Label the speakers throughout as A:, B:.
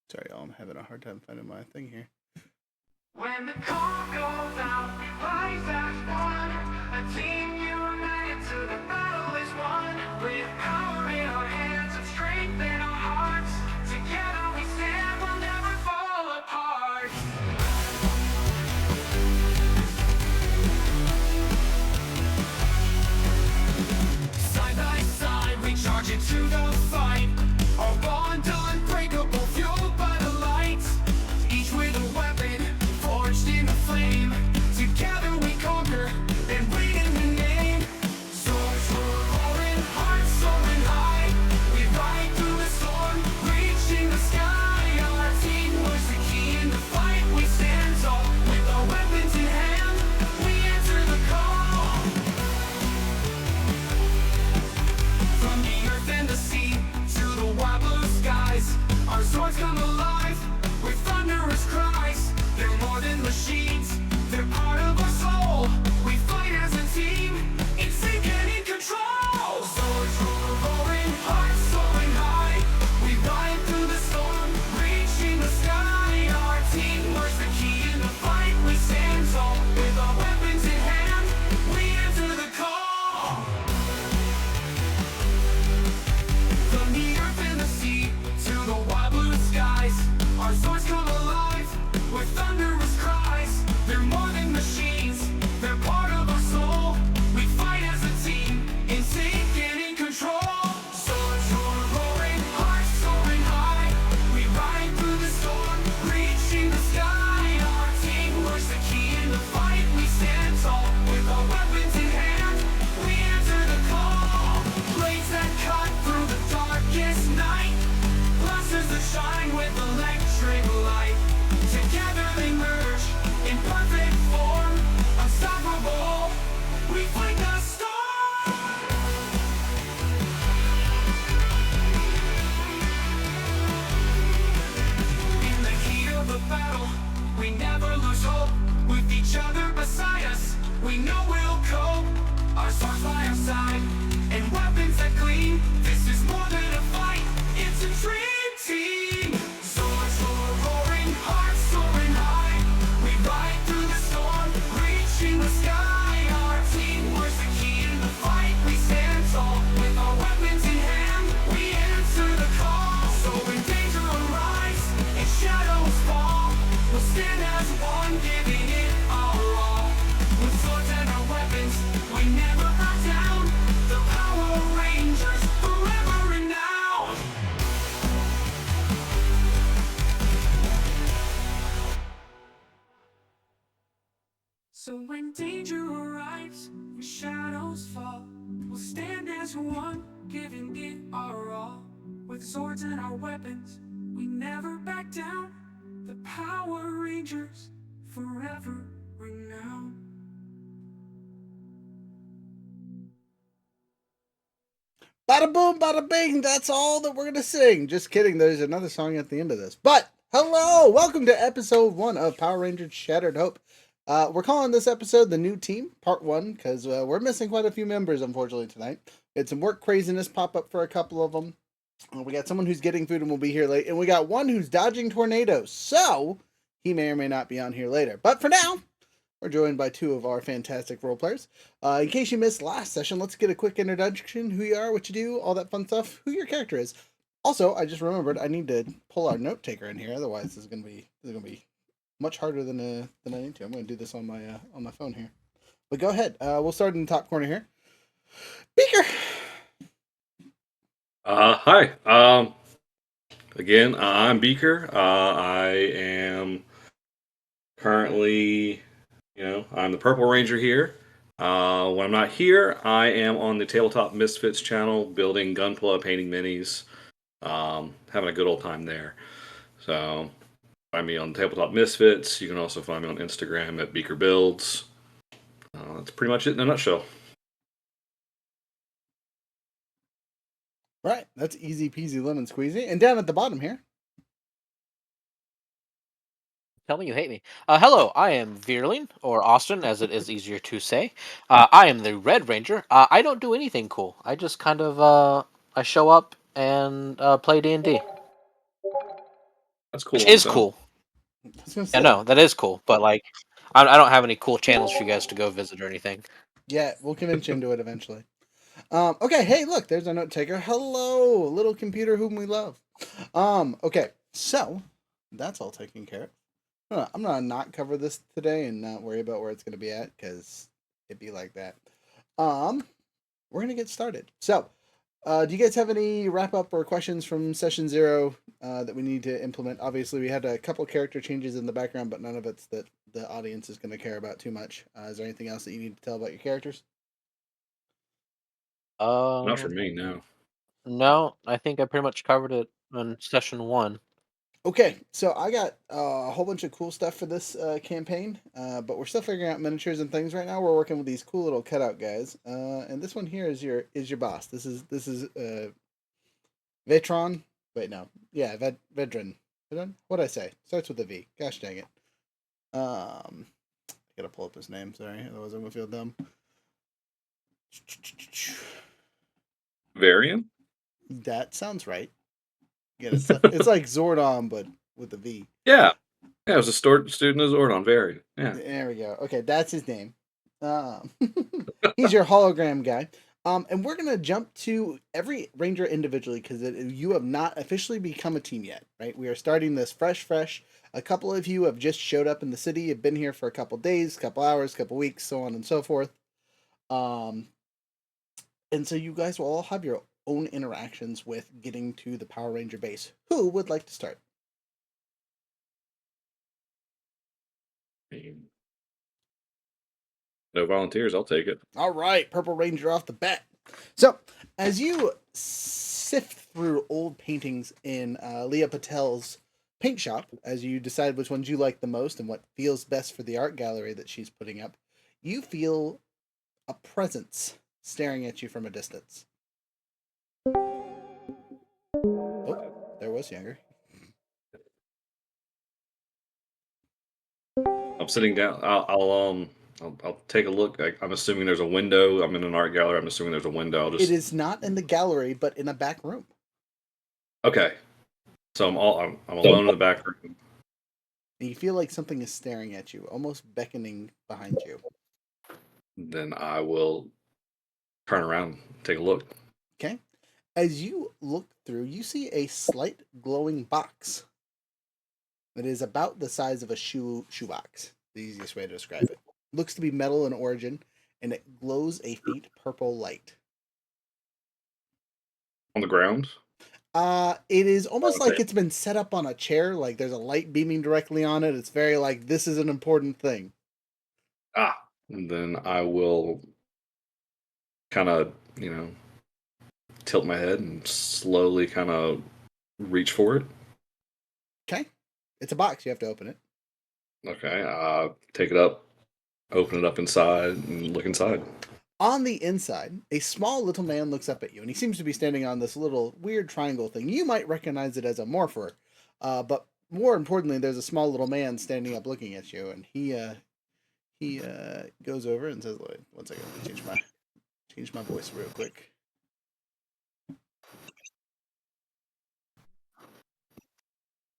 A: Sorry, y'all. I'm having a hard time finding my thing here.
B: When the call goes out, life has won. A team united to the battle is won. With power in our hands and strength in our hearts, together we stand, we'll never fall apart. Side by side, we charge into the fight. Our bond unbreakable, fueled by the light. Each with a weapon, forged in the flame. Together we conquer and win in the name. Swords roaring, hearts soaring high. We ride through the storm, reaching the sky. Our team was the key in the fight. We stand tall with our weapons in hand. We answer the call. From the earth and the sea to the wide blue skies, our swords come alive with thunderous cries. They're more than machines, they're part of our soul. We fight as a team, in sync and in control. Swords roaring, hearts soaring high. We ride through the storm, reaching the sky. Our teamwork's the key in the fight. We stand tall with our weapons in hand. We answer the call. From the earth and the sea to the wide blue skies, our swords come alive with thunderous cries. They're more than machines, they're part of our soul. We fight as a team, in sync and in control. Swords roaring, hearts soaring high. We ride through the storm, reaching the sky. Our teamwork's the key in the fight. We stand tall with our weapons in hand. We answer the call. Blades that cut through the darkest night, blasters that shine with electric light. Together they merge in perfect form, unstoppable. We fight the storm. In the heat of the battle, we never lose hope. With each other beside us, we know we'll cope. Our swords by our side, and weapons that gleam. This is more than a fight, it's a dream team. Swords roaring, hearts soaring high. We ride through the storm, reaching the sky. Our teamwork's the key in the fight. We stand tall with our weapons in hand. We answer the call. So when danger arrives and shadows fall, we'll stand as one, giving it our all. With swords and our weapons, we never back down. The Power Rangers, forever renowned. So when danger arrives and shadows fall, we'll stand as one, giving it our all. With swords and our weapons, we never back down. The Power Rangers, forever renowned.
A: Bada boom, bada bing. That's all that we're going to sing. Just kidding. There's another song at the end of this. But hello. Welcome to episode 1 of Power Rangers Shattered Hope. We're calling this episode the new team, part 1, because we're missing quite a few members, unfortunately, tonight. We had some work craziness pop up for a couple of them. We got someone who's getting food and will be here late. And we got one who's dodging tornadoes. So he may or may not be on here later. But for now, we're joined by 2 of our fantastic role players. In case you missed last session, let's get a quick introduction. Who you are, what you do, all that fun stuff. Who your character is. Also, I just remembered I need to pull our note taker in here. Otherwise, this is gonna be much harder than I need to. I'm gonna do this on my phone here. But go ahead. We'll start in the top corner here. Beaker.
C: Hi. Again, I'm Beaker. I am currently, I'm the Purple Ranger here. When I'm not here, I am on the Tabletop Misfits channel, building Gunpla, painting minis, having a good old time there. So, find me on Tabletop Misfits. You can also find me on Instagram at Beaker Builds. That's pretty much it in a nutshell.
A: Right, that's easy peasy lemon squeezy. And down at the bottom here.
D: Tell me you hate me. Hello, I am Veerling, or Austin, as it is easier to say. I am the Red Ranger. I don't do anything cool. I just kind of I show up and play D&D,
C: That's cool
D: which
C: on
D: is
C: its own.
D: cool.
A: I was gonna
D: Yeah,
A: say.
D: no, that is cool. But like, I don't have any cool channels for you guys to go visit or anything.
A: Yeah, we'll convince you into it eventually. Okay, hey, look, there's our note taker. Hello, little computer whom we love. Okay, so that's all taken care of. I'm gonna not cover this today and not worry about where it's gonna be at because it'd be like that. Um, we're gonna get started. So, do you guys have any wrap up or questions from session 0 that we need to implement? Obviously, we had a couple character changes in the background, but none of it's that the audience is going to care about too much. Is there anything else that you need to tell about your characters?
C: Not for
D: Um,
C: me, no.
D: no, I think I pretty much covered it in session 1.
A: Okay, so I got a whole bunch of cool stuff for this campaign, but we're still figuring out miniatures and things right now. We're working with these cool little cutout guys, and this one here is your boss. This is Vetron. Wait, no, yeah, Vedran. Vedran. What'd I say? Starts with a V. Gosh dang it. I gotta pull up his name. Sorry, otherwise I'm gonna feel dumb.
C: Varian?
A: That sounds right. Again, it's like Zordon, but with a V.
C: Yeah. Yeah, I was a student of Zordon, Varian. Yeah.
A: There we go. Okay, that's his name. Um, he's your hologram guy. And we're gonna jump to every ranger individually because you have not officially become a team yet, right? We are starting this fresh. A couple of you have just showed up in the city. Have been here for a couple days, couple hours, couple weeks, so on and so forth. Um, and so you guys will all have your own interactions with getting to the Power Ranger base. Who would like to start?
C: No volunteers, I'll take it.
A: All right, Purple Ranger off the bat. So, as you sift through old paintings in Leah Patel's paint shop, as you decide which ones you like the most and what feels best for the art gallery that she's putting up, you feel a presence staring at you from a distance. Oh, there was Younger.
C: I'm sitting down. I'll take a look. I'm assuming there's a window. I'm in an art gallery. I'm assuming there's a window. I'll
A: It
C: just
A: is not in the gallery, but in a back room.
C: okay. So I'm alone in the back room.
A: And you feel like something is staring at you, almost beckoning behind you.
C: Then I will turn around, and take a look.
A: Okay? As you look through, you see a slight glowing box that is about the size of a shoebox. The easiest way to describe it. Looks to be metal in origin, and it glows a faint purple light.
C: On the ground.
A: It is almost like
C: Okay.
A: it's been set up on a chair, like there's a light beaming directly on it. It's very like this is an important thing.
C: And then I will kind of, tilt my head and slowly kind of reach for it.
A: Okay? It's a box, you have to open it.
C: Okay. Take it up, open it up inside, and look inside.
A: On the inside, a small little man looks up at you, and he seems to be standing on this little weird triangle thing. You might recognize it as a morpher, but more importantly, there's a small little man standing up looking at you, and he goes over and says, "Wait, one second, let me change my voice real quick."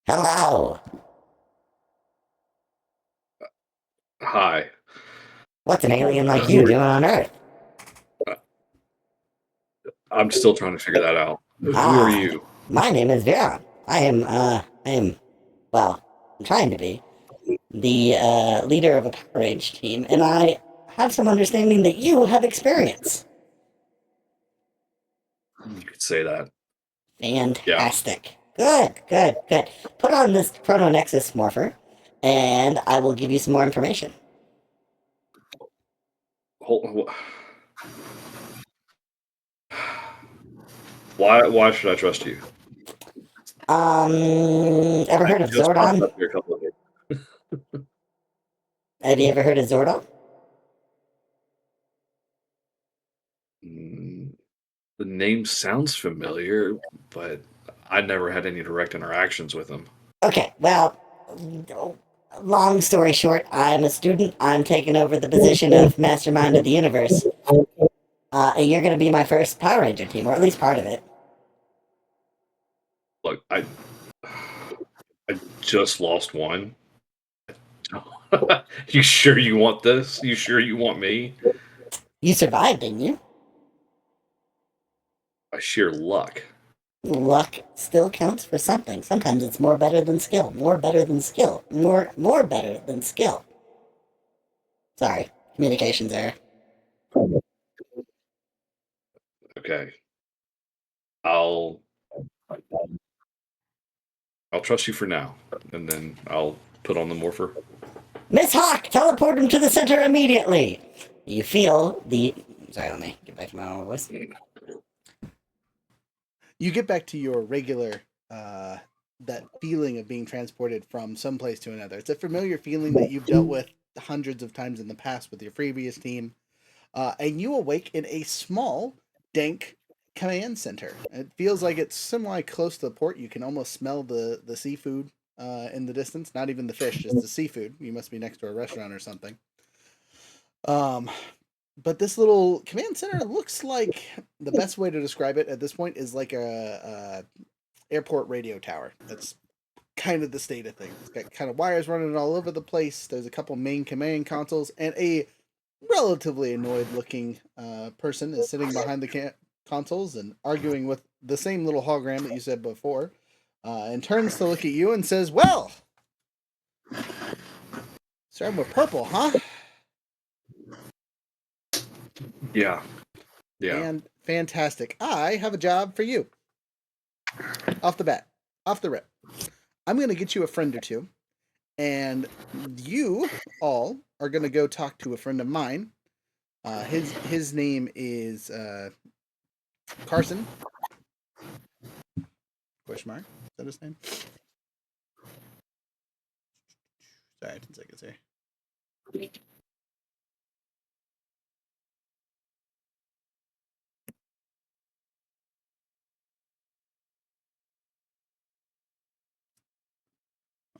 E: Hello.
C: Hi.
E: What's an alien like you doing on Earth?
C: I'm still trying to figure that out. Who
E: Ah.
C: are you?
E: My name is Vera. Well, I'm trying to be the leader of a Power Rangers team, and I have some understanding that you have experience.
C: You could say that.
E: Fantastic. Good. Put on this Chrono Nexus morpher, and I will give you some more information.
C: Why should I trust you?
E: Ever heard of
C: Just popped
E: Zordon?
C: up here a couple of days.
E: Have you ever heard of Zordon?
C: The name sounds familiar, but I never had any direct interactions with him.
E: Okay, well, Long story short, I'm a student. I'm taking over the position of mastermind of the universe. And you're going to be my first Power Ranger team, or at least part of it.
C: Look, I just lost one. You sure you want this? You sure you want me?
E: You survived, didn't you?
C: By sheer luck.
E: Luck still counts for something. Sometimes it's more better than skill. More better than skill. More better than skill. Sorry, communications error.
C: Okay. I'll trust you for now, and then I'll put on the morpher.
E: Miss Hawk, teleport him to the center immediately. You feel the. Sorry, let me get back to my own voice.
A: You get back to your regular, that feeling of being transported from some place to another. It's a familiar feeling that you've dealt with hundreds of times in the past with your previous team. And you awake in a small, dank command center. It feels like it's semi close to the port. You can almost smell the seafood in the distance. Not even the fish, just the seafood. You must be next to a restaurant or something. But this little command center looks like the best way to describe it at this point is like a airport radio tower. That's kind of the state of things. It's got kind of wires running all over the place. There's a couple main command consoles, and a relatively annoyed looking person is sitting behind the consoles and arguing with the same little hologram that you said before, and turns to look at you and says, "Well, starting with purple, huh?
C: Yeah. Yeah.
A: And fantastic. I have a job for you. Off the bat, off the rip. I'm going to get you a friend or two, and you all are going to go talk to a friend of mine. His name is Carson. Question mark. Is that his name? Sorry, 10 seconds here.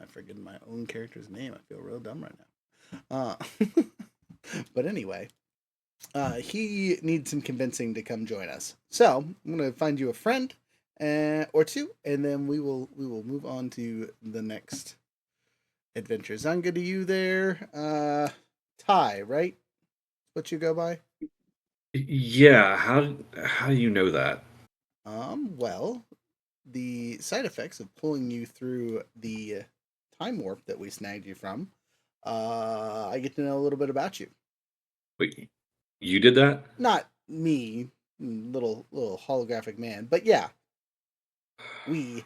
A: I forget my own character's name. I feel real dumb right now. But anyway, he needs some convincing to come join us. So I'm gonna find you a friend or two, and then we will move on to the next adventure. Sound good to you there? Ty, right? What you go by?
C: Yeah. How do you know that?
A: Well, the side effects of pulling you through the time warp that we snagged you from, I get to know a little bit about you.
C: Wait, you did that?
A: Not me, little holographic man, but yeah, we.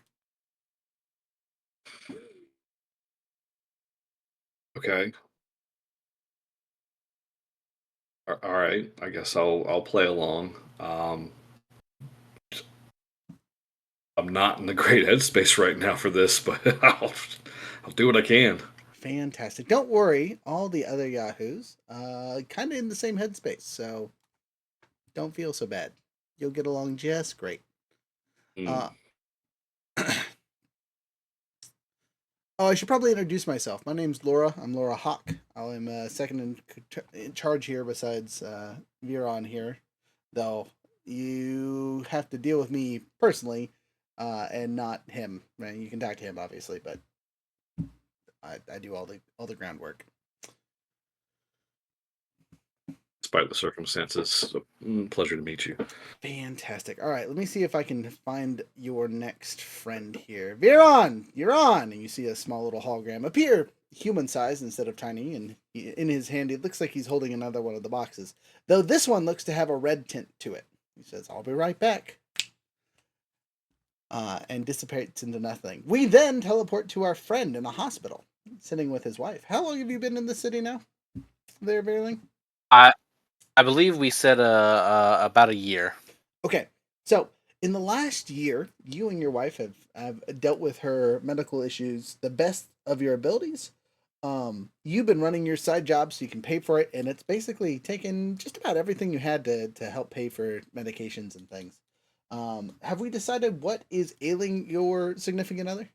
C: Okay. All right. I guess I'll play along. I'm not in the great headspace right now for this, but I'll do what I can.
A: Fantastic. Don't worry, all the other Yahoos, kind of in the same headspace, so don't feel so bad. You'll get along just great.
C: Mm.
A: Uh, Oh, I should probably introduce myself. My name's Laura. I'm Laura Hawk. I'm second in charge here besides Viron here, though you have to deal with me personally and not him. Right? You can talk to him, obviously, but I do all the groundwork.
C: Despite the circumstances, pleasure to meet you.
A: Fantastic. All right, let me see if I can find your next friend here. Viron, you're on. And you see a small little hologram appear, human size instead of tiny, and in his hand it looks like he's holding another one of the boxes. Though this one looks to have a red tint to it. He says, "I'll be right back." And dissipates into nothing. We then teleport to our friend in a hospital, sitting with his wife. How long have you been in the city now? There, Verling?
D: I believe we said about a year.
A: Okay, so in the last year, you and your wife have dealt with her medical issues the best of your abilities. You've been running your side job so you can pay for it, and it's basically taken just about everything you had to help pay for medications and things. Have we decided what is ailing your significant other?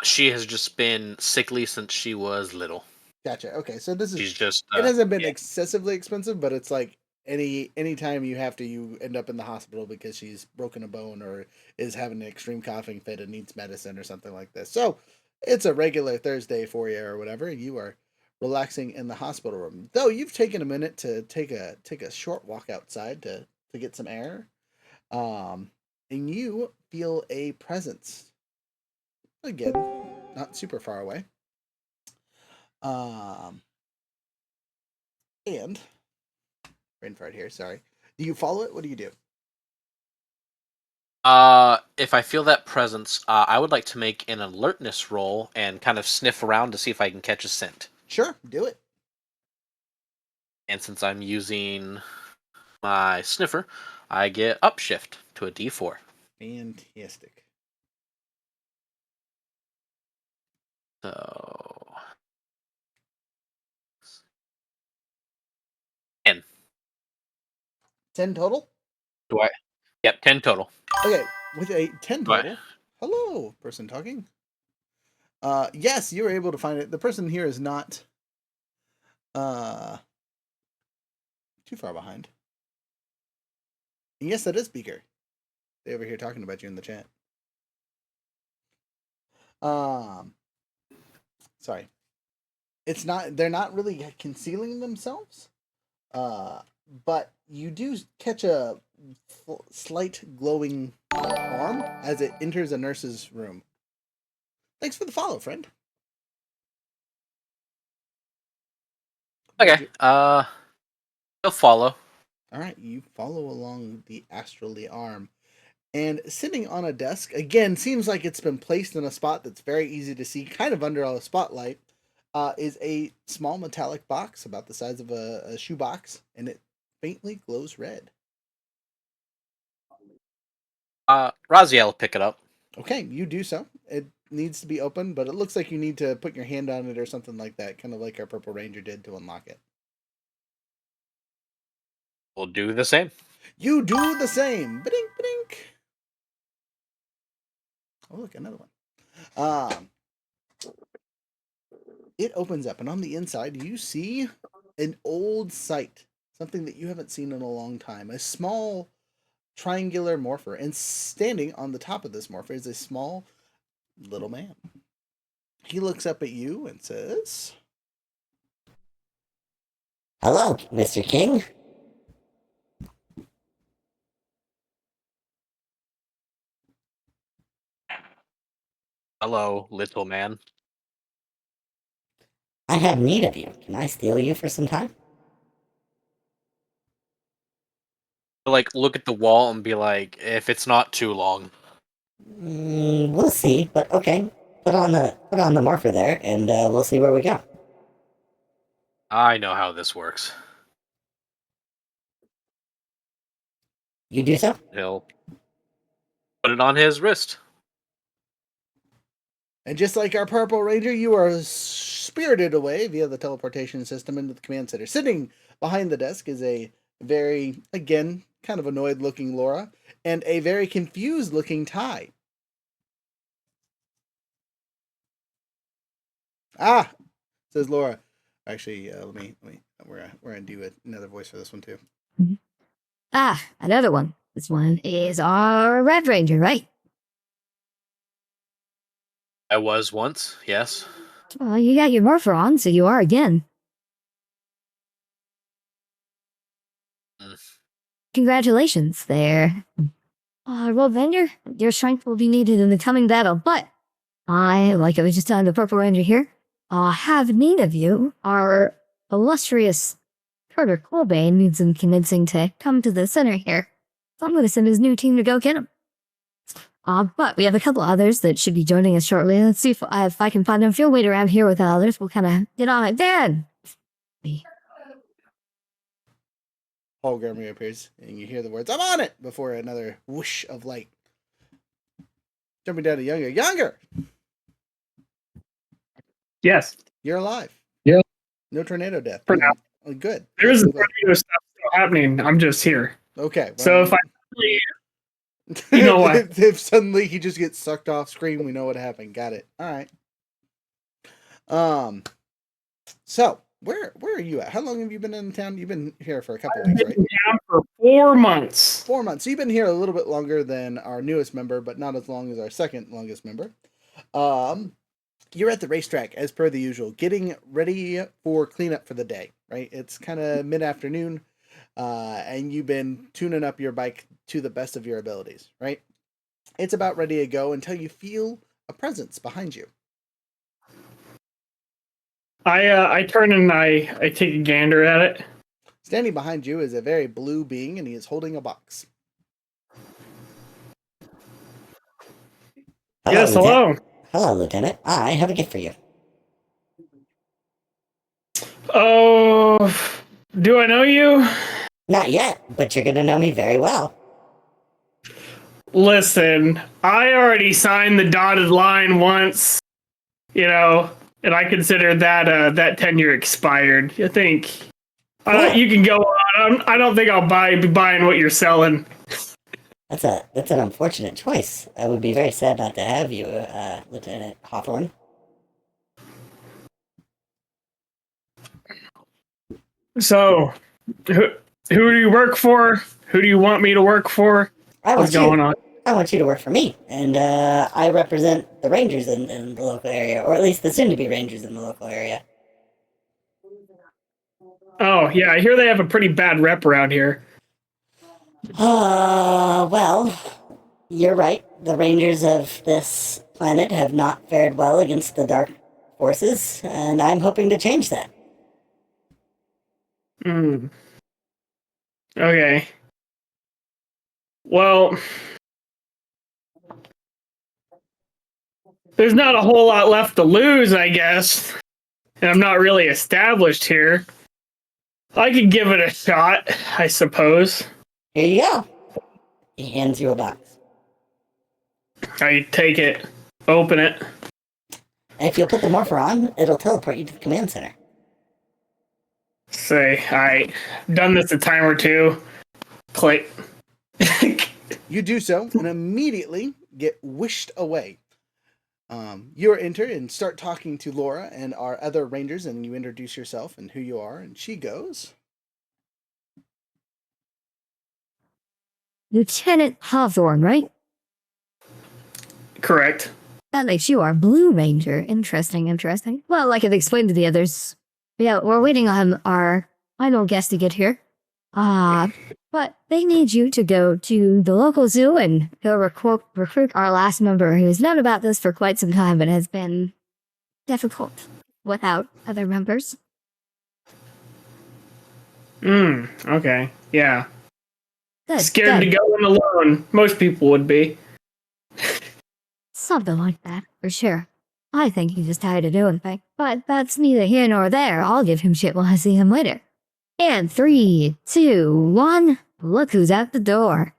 D: She has just been sickly since she was little.
A: Gotcha. Okay, so this is
D: She's just.
A: it hasn't been
D: yeah.
A: excessively expensive, but it's like any time you end up in the hospital because she's broken a bone or is having an extreme coughing fit and needs medicine or something like this. So it's a regular Thursday for you or whatever. You are relaxing in the hospital room. Though you've taken a minute to take a short walk outside to get some air. And you feel a presence. Again, not super far away. Um and brain fart here, sorry. Do you follow it? What do you do?
D: If I feel that presence, I would like to make an alertness roll and kind of sniff around to see if I can catch a scent.
A: Sure, do it.
D: And since I'm using my sniffer, I get upshift to a D4.
A: Fantastic.
D: So 10.
A: 10 total?
D: Do I? Yep, 10 total.
A: Okay, with a 10
D: Do I-
A: total. Hello, person talking. Yes, you were able to find it. The person here is not too far behind. And yes, that is Beaker. They over here talking about you in the chat. Sorry. It's not they're not really concealing themselves. But you do catch a slight glowing arm as it enters a nurse's room. Thanks for the follow, friend.
D: Okay. I'll follow.
A: All right, you follow along the astrally arm. And sitting on a desk, again, seems like it's been placed in a spot that's very easy to see, kind of under a spotlight, is a small metallic box about the size of a shoebox, and it faintly glows red.
D: Raziel will pick it up.
A: Okay, you do so. It needs to be open, but it looks like you need to put your hand on it or something like that, kind of like our Purple Ranger did to unlock it.
D: We'll do the same.
A: You do the same. Ba-dink, ba-dink. Oh, look, another one. It opens up, and on the inside, you see an old sight, something that you haven't seen in a long time. A small triangular morpher, and standing on the top of this morpher is a small little man. He looks up at you and says,
E: Hello, Mr. King.
D: Hello, little man.
E: I have need of you. Can I steal you for some time?
D: Like, look at the wall and be like, if it's not too long.
E: We'll see, but okay. Put on the morpher there, and we'll see where we go.
D: I know how this works.
E: You do so?
D: He'll put it on his wrist.
A: and just like our Purple Ranger, you are spirited away via the teleportation system into the command center. Sitting behind the desk is a very, again, kind of annoyed looking Laura and a very confused looking Ty. Ah, says Laura. Actually, let me. We're gonna do another voice for this one too.
F: Ah, another one. This one is our Red Ranger, right?
D: I was once, yes.
F: Well, you got your morpher on, so you are again.
D: Mm.
F: Congratulations there. Red Ranger, your strength will be needed in the coming battle, but like I was just telling the Purple Ranger here, have need of you. Our illustrious Carter Colbane needs some convincing to come to the center here. So I'm going to send his new team to go get him. But we have a couple others that should be joining us shortly. Let's see if I can find them. If you'll wait around here with the others, we'll kind of get on it then.
A: Hologram reappears, and you hear the words, "I'm on it!" before another whoosh of light. Jumping down to Younger.
G: Yes.
A: You're alive.
G: Yeah.
A: No tornado death.
G: For now.
A: Oh, good.
G: There is
A: I'm glad.
G: tornado stuff still happening. I'm just here.
A: Okay.
G: So if I You know what?
A: If suddenly he just gets sucked off screen, we know what happened. Got it. All right. So where are you at? How long have you been in town? You've been here for a couple
G: I've
A: weeks,
G: been
A: right?
G: in town for 4 months.
A: 4 months. So you've been here a little bit longer than our newest member, but not as long as our second longest member. You're at the racetrack as per the usual, getting ready for cleanup for the day, right? It's kind of mid-afternoon, and you've been tuning up your bike to the best of your abilities, right? It's about ready to go until you feel a presence behind you.
G: I turn and I take a gander at it.
A: Standing behind you is a very blue being, and he is holding a box.
G: Yes, hello.
E: Hello, Lieutenant. I have a gift for you.
G: Oh, do I know you?
E: Not yet, but you're gonna know me very well.
G: Listen, I already signed the dotted line once, and I consider that that tenure expired. I think you can go on. I don't think I'll be buying what you're selling.
E: That's an unfortunate choice. I would be very sad not to have you, Lieutenant Hawthorne.
G: So, who do you work for? Who do you want me to work for? What's going on?
E: I want you to work for me, and I represent the Rangers in the local area, or at least the soon-to-be Rangers in the local area.
G: Oh, yeah, I hear they have a pretty bad rep around here.
E: Well, you're right. The Rangers of this planet have not fared well against the dark forces, and I'm hoping to change that.
G: Okay. Well, there's not a whole lot left to lose, I guess. And I'm not really established here. I could give it a shot, I suppose.
E: Here you go. He hands you a box.
G: I take it, open it.
E: And if you'll put the morpher on, it'll teleport you to the command center.
G: Say, alright, done this a time or two. Click.
A: You do so and immediately get wished away. You enter and start talking to Laura and our other Rangers, and you introduce yourself and who you are, and she goes,
F: Lieutenant Hawthorne, right?
G: Correct.
F: That makes you our Blue Ranger. Interesting. Well, like I've explained to the others, yeah, we're waiting on our final guest to get here. But they need you to go to the local zoo and go recruit our last member who's known about this for quite some time but has been difficult without other members.
G: Okay. Yeah.
F: Good,
G: Scared to
F: good.
G: go in alone. Most people would be.
F: Something like that, for sure. I think he's just tired of doing things. But that's neither here nor there. I'll give him shit when I see him later. And 3, 2, 1, look who's at the door.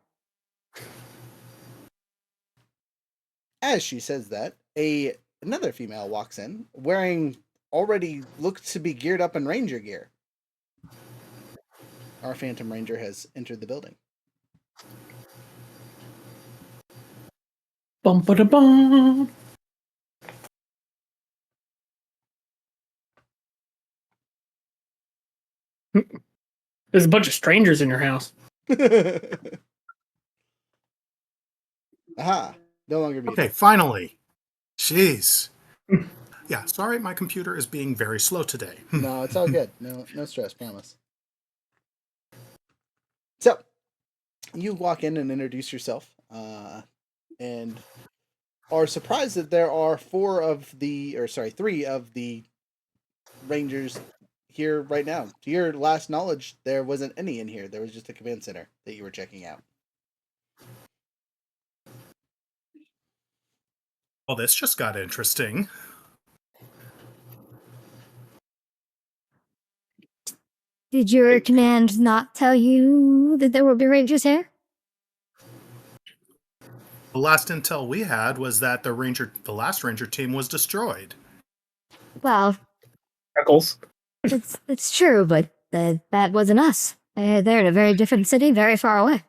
A: as she says that, another female walks in, wearing already looks to be geared up in Ranger gear. Our Phantom Ranger has entered the building.
G: Bum ba da bum. There's a bunch of strangers in your house.
A: Aha, no longer muted.
H: Okay, finally. Jeez. Yeah, sorry, my computer is being very slow today.
A: No, it's all good. No stress, promise. So, you walk in and introduce yourself, and are surprised that there are 3 of the Rangers here right now. To your last knowledge, there wasn't any in here. There was just a command center that you were checking out.
H: Well, this just got interesting.
F: Did your command not tell you that there would be Rangers here?
H: The last intel we had was that the last Ranger team was destroyed.
F: Well,
G: Freckles.
F: it's true, but that wasn't us. They're in a very different city, very far away.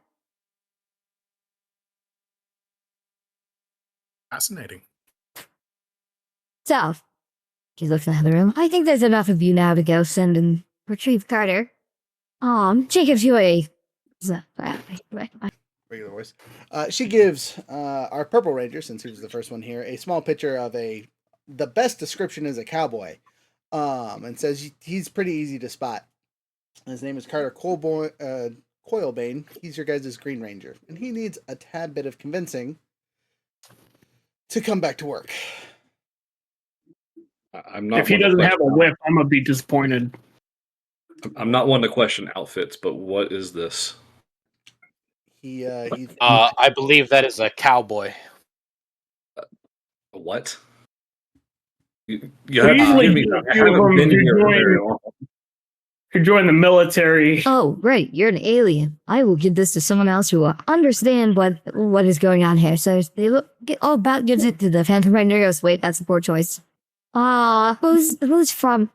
H: Fascinating.
F: So, she looks in the room. I think there's enough of you now to go send and retrieve Carter. She gives you a...
A: Regular voice. She gives our Purple Ranger, since he was the first one here, a small picture of the best description is a cowboy, and says he's pretty easy to spot. His name is Carter Coilbane. He's your guys' Green Ranger, and he needs a tad bit of convincing to come back to work.
C: I'm not.
G: If he
C: one to
G: doesn't have a
C: question-
G: whip, I'm gonna be disappointed.
C: I'm not one to question outfits, but what is this?
A: He's
D: I believe that is a cowboy.
C: What? You
G: We
C: have to
G: usually
C: forgive me.
G: do
C: I
G: a few of
C: haven't
G: them
C: been
G: to
C: here
G: join-
C: very long.
G: To join the military.
F: Oh, right, you're an alien. I will give this to someone else who will understand what is going on here. So they about gives it to the Phantom Ranger. Goes, wait, that's a poor choice. Who's from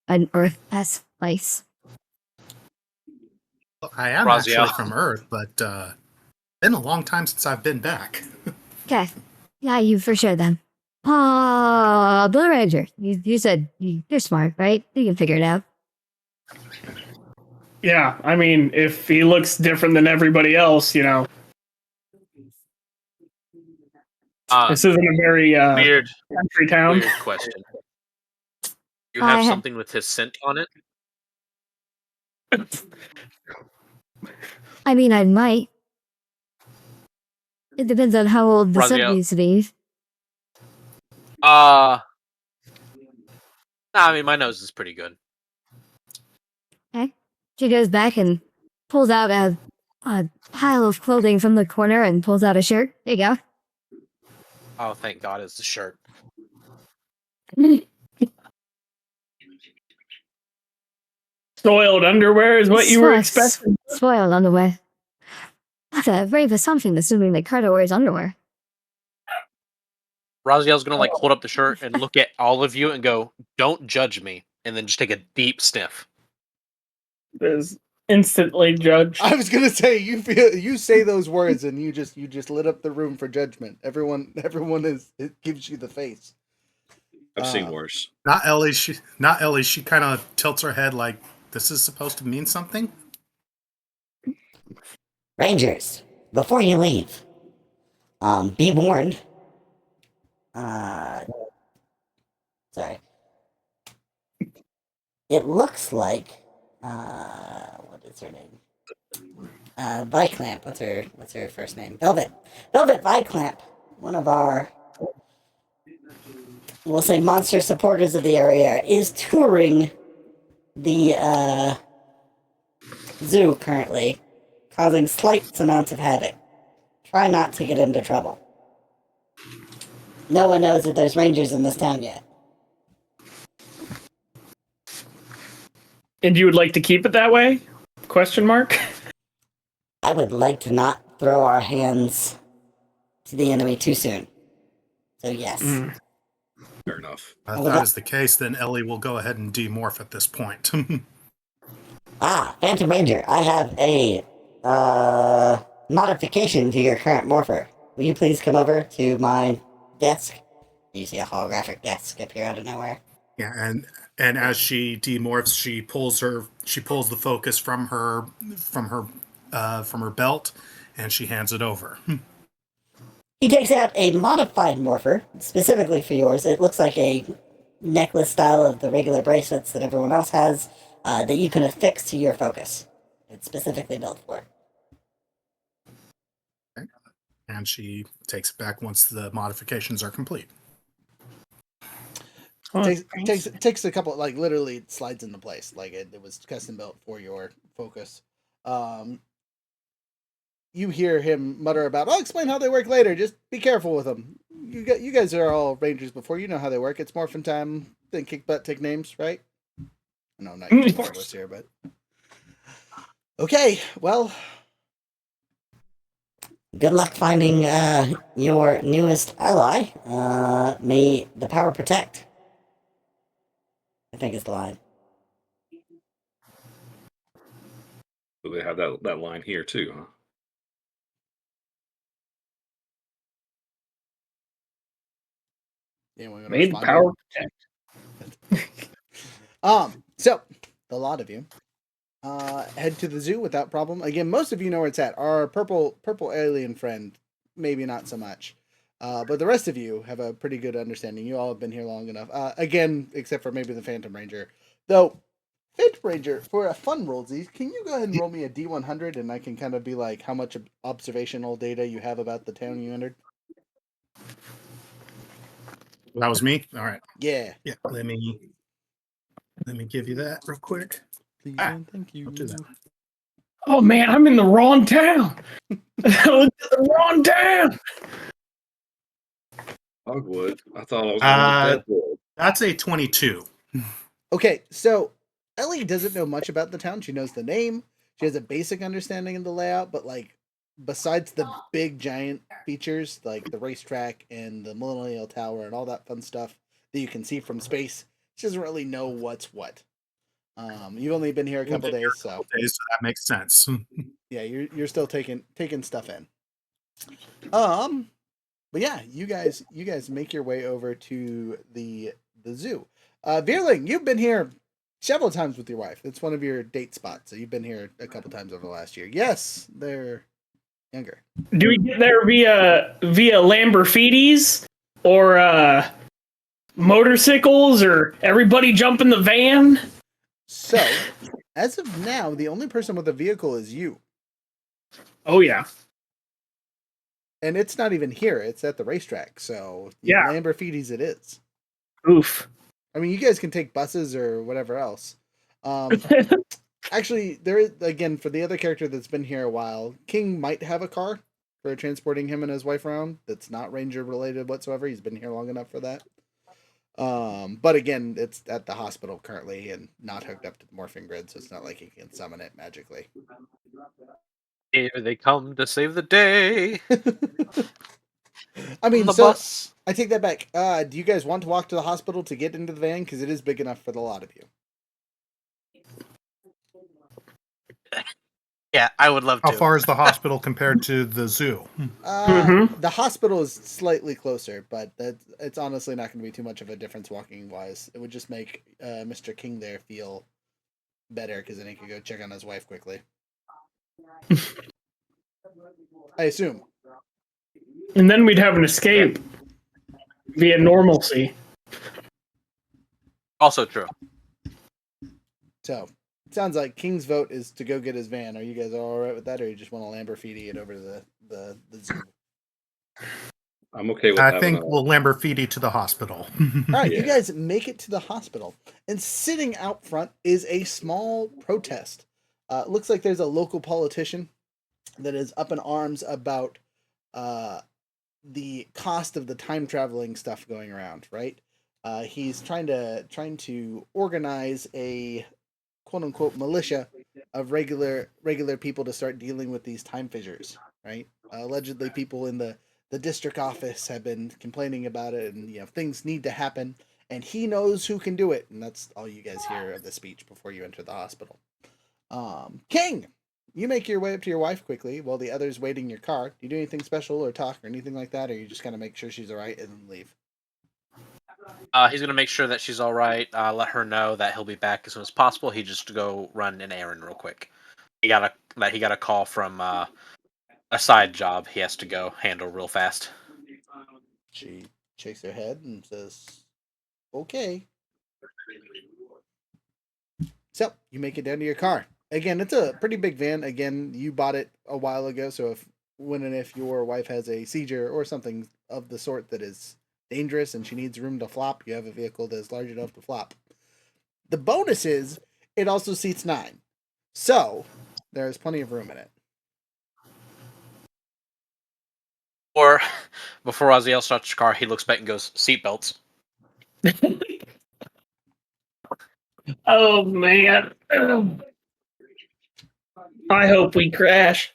F: an Earth-esque place?
H: Well, I am
D: Raziel.
H: actually from Earth, but been a long time since I've been back.
F: Okay, yeah, you for sure then. Blue Ranger, you said you're smart, right? You can figure it out.
G: Yeah, I mean, if he looks different than everybody else, you know, this isn't a very
D: Weird,
G: country town.
D: weird question. You
F: I
D: have
F: ha-
D: something with his scent on it?
F: I mean, I might. It depends on how old the scent
D: Raziel.
F: needs to be.
D: Nah, I mean, my nose is pretty good.
F: Okay. She goes back and pulls out a pile of clothing from the corner and pulls out a shirt. There you go.
D: Oh, thank God, it's the shirt.
G: Soiled underwear is what you were
F: Spoiled-
G: expecting.
F: Spoiled underwear. That's a brave assumption, assuming that Carter wears underwear.
D: Raziel's gonna hold up the shirt and look at all of you and go, "Don't judge me," and then just take a deep sniff.
G: Is instantly judged.
A: I was gonna say you say those words and you just lit up the room for judgment. Everyone it gives you the face.
C: I've seen worse.
H: Not Ellie. She kind of tilts her head like this is supposed to mean something.
E: Rangers, before you leave, be warned. Sorry. It looks like, what is her name? Viclamp. What's her first name? Velvet Viclamp. One of our, we'll say, monster supporters of the area is touring the zoo currently, causing slight amounts of havoc. Try not to get into trouble. No one knows that there's rangers in this town yet.
G: And you would like to keep it that way? Question mark.
E: I would like to not throw our hands to the enemy too soon. So yes.
C: Fair enough.
H: If that is the case, then Ellie will go ahead and demorph at this point.
E: Phantom Ranger, I have a modification to your current morpher. Will you please come over to my desk? You see a holographic desk appear out of nowhere.
H: Yeah, and as she demorphs, she pulls the focus from her belt, and she hands it over.
E: He takes out a modified morpher, specifically for yours. It looks like a necklace style of the regular bracelets that everyone else has, that you can affix to your focus. It's specifically built for.
H: Okay. And she takes it back once the modifications are complete.
A: Takes a couple, like literally it slides into place, like it was custom built for your focus. You hear him mutter about, "I'll explain how they work later. Just be careful with them. You guys are all rangers before. You know how they work. It's morphin' time. Then kick butt, take names, right?" No, I'm not using Star here, but okay. Well,
E: Good luck finding your newest ally. May the power protect. I think is the line.
C: So they have that line here too, huh?
A: Anyone gonna
G: Made
A: respond?
G: power.
A: So the lot of you head to the zoo without problem. Again, most of you know where it's at. Our purple alien friend, maybe not so much. But the rest of you have a pretty good understanding. You all have been here long enough. Again, except for maybe the Phantom Ranger. Though, Phantom Ranger, for a fun rollsies, can you go ahead and roll me a D100 and I can kind of be like how much observational data you have about the town you entered?
H: That was me. All right.
A: Yeah.
H: Yeah. Let me give you that real quick.
A: Please and thank you.
H: I'll do that.
G: Oh man, I'm in the wrong town. I went to the wrong town.
C: Dogwood. I thought I was going to Deadwood.
H: That's a 22.
A: Okay, so Ellie doesn't know much about the town. She knows the name. She has a basic understanding of the layout, but like besides the big giant features like the racetrack and the Millennial Tower and all that fun stuff that you can see from space, she doesn't really know what's what. You've only been here a couple days, so
H: That makes sense.
A: yeah, you're still taking stuff in. But yeah, you guys make your way over to the zoo. Veerling, you've been here several times with your wife. It's one of your date spots. So you've been here a couple times over the last year. Yes, they're younger.
G: Do we get there via Lamborghinis or motorcycles, or everybody jump in the van?
A: So, as of now, the only person with a vehicle is you.
G: Oh yeah.
A: And it's not even here. It's at the racetrack. So,
G: Yeah.
A: Lamborghinis it is.
G: Oof.
A: I mean, you guys can take buses or whatever else. Actually, there is, again, for the other character that's been here a while, King might have a car for transporting him and his wife around that's not Ranger related whatsoever. He's been here long enough for that. But again, it's at the hospital currently and not hooked up to the morphing grid, so it's not like he can summon it magically.
D: Here they come to save the day.
A: I mean,
D: the
A: so
D: bus.
A: I take that back. Do you guys want to walk to the hospital to get into the van? Because it is big enough for the lot of you.
D: Yeah, I would love to.
H: How far is the hospital compared to the zoo?
A: The hospital is slightly closer, but it's honestly not going to be too much of a difference walking wise. It would just make Mr. King there feel better because then he could go check on his wife quickly. I assume.
G: And then we'd have an escape via normalcy.
D: Also true.
A: So, it sounds like King's vote is to go get his van. Are you guys all right with that, or you just want to Lamborghini it over to the zoo?
C: I'm okay with
H: I
C: having
H: think we'll Lamborghini to the hospital.
A: All right,
C: Yeah.
A: you guys make it to the hospital, and sitting out front is a small protest. Looks like there's a local politician that is up in arms about the cost of the time traveling stuff going around. Right? He's trying to organize a quote unquote militia of regular people to start dealing with these time fissures. Right? Allegedly, people in the district office have been complaining about it, and things need to happen, and he knows who can do it, and that's all you guys hear of the speech before you enter the hospital. King, you make your way up to your wife quickly while the others wait in your car. Do you do anything special or talk or anything like that, or you just kind of make sure she's all right and then leave?
D: He's gonna make sure that she's all right. Let her know that he'll be back as soon as possible. He just to go run an errand real quick. He got a call from a side job he has to go handle real fast.
A: She shakes her head and says, "Okay." So you make it down to your car. Again, it's a pretty big van. Again, you bought it a while ago, so if your wife has a seizure or something of the sort that is dangerous and she needs room to flop, you have a vehicle that is large enough to flop. The bonus is it also seats 9. So there's plenty of room in it.
D: Or before Aziel starts the car, he looks back and goes, "Seatbelts."
G: Oh man. I hope we crash.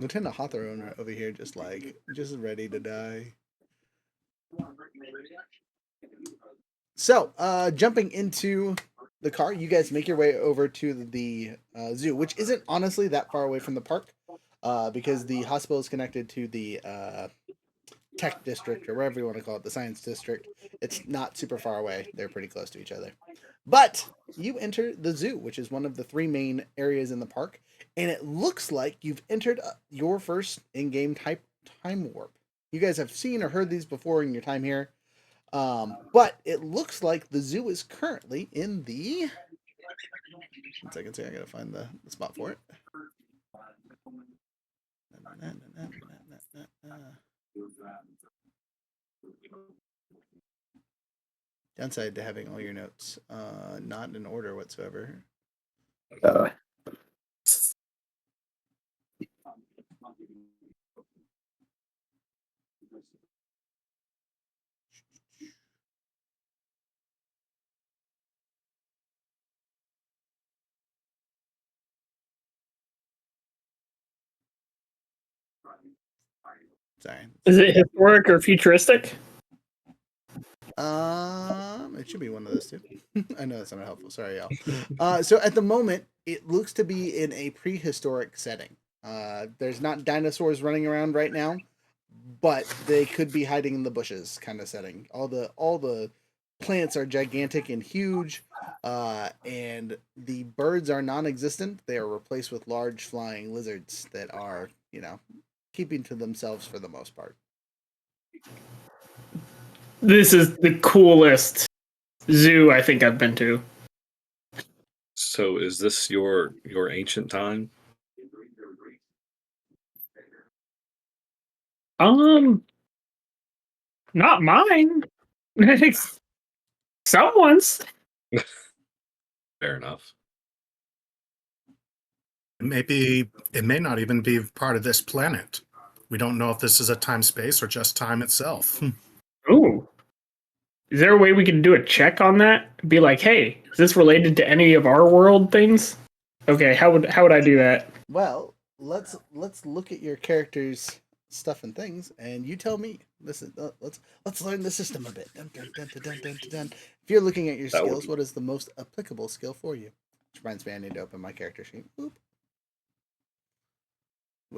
A: Lieutenant Hawthorne over here just ready to die. So, jumping into the car, you guys make your way over to the zoo, which isn't honestly that far away from the park, because the hospital is connected to the tech district, or whatever you want to call it, the science district. It's not super far away. They're pretty close to each other. But you enter the zoo, which is one of the 3 main areas in the park, and it looks like you've entered your first in-game time warp. You guys have seen or heard these before in your time here, but it looks like the zoo is currently in the... 1 second, I gotta find the spot for it. Downside to having all your notes not in order whatsoever. Sorry.
G: Is it historic or futuristic?
A: It should be one of those two. I know that's not helpful. Sorry, y'all. So at the moment, it looks to be in a prehistoric setting. There's not dinosaurs running around right now, but they could be hiding in the bushes kind of setting. All the plants are gigantic and huge, and the birds are non-existent. They are replaced with large flying lizards that are, keeping to themselves for the most part.
G: This is the coolest zoo I think I've been to.
C: So is this your ancient time?
G: Not mine. It's someone's.
C: Fair enough.
H: Maybe it may not even be part of this planet. We don't know if this is a time space or just time itself.
G: Ooh. Is there a way we can do a check on that? Be like, hey, is this related to any of our world things? Okay, how would I do that?
A: Well, let's look at your character's stuff and things, and you tell me. Listen, let's learn the system a bit. Dun, dun, dun, dun, dun, dun, dun. If you're looking at your skills, what is the most applicable skill for you? Which reminds me, I need to open my character sheet. Oop.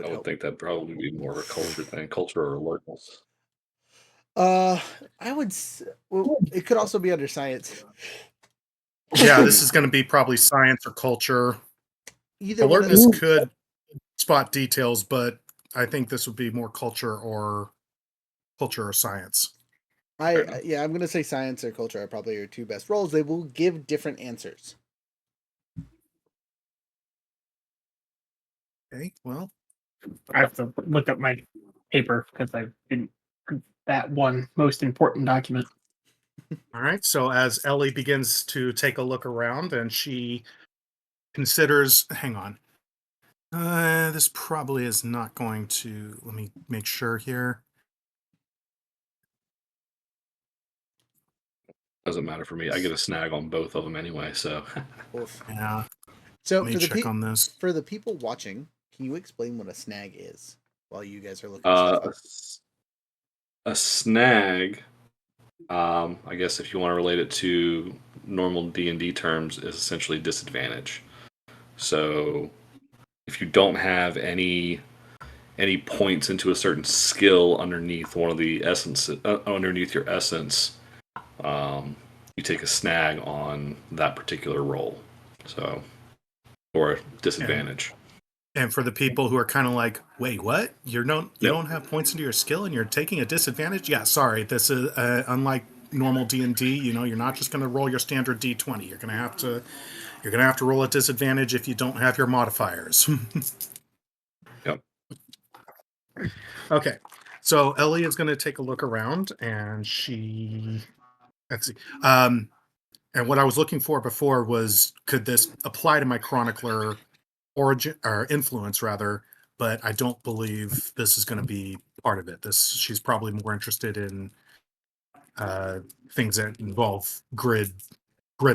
C: I would think that'd probably be more of a culture thing, culture or alertness.
A: I would. Well, it could also be under science.
H: Yeah, this is going to be probably science or culture.
A: Either
H: alertness could spot details, but I think this would be more culture or science.
A: I'm going to say science or culture are probably your 2 best roles. They will give different answers.
H: Okay, well,
G: I have to look up my paper because I didn't that one most important document.
H: All right, so as Ellie begins to take a look around and she considers, hang on, this probably is not going to, let me make sure here.
C: Doesn't matter for me. I get a snag on both of them anyway, so.
H: Yeah.
A: So
H: let me check on this.
A: For the people watching, can you explain what a snag is while you guys are looking stuff up?
C: A snag, I guess if you want to relate it to normal D&D terms, is essentially disadvantage. So if you don't have any points into a certain skill underneath one of the essences, underneath your essence, you take a snag on that particular roll. So, or a disadvantage.
H: And for the people who are kind of like, wait, what? You don't have points into your skill and you're taking a disadvantage? Yeah, sorry. This is unlike normal D&D. You're not just going to roll your standard D20. You're going to have to roll a disadvantage if you don't have your modifiers.
C: Yep.
H: Okay. So Ellie is going to take a look around, and let's see. And what I was looking for before was, could this apply to my chronicler origin or influence rather, but I don't believe this is going to be part of it. She's probably more interested in things that involve grid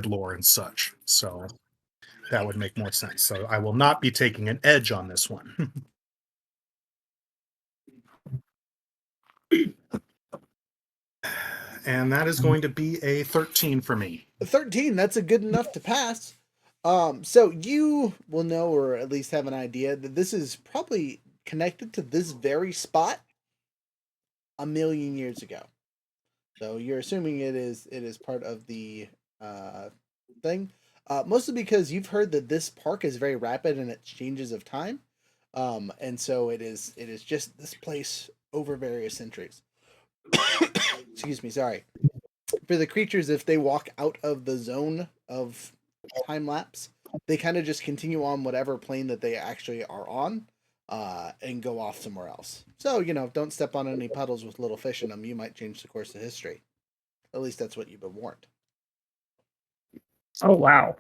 H: lore and such. So that would make more sense. So I will not be taking an edge on this one. And that is going to be a 13 for me.
A: A 13, that's a good enough to pass. So you will know, or at least have an idea, that this is probably connected to this very spot. million years ago. So you're assuming it is part of the thing, mostly because you've heard that this park is very rapid in its changes of time, and so it is just this place over various centuries. Excuse me, sorry. For the creatures, if they walk out of the zone of time lapse, they kind of just continue on whatever plane that they actually are on, and go off somewhere else. So, don't step on any puddles with little fish in them. You might change the course of history. At least that's what you've been warned.
G: Oh wow.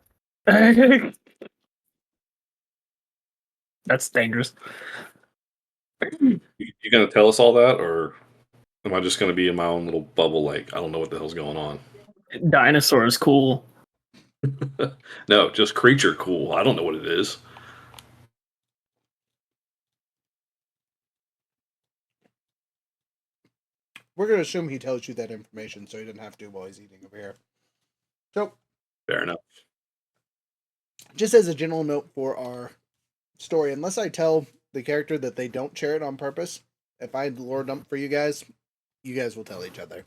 G: That's dangerous.
C: You gonna tell us all that, or am I just gonna be in my own little bubble? Like I don't know what the hell's going on.
G: Dinosaur is cool.
C: No, just creature cool. I don't know what it is.
A: We're going to assume he tells you that information so he didn't have to while he's eating over here. So,
C: Fair enough.
A: just as a general note for our story, unless I tell the character that they don't share it on purpose, if I lore dump for you guys will tell each other.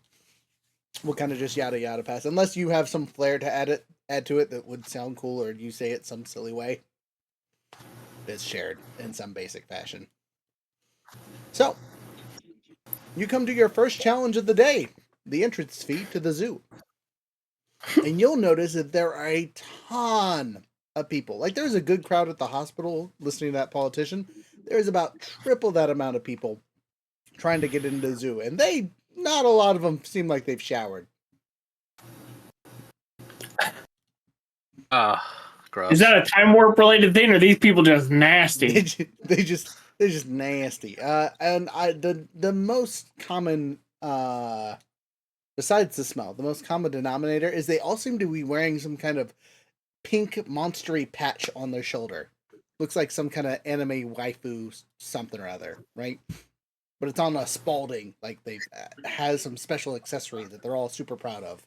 A: We'll kind of just yada yada pass, unless you have some flair to add to it that would sound cool, or you say it some silly way. It's shared in some basic fashion. So, you come to your first challenge of the day, the entrance fee to the zoo. And you'll notice that there are a ton of people. Like, there's a good crowd at the hospital listening to that politician. There's about triple that amount of people trying to get into the zoo. And not a lot of them seem like they've showered.
D: Gross.
G: Is that a time warp related thing, or are these people just nasty?
A: They're just nasty. And the most common, besides the smell, the most common denominator is they all seem to be wearing some kind of pink monstery patch on their shoulder. Looks like some kind of anime waifu something or other, right? But it's on a Spalding, like they has some special accessory that they're all super proud of.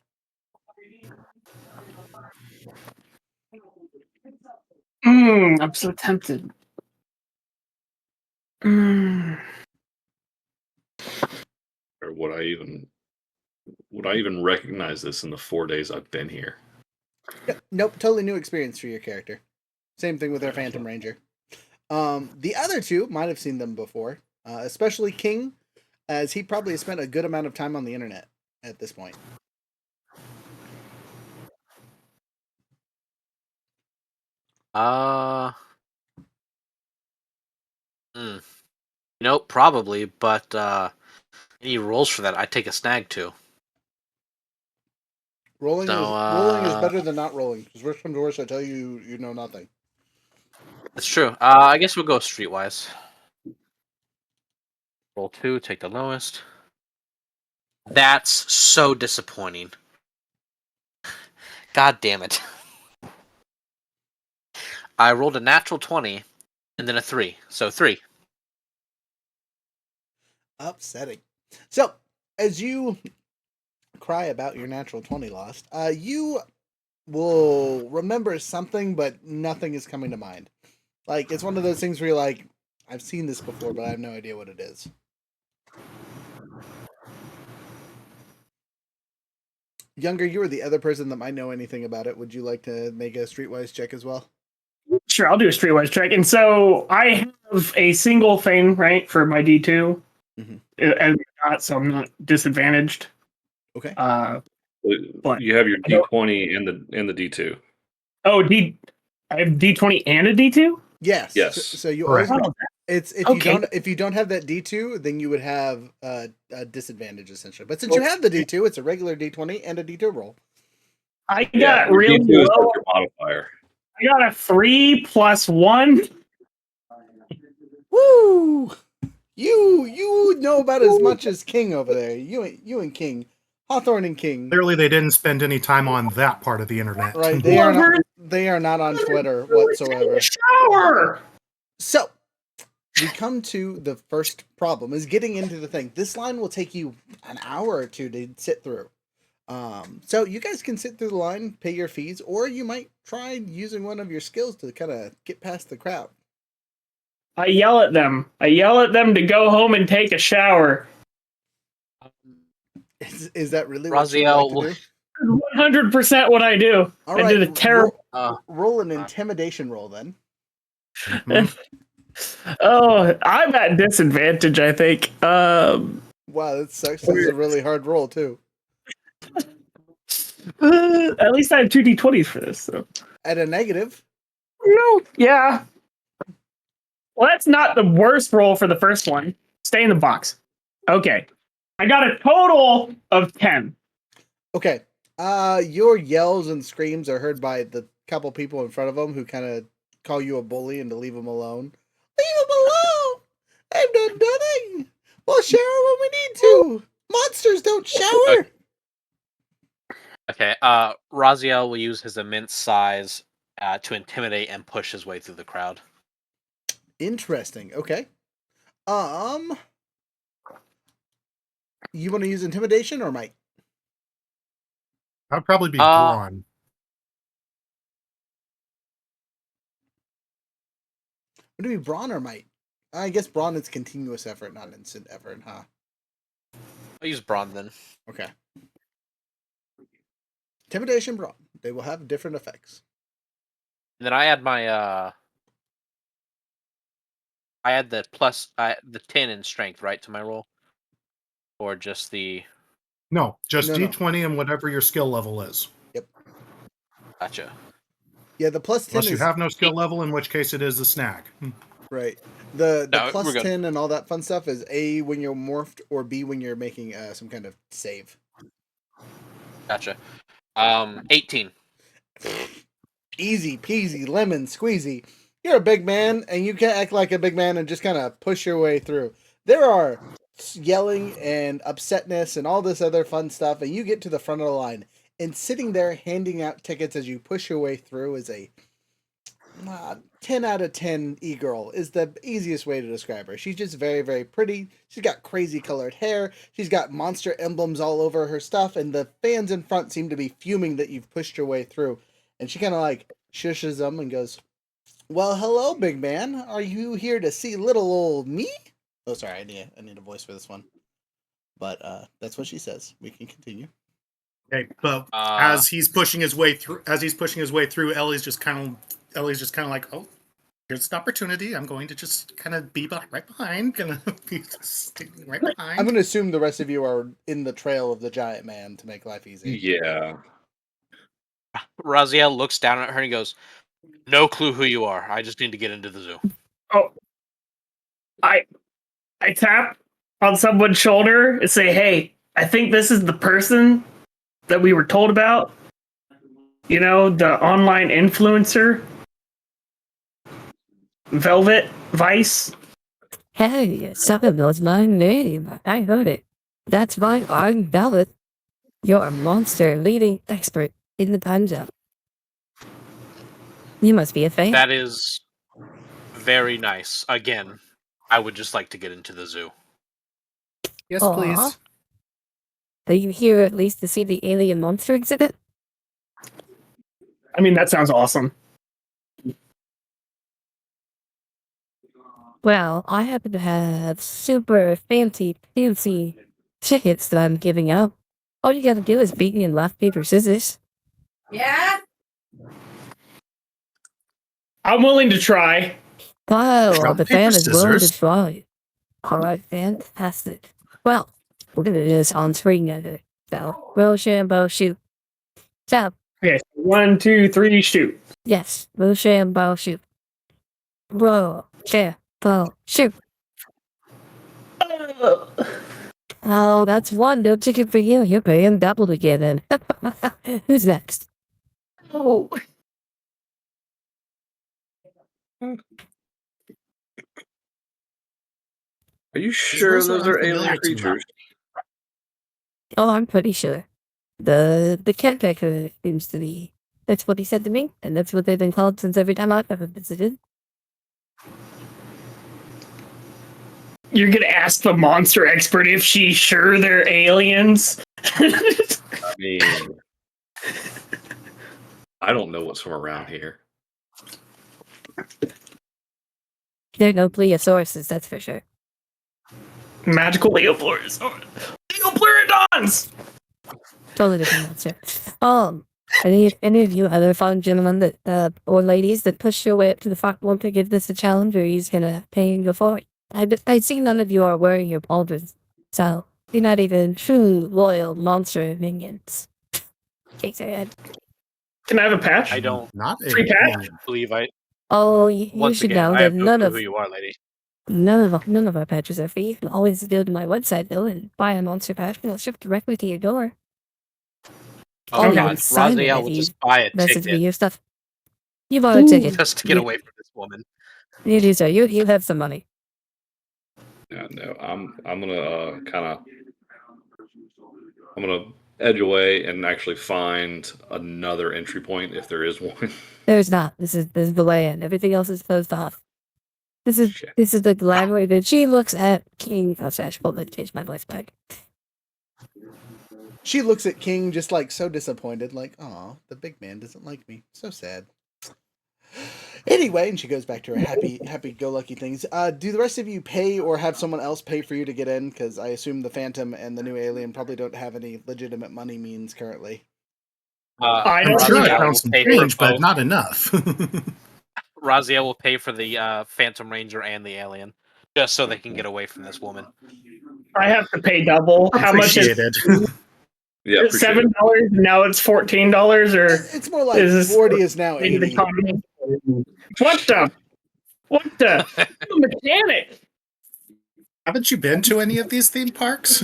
G: I'm so tempted.
C: Or would I even recognize this in the 4 days I've been here?
A: Nope, totally new experience for your character. Same thing with our Phantom Ranger. The other two might have seen them before, especially King, as he probably has spent a good amount of time on the internet at this point.
D: Nope, probably, but any rules for that? I take a snag too.
A: Rolling
D: So,
A: is better than not rolling, because worst comes to worst, I tell you, you know nothing.
D: That's true. I guess we'll go streetwise. Roll 2, take the lowest. That's so disappointing. God damn it. I rolled a natural 20 and then a 3. So 3.
A: Upsetting. So, as you cry about your natural 20 lost, you will remember something, but nothing is coming to mind. Like, it's one of those things where you're like, I've seen this before, but I have no idea what it is. Younger, you are the other person that might know anything about it. Would you like to make a streetwise check as well?
G: Sure, I'll do a streetwise check. And so I have a single thing, right, for my D2. And so I'm not disadvantaged.
A: Okay.
G: But
C: You have your D20 and the D2.
G: Oh, I have D20 and a D2?
A: Yes.
C: Yes.
A: So you
H: Correct.
A: always it's
G: Okay.
A: if you don't have that D2, then you would have a disadvantage essentially. But since you have the D2, it's a regular D20 and a D2 roll.
G: I got
C: Yeah, your
G: really
C: D2 is
G: low.
C: like your modifier.
G: I got a 3 plus 1.
A: Woo! You know about as much as King over there. You and King. Hawthorne and King.
H: Clearly, they didn't spend any time on that part of the internet.
A: Right. They are not on Twitter whatsoever.
G: Shower!
A: So we come to the first problem is getting into the thing. This line will take you an hour or two to sit through. So you guys can sit through the line, pay your fees, or you might try using one of your skills to kind of get past the crowd.
G: I yell at them. I yell at them to go home and take a shower.
A: Is that really what you would like to do?
G: 100% what I do.
A: All
G: I
A: right,
G: did a terrible.
A: roll an intimidation roll then.
H: Mhm.
G: Oh, I'm at disadvantage, I think.
A: Wow, that sucks. This is a really hard roll too.
G: At least I have 2d20s for this. So.
A: At a negative.
G: No, yeah. Well, that's not the worst roll for the first one. Stay in the box. Okay. I got a total of 10.
A: Okay. Your yells and screams are heard by the couple people in front of them who kind of call you a bully and to leave them alone. Leave them alone! I've done nothing! We'll shower when we need to! Monsters don't shower!
D: Okay, Raziel will use his immense size to intimidate and push his way through the crowd.
A: Interesting. Okay. You want to use intimidation or might?
H: I'd probably be brawn.
A: Would it be brawn or might? I guess brawn is continuous effort, not instant effort, huh?
D: I'll use brawn then.
A: Okay. Intimidation, brawn. They will have different effects.
D: And then I add my I add the the 10 in strength, right, to my roll? Or just the
H: No, just
A: No.
H: D20 and whatever your skill level is.
D: Gotcha.
A: Yeah, the plus 10
H: Unless you
A: is
H: have no skill level, in which case it is a snag.
A: right. The
D: No,
A: plus
D: we're good.
A: 10 and all that fun stuff is A when you're morphed or B when you're making some kind of save.
D: Gotcha. 18.
A: Easy peasy lemon squeezy. You're a big man and you can't act like a big man and just kind of push your way through. There are yelling and upsetness and all this other fun stuff, and you get to the front of the line, and sitting there handing out tickets as you push your way through is a 10 out of 10 e-girl is the easiest way to describe her. She's just very, very pretty. She's got crazy colored hair. She's got monster emblems all over her stuff, and the fans in front seem to be fuming that you've pushed your way through. And she kind of like shushes them and goes, "Well, hello, big man. Are you here to see little old me?" Oh, sorry, I need a voice for this one. But that's what she says. We can continue.
H: Okay, but as he's pushing his way through, Ellie's just kind of like, oh, here's an opportunity. I'm going to just kind of be right behind. Gonna be sticking right behind.
A: I'm going to assume the rest of you are in the trail of the giant man to make life easy.
C: Yeah.
D: Raziel looks down at her and he goes, "No clue who you are. I just need to get into the zoo."
G: Oh, I tap on someone's shoulder and say, "Hey, I think this is the person that we were told about. You know, the online influencer, Velvet Vice."
F: Hey, someone knows my name. I heard it. That's why I'm Velvet. You're a monster leading expert in the time zone. You must be a fan.
D: That is very nice. Again, I would just like to get into the zoo.
H: Yes,
F: Aw.
H: please.
F: Are you here at least to see the alien monster exhibit?
G: I mean, that sounds awesome.
F: Well, I happen to have super fancy tickets that I'm giving out. All you gotta do is beat me in rock, paper, scissors.
I: Yeah?
G: I'm willing to try.
F: Wow,
H: Rock,
F: the
H: paper,
F: fan is willing to
H: scissors.
F: try. Alright, fantastic. Well, we're gonna do this on screen together. So, roll, shambo, shoot. So,
G: Okay, 1, 2, 3, shoot.
F: yes, roll, shambo, shoot. Roll, shambo, shoot. Oh, that's one. No ticket for you. You're paying double to get in. Who's next?
G: Oh.
C: Are you sure
H: voice
C: those are
H: unfamiliar
C: alien
H: to me.
C: creatures?
F: Oh, I'm pretty sure. The caretaker seems to be. That's what he said to me, and that's what they've been called since every time I've ever visited.
G: You're gonna ask the monster expert if she's sure they're aliens?
C: I mean, I don't know what's from around here.
F: They're no pleosauruses, that's for sure.
G: Magical Leopleurodon! Leopleurodon! months.
F: Totally different monster. Any of you other fine gentlemen that or ladies that push your way up to the front want to give this a challenge, or he's gonna pay and go for it? I see none of you are wearing your pauldrons, so you're not even true loyal monster minions. Shakes her head.
G: Can I have a patch?
D: I don't
H: Not a
G: Free patch?
H: minion.
D: believe I.
F: Oh, you
D: Once
F: should
D: again,
F: know
D: I
F: that
D: have no clue who you are, lady.
F: none of our patches are free. You can always go to my website though and buy a monster patch, and it'll ship directly to your door.
D: Oh
F: I'll
D: God,
F: even sign it
D: Raziel
F: if
D: will
F: you
D: just buy a
F: message me
D: ticket
F: your stuff. You bought a ticket.
D: just to get away from this woman.
F: You do so. You have some money.
C: Yeah, no, I'm gonna I'm gonna edge away and actually find another entry point if there is one.
F: There's not. This is the way in. Everything else is closed off.
C: Shit.
F: This is the library that she looks at. King. Oh, sorry, I should change my voice back.
A: She looks at King just like so disappointed, like, "Aw, the big man doesn't like me. So sad." Anyway, and she goes back to her happy-go-lucky things. Do the rest of you pay or have someone else pay for you to get in? Because I assume the Phantom and the new alien probably don't have any legitimate money means currently.
G: I
H: I'm
G: don't
H: sure I
G: think
D: Raziel
H: found
D: will
H: some
D: pay for
H: change, but
D: both.
H: not enough.
D: Raziel will pay for the Phantom Ranger and the alien, just so they can get away from this woman.
G: I have to pay double. How much is
H: Appreciated.
C: Yeah,
G: it?
C: appreciate it.
G: $7? Now it's $14, or
A: It's more like
G: is this
A: 40 is now
G: maybe the
A: 80.
G: economy? What the? I'm a mechanic.
H: Haven't you been to any of these theme parks?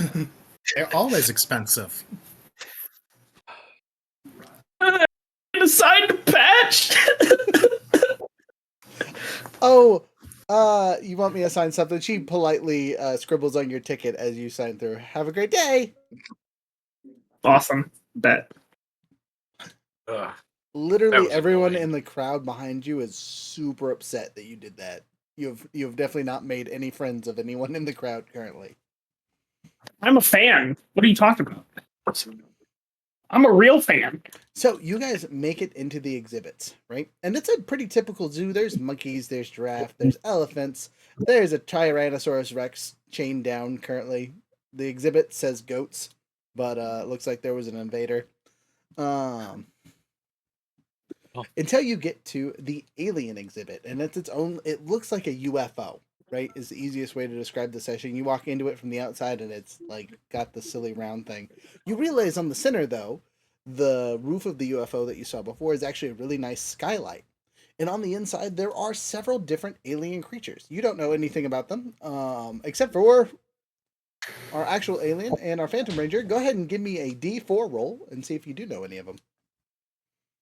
H: They're always expensive.
G: Decide to patch.
A: Oh, you want me to sign something? She politely scribbles on your ticket as you sign through. Have a great day.
G: Awesome. Bet.
D: Ugh.
A: Literally
D: was
A: everyone
D: annoying.
A: in the crowd behind you is super upset that you did that. You have definitely not made any friends of anyone in the crowd currently.
G: I'm a fan. What are you talking about? I'm a real fan.
A: So you guys make it into the exhibits, right? And it's a pretty typical zoo. There's monkeys, there's giraffe, there's elephants, there's a Tyrannosaurus Rex chained down currently. The exhibit says goats, but it looks like there was an invader. Until you get to the alien exhibit, and it's its own. It looks like a UFO, right? Is the easiest way to describe the session. You walk into it from the outside, and it's like got the silly round thing. You realize on the center, though, the roof of the UFO that you saw before is actually a really nice skylight. And on the inside, there are several different alien creatures. You don't know anything about them, except for our actual alien and our Phantom Ranger. Go ahead and give me a D4 roll and see if you do know any of them.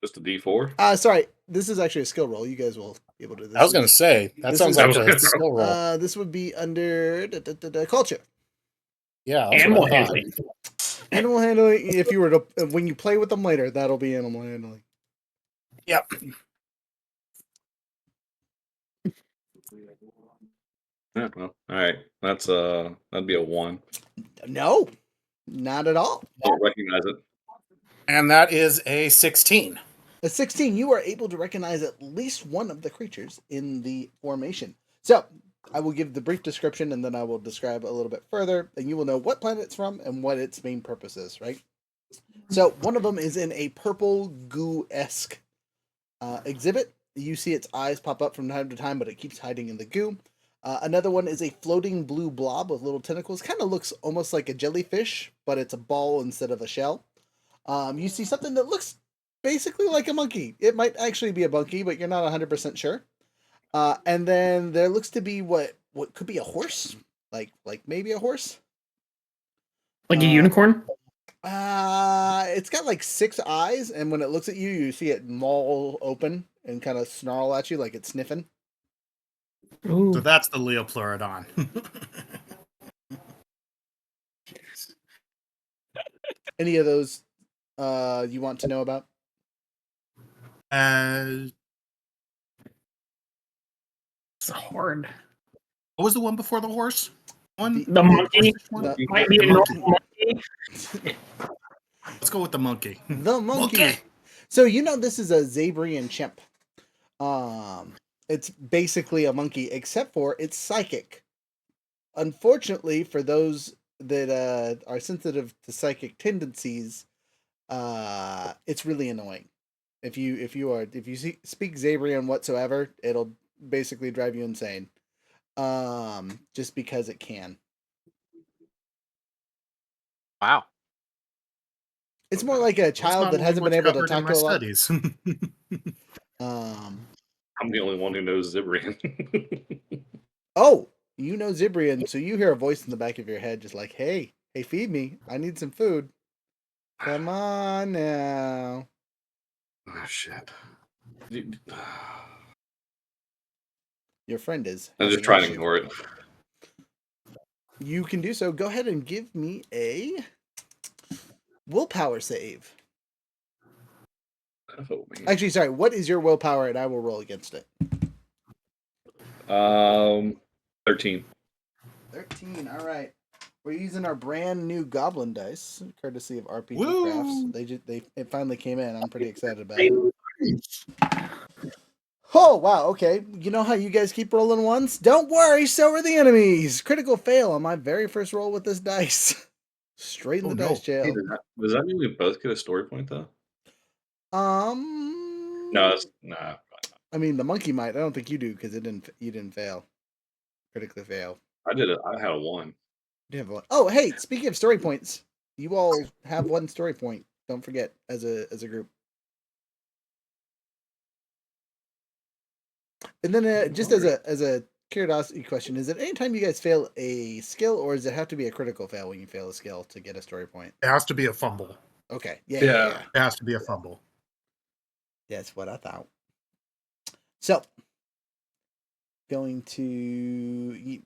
C: Just a D4.
A: Sorry, this is actually a skill roll. You guys will be able to do this.
H: I was going to say, that
A: This
H: sounds
A: is-
H: like a skill roll.
A: This would be under culture.
H: Yeah, that's
G: Animal
H: what I thought.
G: handling.
A: Animal handling. If you were to, when you play with them later, that'll be animal handling.
H: Yep.
C: Yeah, well, all right. That'd be a 1.
A: No, not at all.
C: Don't recognize it.
H: And that is a 16.
A: At 16, you are able to recognize at least one of the creatures in the formation. So, I will give the brief description and then I will describe a little bit further, and you will know what planet it's from and what its main purpose is, right? So, one of them is in a purple goo-esque exhibit. You see its eyes pop up from time to time, but it keeps hiding in the goo. Another one is a floating blue blob with little tentacles. Kind of looks almost like a jellyfish, but it's a ball instead of a shell. You see something that looks basically like a monkey. It might actually be a monkey, but you're not 100% sure. And then there looks to be what could be a horse, like maybe a horse.
G: Like a unicorn?
A: It's got like 6 eyes, and when it looks at you, you see it maul open and kind of snarl at you like it's sniffing.
G: Ooh.
H: So that's the Leopleurodon.
A: Any of those you want to know about?
G: It's hard.
H: What was the one before the horse? One?
G: The monkey.
A: The-
G: Might be a
H: monkey.
G: normal monkey.
H: Let's go with the monkey.
A: The monkey.
H: Monkey.
A: So you know this is a Zabrian chimp. It's basically a monkey, except for it's psychic. Unfortunately, for those that are sensitive to psychic tendencies, it's really annoying. If you speak Zabrian whatsoever, it'll basically drive you insane. Just because it can.
D: Wow.
A: It's more like a
H: Well, it's
A: child
H: not
A: that
H: only
A: hasn't been
H: what's
A: able to
H: covered in
A: talk
H: my
A: to a lot.
H: studies.
C: I'm the only one who knows Zibrian.
A: Oh, you know Zibrian, so you hear a voice in the back of your head just like, hey, feed me. I need some food. Come on now.
C: Oh shit.
A: Your friend is
C: I'm just
A: having
C: trying
A: an
C: to
A: issue.
C: ignore it.
A: You can do so. Go ahead and give me a willpower save.
C: Oh, man.
A: Actually, sorry. What is your willpower, and I will roll against it.
C: 13.
A: 13. All right. We're using our brand new goblin dice, courtesy of RPG
H: Woo!
A: Crafts. It finally came in. I'm pretty excited about it. Oh wow. Okay. You know how you guys keep rolling ones? Don't worry. So are the enemies. Critical fail on my very first roll with this dice. Straight in the dice
C: Hey,
A: jail.
C: does that mean we both get a story point though? No, it's nah.
A: I mean, the monkey might. I don't think you do because you didn't fail. Critically fail.
C: I did it. I had a 1.
A: You have one. Oh, hey, speaking of story points, you all have one story point. Don't forget as a group. And then just as a curiosity question, is it anytime you guys fail a skill, or does it have to be a critical fail when you fail a skill to get a story point?
H: It has to be a fumble.
A: Okay.
C: Yeah.
A: Yeah.
H: It has to be a fumble.
A: That's what I thought. So, going to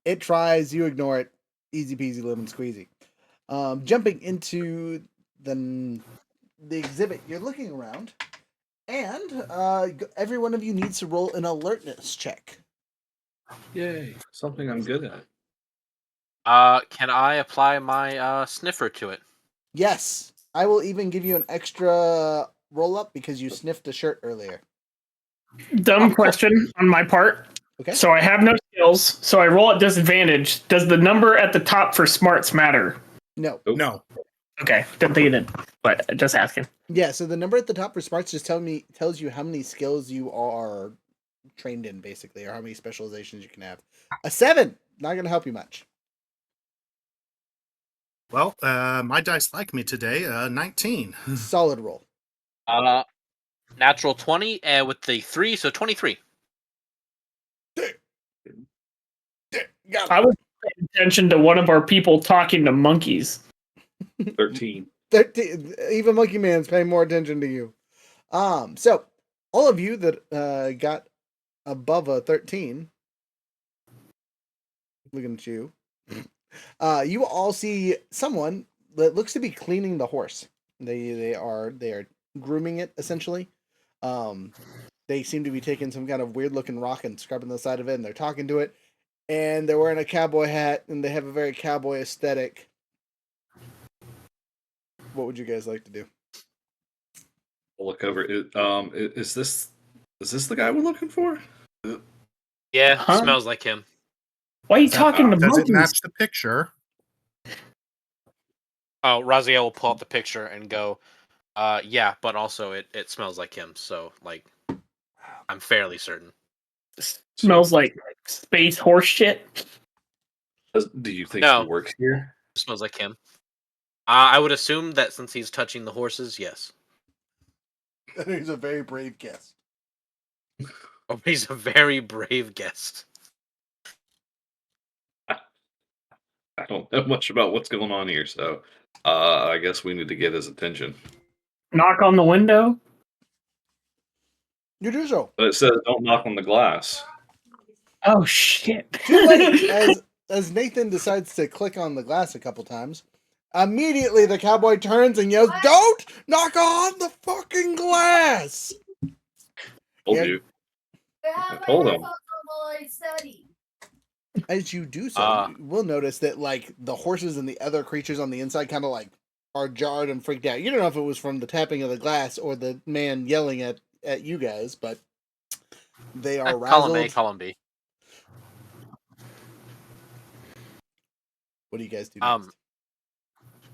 A: it tries, you ignore it, easy peasy lemon squeezy. Jumping into the exhibit, you're looking around, and every one of you needs to roll an alertness check.
C: Yay. Something I'm good at.
D: Can I apply my sniffer to it?
A: Yes, I will even give you an extra roll up because you sniffed a shirt earlier.
G: Dumb question on my part.
A: Okay.
G: So I have no skills, so I roll at disadvantage. Does the number at the top for smarts matter?
A: No.
C: Nope.
H: No.
G: Okay, didn't think it did, but just asking.
A: Yeah, so the number at the top for smarts just tells you how many skills you are trained in, basically, or how many specializations you can have. A 7, not going to help you much.
H: Well, my dice like me today. 19.
A: Solid roll.
D: Natural 20, and with the 3, so 23.
G: I was paying attention to one of our people talking to monkeys.
C: 13.
A: 13. Even Monkey Man's paying more attention to you. So all of you that got above a 13, looking at you, you all see someone that looks to be cleaning the horse. They are grooming it essentially. They seem to be taking some kind of weird looking rock and scrubbing the side of it, and they're talking to it, and they're wearing a cowboy hat, and they have a very cowboy aesthetic. What would you guys like to do?
C: I'll look over it. Is this the guy we're looking for?
D: Yeah,
G: Huh?
D: smells like him.
G: Why are you talking to
H: Does it
G: monkeys?
H: match the picture?
D: Oh, Raziel will pull out the picture and go, yeah, but also it smells like him, so, like, I'm fairly certain.
G: Smells like space horse shit.
C: Do you think
D: No.
C: he works here?
D: It smells like him. I would assume that since he's touching the horses, yes.
A: He's a very brave guest.
D: Oh, he's a very brave guest.
C: I don't know much about what's going on here, so I guess we need to get his attention.
G: Knock on the window.
A: You do so.
C: But it says don't knock on the glass.
G: Oh shit!
A: Too late. As Nathan decides to click on the glass a couple times, immediately the cowboy turns and yells, "Don't knock on the fucking glass!"
C: Told
A: Yeah.
C: you. I told him.
A: As you do so, you will notice that like the horses and the other creatures on the inside kind of like are jarred and freaked out. You don't know if it was from the tapping of the glass or the man yelling at you guys, but they are
D: Column A,
A: razzled.
D: column B.
A: What do you guys do next?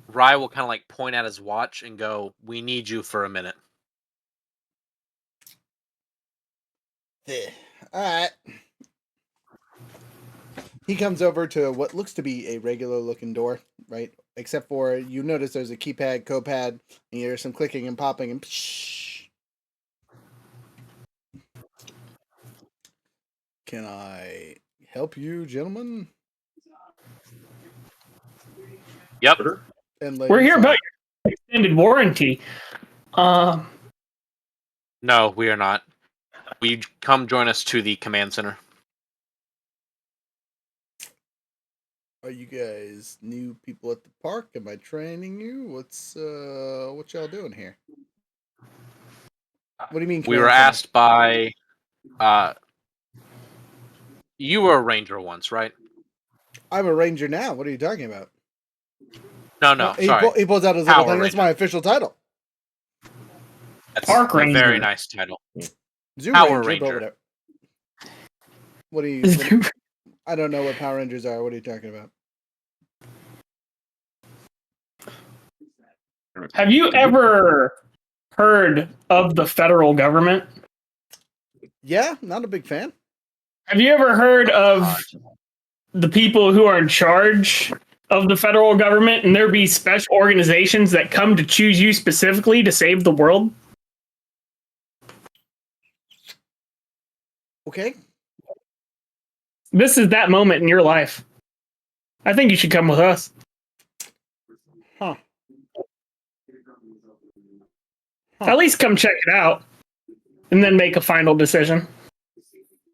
D: Rye will kind of like point at his watch and go, "We need you for a minute."
A: All right. He comes over to what looks to be a regular looking door, right? Except for you notice there's a keypad, copad, and you hear some clicking and popping and psh. Can I help you, gentlemen?
D: Yep.
A: And
G: We're
A: ladies,
G: here about your extended warranty.
D: No, we are not. Will you come join us to the command center?
A: Are you guys new people at the park? Am I training you? What y'all doing here? What do you mean?
D: We were
A: command center?
D: asked by. You were a ranger once, right?
A: I'm a ranger now. What are you talking about?
D: No,
A: he,
D: sorry.
A: he pulls out his little
D: Power
A: thing. That's
D: Ranger.
A: my official title.
D: That's
G: Park
D: a very
G: Ranger.
D: nice title.
A: Zoo
D: Power
A: Ranger, but
D: Ranger.
A: whatever. What do you? I don't know what Power Rangers are. What are you talking about?
G: Have you ever heard of the federal government?
A: Yeah, not a big fan.
G: Have you ever heard of the people who are in charge of the federal government and there be special organizations that come to choose you specifically to save the world?
A: Okay.
G: This is that moment in your life. I think you should come with us.
A: Huh.
G: At least come check it out and then make a final decision.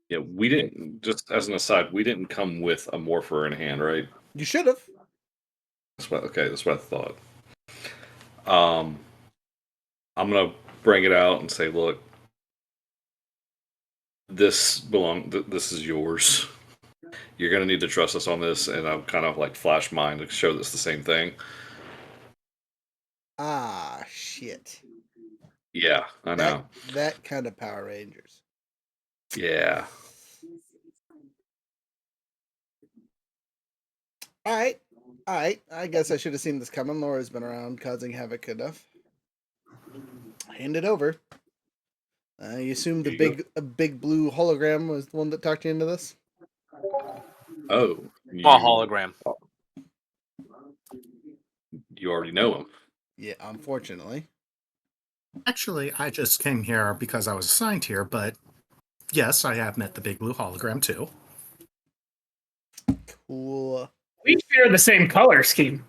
C: Yeah, we didn't. Just as an aside, we didn't come with a morpher in hand, right?
A: You should have.
C: That's what I thought. I'm gonna bring it out and say, look, this is yours. You're gonna need to trust us on this, and I'm kind of like flash mine to show this the same thing.
A: Ah, shit.
C: Yeah, I know.
A: That kind of Power Rangers.
C: Yeah.
A: All right. I guess I should have seen this coming. Laura's been around causing havoc enough. Hand it over. You assume the big blue hologram was the one that talked you into this?
C: Oh,
D: hologram.
C: You already know him.
A: Yeah, unfortunately.
H: Actually, I just came here because I was assigned here, but yes, I have met the big blue hologram too.
A: Cool.
G: We share the same color scheme.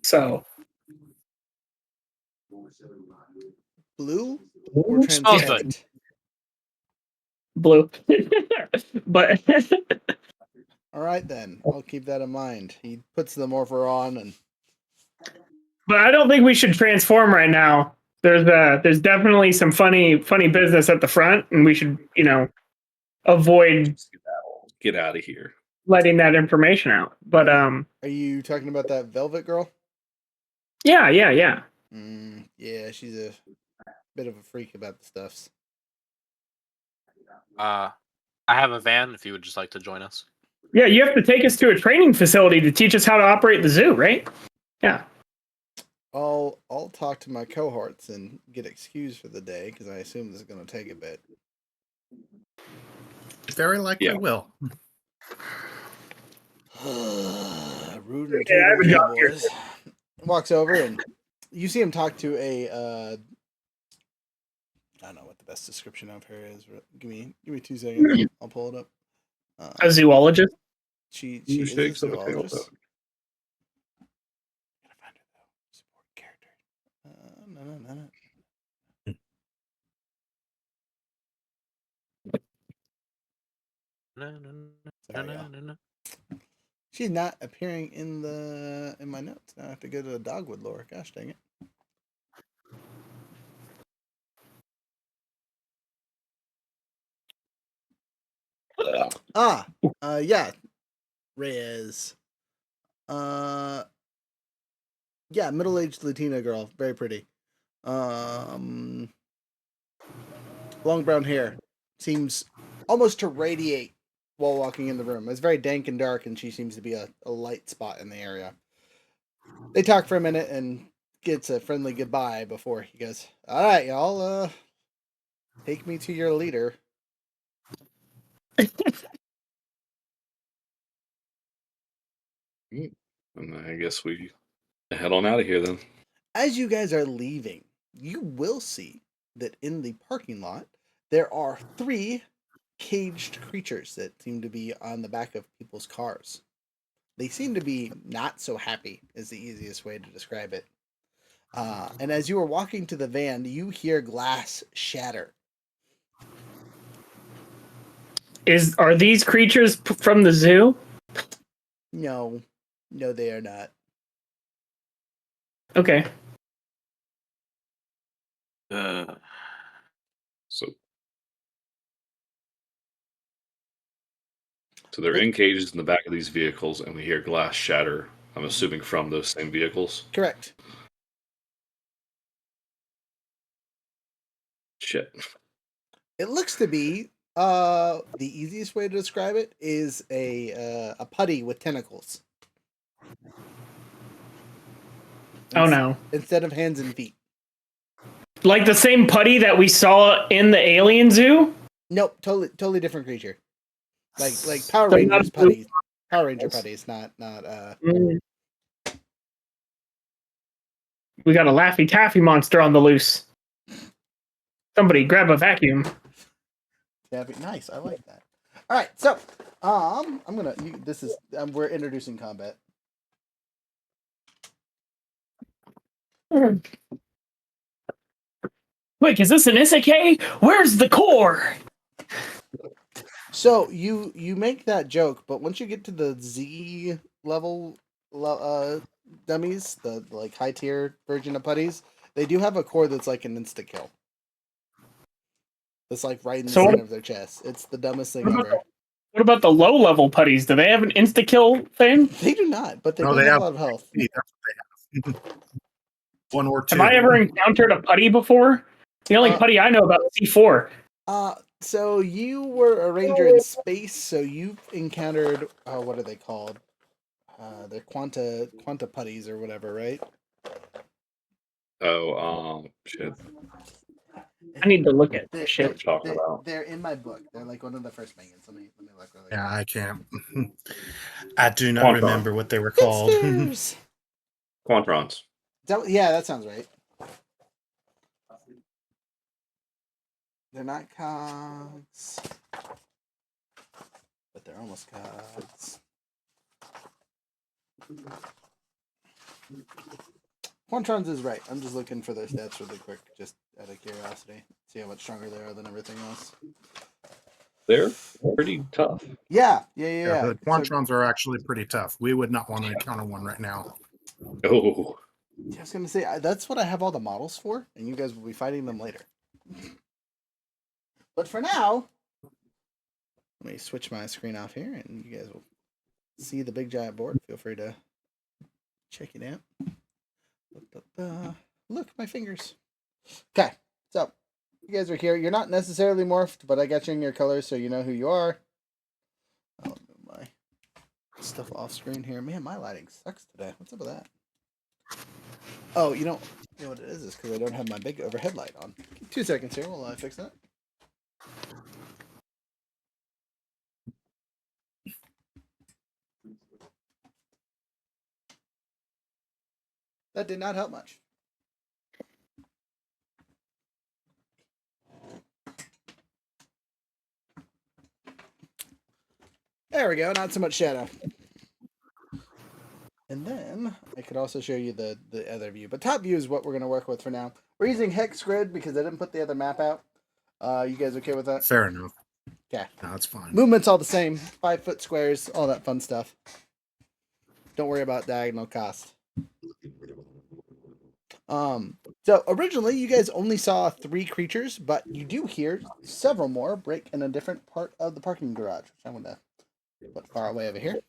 G: So.
A: Blue or transparent?
G: Blue. But
A: all right then, I'll keep that in mind. He puts the morpher on, and
G: but I don't think we should transform right now. There's definitely some funny business at the front, and we should avoid
C: Get out of here.
G: letting that information out. But
A: are you talking about that Velvet girl?
G: Yeah.
A: Yeah, she's a bit of a freak about the stuffs.
D: I have a van if you would just like to join us.
G: Yeah, you have to take us to a training facility to teach us how to operate the zoo, right? Yeah.
A: I'll talk to my cohorts and get excused for the day because I assume this is going to take a bit.
H: Very likely will.
A: Rude and tutor boys. Walks over and you see him talk to a I don't know what the best description of her is. Give me 2 seconds. I'll pull it up.
G: A zoologist.
A: She is a zoologist. Gotta find her though. Support character. No. No. She's not appearing in my notes. Now I have to go to the Dogwood lore. Gosh dang it. Yeah. Reyes. Yeah, middle-aged Latina girl, very pretty. Long brown hair. Seems almost to radiate while walking in the room. It's very dank and dark, and she seems to be a light spot in the area. They talk for a minute and gets a friendly goodbye before he goes, "All right, y'all, take me to your leader."
C: And I guess we head on out of here then.
A: As you guys are leaving, you will see that in the parking lot there are 3 caged creatures that seem to be on the back of people's cars. They seem to be not so happy, is the easiest way to describe it. And as you are walking to the van, you hear glass shatter.
G: Are these creatures from the zoo?
A: No, they are not.
G: Okay.
C: So they're in cages in the back of these vehicles, and we hear glass shatter. I'm assuming from those same vehicles.
A: Correct.
C: Shit.
A: It looks to be the easiest way to describe it is a putty with tentacles.
G: Oh no.
A: Instead of hands and feet.
G: Like the same putty that we saw in the alien zoo?
A: Nope, totally different creature. Like Power
G: So
A: Rangers
G: not-
A: putties. Power Ranger putties, not
G: We got a Laffy Taffy monster on the loose. Somebody grab a vacuum.
A: Nice, I like that. All right, so I'm gonna. We're introducing combat.
G: Quick, is this an isekai? Where's the core?
A: So you make that joke, but once you get to the Z level dummies, the like high tier version of putties, they do have a core that's like an insta kill. It's like right in the center of their chest. It's the dumbest thing ever.
G: What about the low level putties? Do they have an insta kill thing?
A: They do not, but they have a lot of health.
H: That's what they have. 1 or 2.
G: Have I ever encountered a putty before? The only putty I know about is C4.
A: So you were a ranger in space, so you've encountered what are they called? They're quanta putties or whatever, right?
C: Oh, shit.
G: I need to look at this shit.
A: They're in my book. They're like one of the first minions. Let me look really.
H: Yeah, I can't. I do not
C: Quantron.
H: remember what they were called.
C: Quantrons.
A: Yeah, that sounds right. They're not cogs, but they're almost cogs. Quantrons is right. I'm just looking for their stats really quick, just out of curiosity. See how much stronger they are than everything else.
C: They're pretty tough.
A: Yeah.
H: The Quantrons are actually pretty tough. We would not want to encounter one right now.
C: Oh.
A: I was going to say, that's what I have all the models for, and you guys will be fighting them later. But for now, let me switch my screen off here, and you guys will see the big giant board. Feel free to check it out. Look, my fingers. Okay, so you guys are here. You're not necessarily morphed, but I got you in your colors, so you know who you are. I'll move my stuff off screen here. Man, my lighting sucks today. What's up with that? Oh, you know what it is because I don't have my big overhead light on. 2 seconds here while I fix that. That did not help much. There we go, not so much shadow. And then I could also show you the other view. But top view is what we're going to work with for now. We're using hex grid because I didn't put the other map out. You guys okay with that?
H: Fair enough.
A: Yeah.
H: No, that's fine.
A: Movement's all the same. 5-foot squares, all that fun stuff. Don't worry about diagonal cost. So originally you guys only saw 3 creatures, but you do hear several more break in a different part of the parking garage, which I'm going to put far away over here.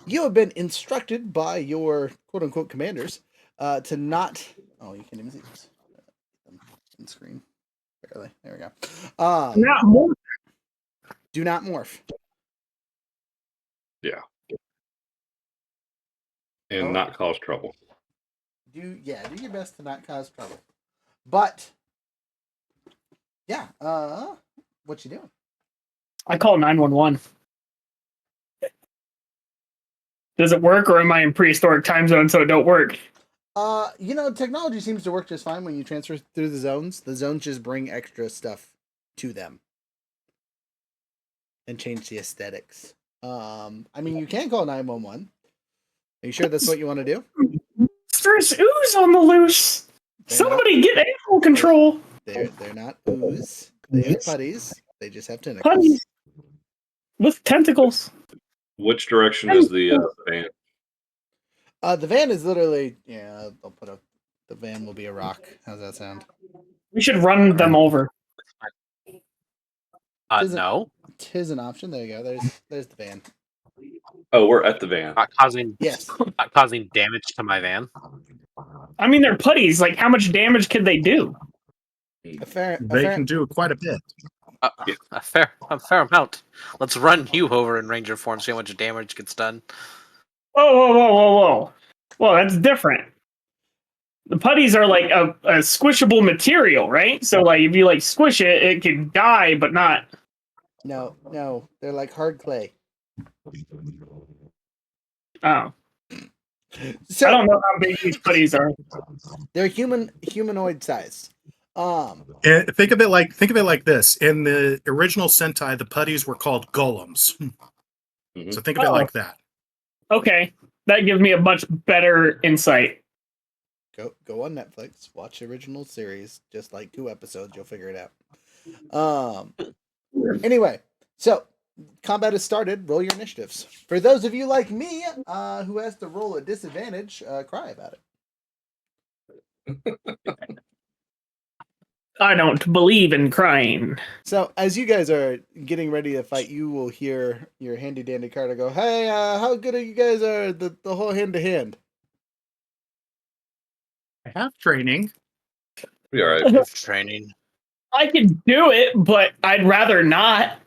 A: You have been instructed by your quote-unquote commanders to not... Oh, you can't even see this. On screen. Barely. There we go.
G: Not more.
A: Do not morph.
C: Yeah. And
A: Oh.
C: not cause trouble.
A: Do your best to not cause trouble. But yeah, what you doing?
G: I call 911. Does it work, or am I in prehistoric time zone so it don't work?
A: Technology seems to work just fine when you transfer through the zones. The zones just bring extra stuff to them and change the aesthetics. You can call 911. Are you sure that's what you want to do?
G: There's ooze on the loose. Somebody get animal control.
A: They're not ooze. They are putties. They just have tentacles.
G: Putties with tentacles.
C: Which direction is the van?
A: The van is literally I'll put up. The van will be a rock. How's that sound?
G: We should run them over.
D: No.
A: Tis an option. There you go. There's the van.
C: Oh, we're at the van.
D: Not causing
A: Yes.
D: not causing damage to my van.
G: I mean, they're putties. Like, how much damage could they do?
H: They can do quite a bit.
D: A fair amount. Let's run you over in Ranger form, see how much damage gets done.
G: Whoa. Well, that's different. The putties are like a squishable material, right? So, like, if you like squish it, it can die, but not.
A: No, they're like hard clay.
G: Oh,
A: So
G: I don't know how big these putties are.
A: they're humanoid size.
H: And think of it like this. In the original Sentai, the putties were called golems.
C: Mhm.
H: So think of it like that.
G: Okay, that gives me a much better insight.
A: Go on Netflix, watch the original series, just like 2 episodes, you'll figure it out. Anyway, so combat has started. Roll your initiatives. For those of you like me, who has to roll a disadvantage, cry about it.
G: I don't believe in crying.
A: So as you guys are getting ready to fight, you will hear your handy dandy Carter go, "Hey, how good are you guys are the whole hand to hand?"
H: I have training.
C: Be all right.
D: Training.
G: I can do it, but I'd rather not.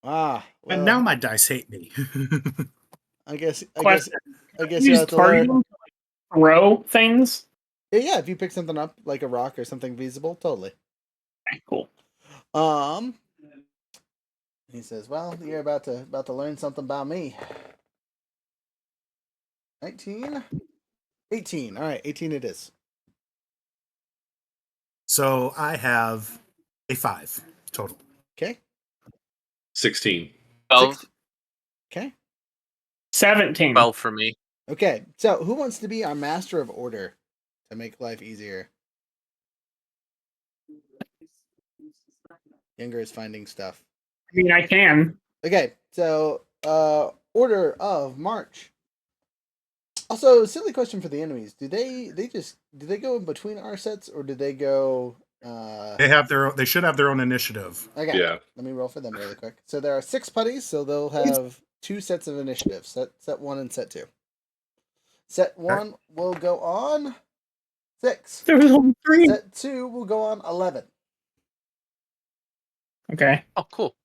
A: Well,
H: And now my dice hate me.
A: I guess
G: Question.
A: you have
G: Use
A: to learn.
G: targeting to like, throw things.
A: Yeah, if you pick something up like a rock or something feasible, totally.
G: Okay, cool.
A: He says, "Well, you're about to learn something about me." 19, 18. All right, 18 it is.
H: So I have a 5 total.
A: Okay.
C: 16.
D: 12.
A: Okay.
G: 17.
D: 12 for me.
A: Okay. So who wants to be our master of order to make life easier? Younger is finding stuff.
G: I mean, I can.
A: Okay. So order of march. Also, silly question for the enemies. Do they go in between our sets, or do they go
H: They should have their own initiative.
A: Okay.
C: Yeah.
A: Let me roll for them really quick. So there are 6 putties, so they'll have 2 sets of initiative. Set 1 and set 2. Set 1 will go on 6.
G: There was only 3.
A: Set 2 will go on 11.
G: Okay.
D: Oh, cool.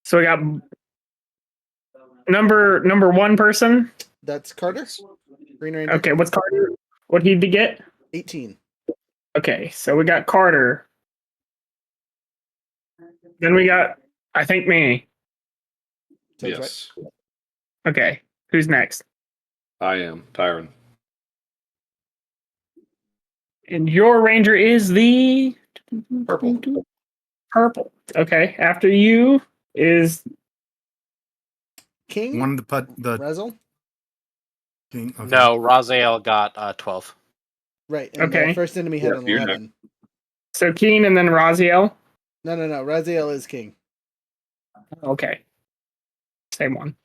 G: So we got number 1 person.
A: That's Carter. Green Ranger.
G: Okay, what's Carter? What he to get?
A: 18.
G: Okay, so we got Carter. Then we got, I think, me.
A: Sounds
C: Yes.
G: Okay, who's next?
C: I am. Tyron.
G: And your ranger is the
C: Purple.
G: Purple. Okay, after you is
A: King.
H: Wanted to put the
A: Razzle.
H: king. Okay.
D: No, Raziel got 12.
A: Right. And
G: Okay.
A: the first enemy had
C: Yeah,
A: an
C: you're
A: 11.
G: so Keen and then Raziel.
A: No. Raziel is king.
G: Okay, same one.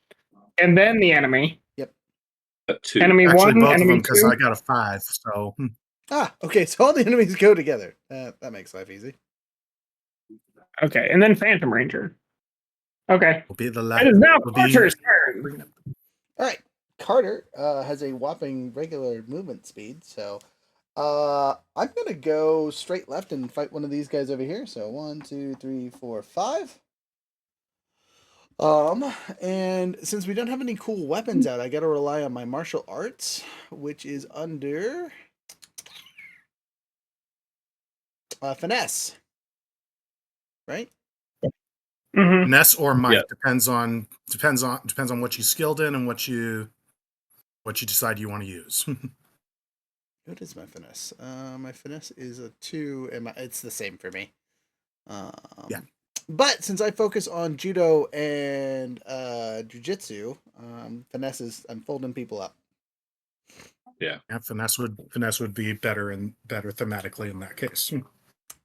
G: And then the enemy.
C: At 2.
G: Enemy
H: Actually,
G: 1,
H: both of
G: enemy
H: them because
G: 2.
H: I got a 5. So
A: Okay. So all the enemies go together. That makes life easy.
G: Okay, and then Phantom Ranger. Okay.
H: will be the
G: It
H: last.
G: is now Carter's turn.
A: All right. Carter has a whopping regular movement speed, so I'm gonna go straight left and fight one of these guys over here. So 1, 2, 3, 4, 5. And since we don't have any cool weapons out, I gotta rely on my martial arts, which is under finesse. Right?
G: Mm-hmm.
H: Ness or might
C: Yeah.
H: depends on what you skilled in and what you decide you want to use.
A: What is my finesse? My finesse is a 2, and it's the same for me.
H: Yeah.
A: But since I focus on judo and jujitsu, finesse is I'm folding people up.
C: Yeah.
H: Yeah, finesse would be better thematically in that case.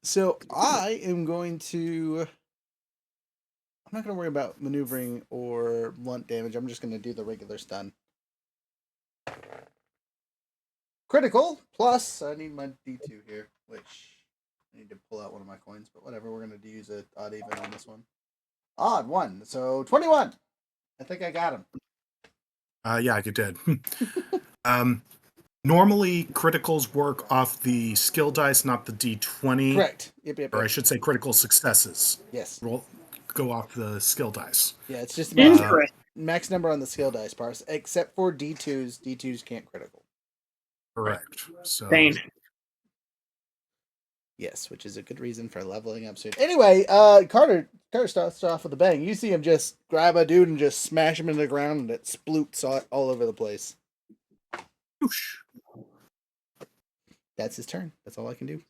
A: So I am going to. I'm not going to worry about maneuvering or blunt damage. I'm just going to do the regular stun. Critical plus. I need my D2 here, which I need to pull out one of my coins, but whatever. We're going to use an odd even on this one. Odd 1. So 21. I think I got him.
H: Yeah, you did. Normally, criticals work off the skill dice, not the D20.
A: Correct. Yep.
H: Or I should say critical successes.
A: Yes.
H: Go off the skill dice.
A: Yeah, it's just max number on the skill dice parse, except for D2s. D2s can't critical.
H: Correct. So
G: Same.
A: Yes, which is a good reason for leveling up soon. Anyway, Carter starts off with a bang. You see him just grab a dude and just smash him into the ground, and it sploots all over the place.
H: whoosh.
A: That's his turn. That's all I can do.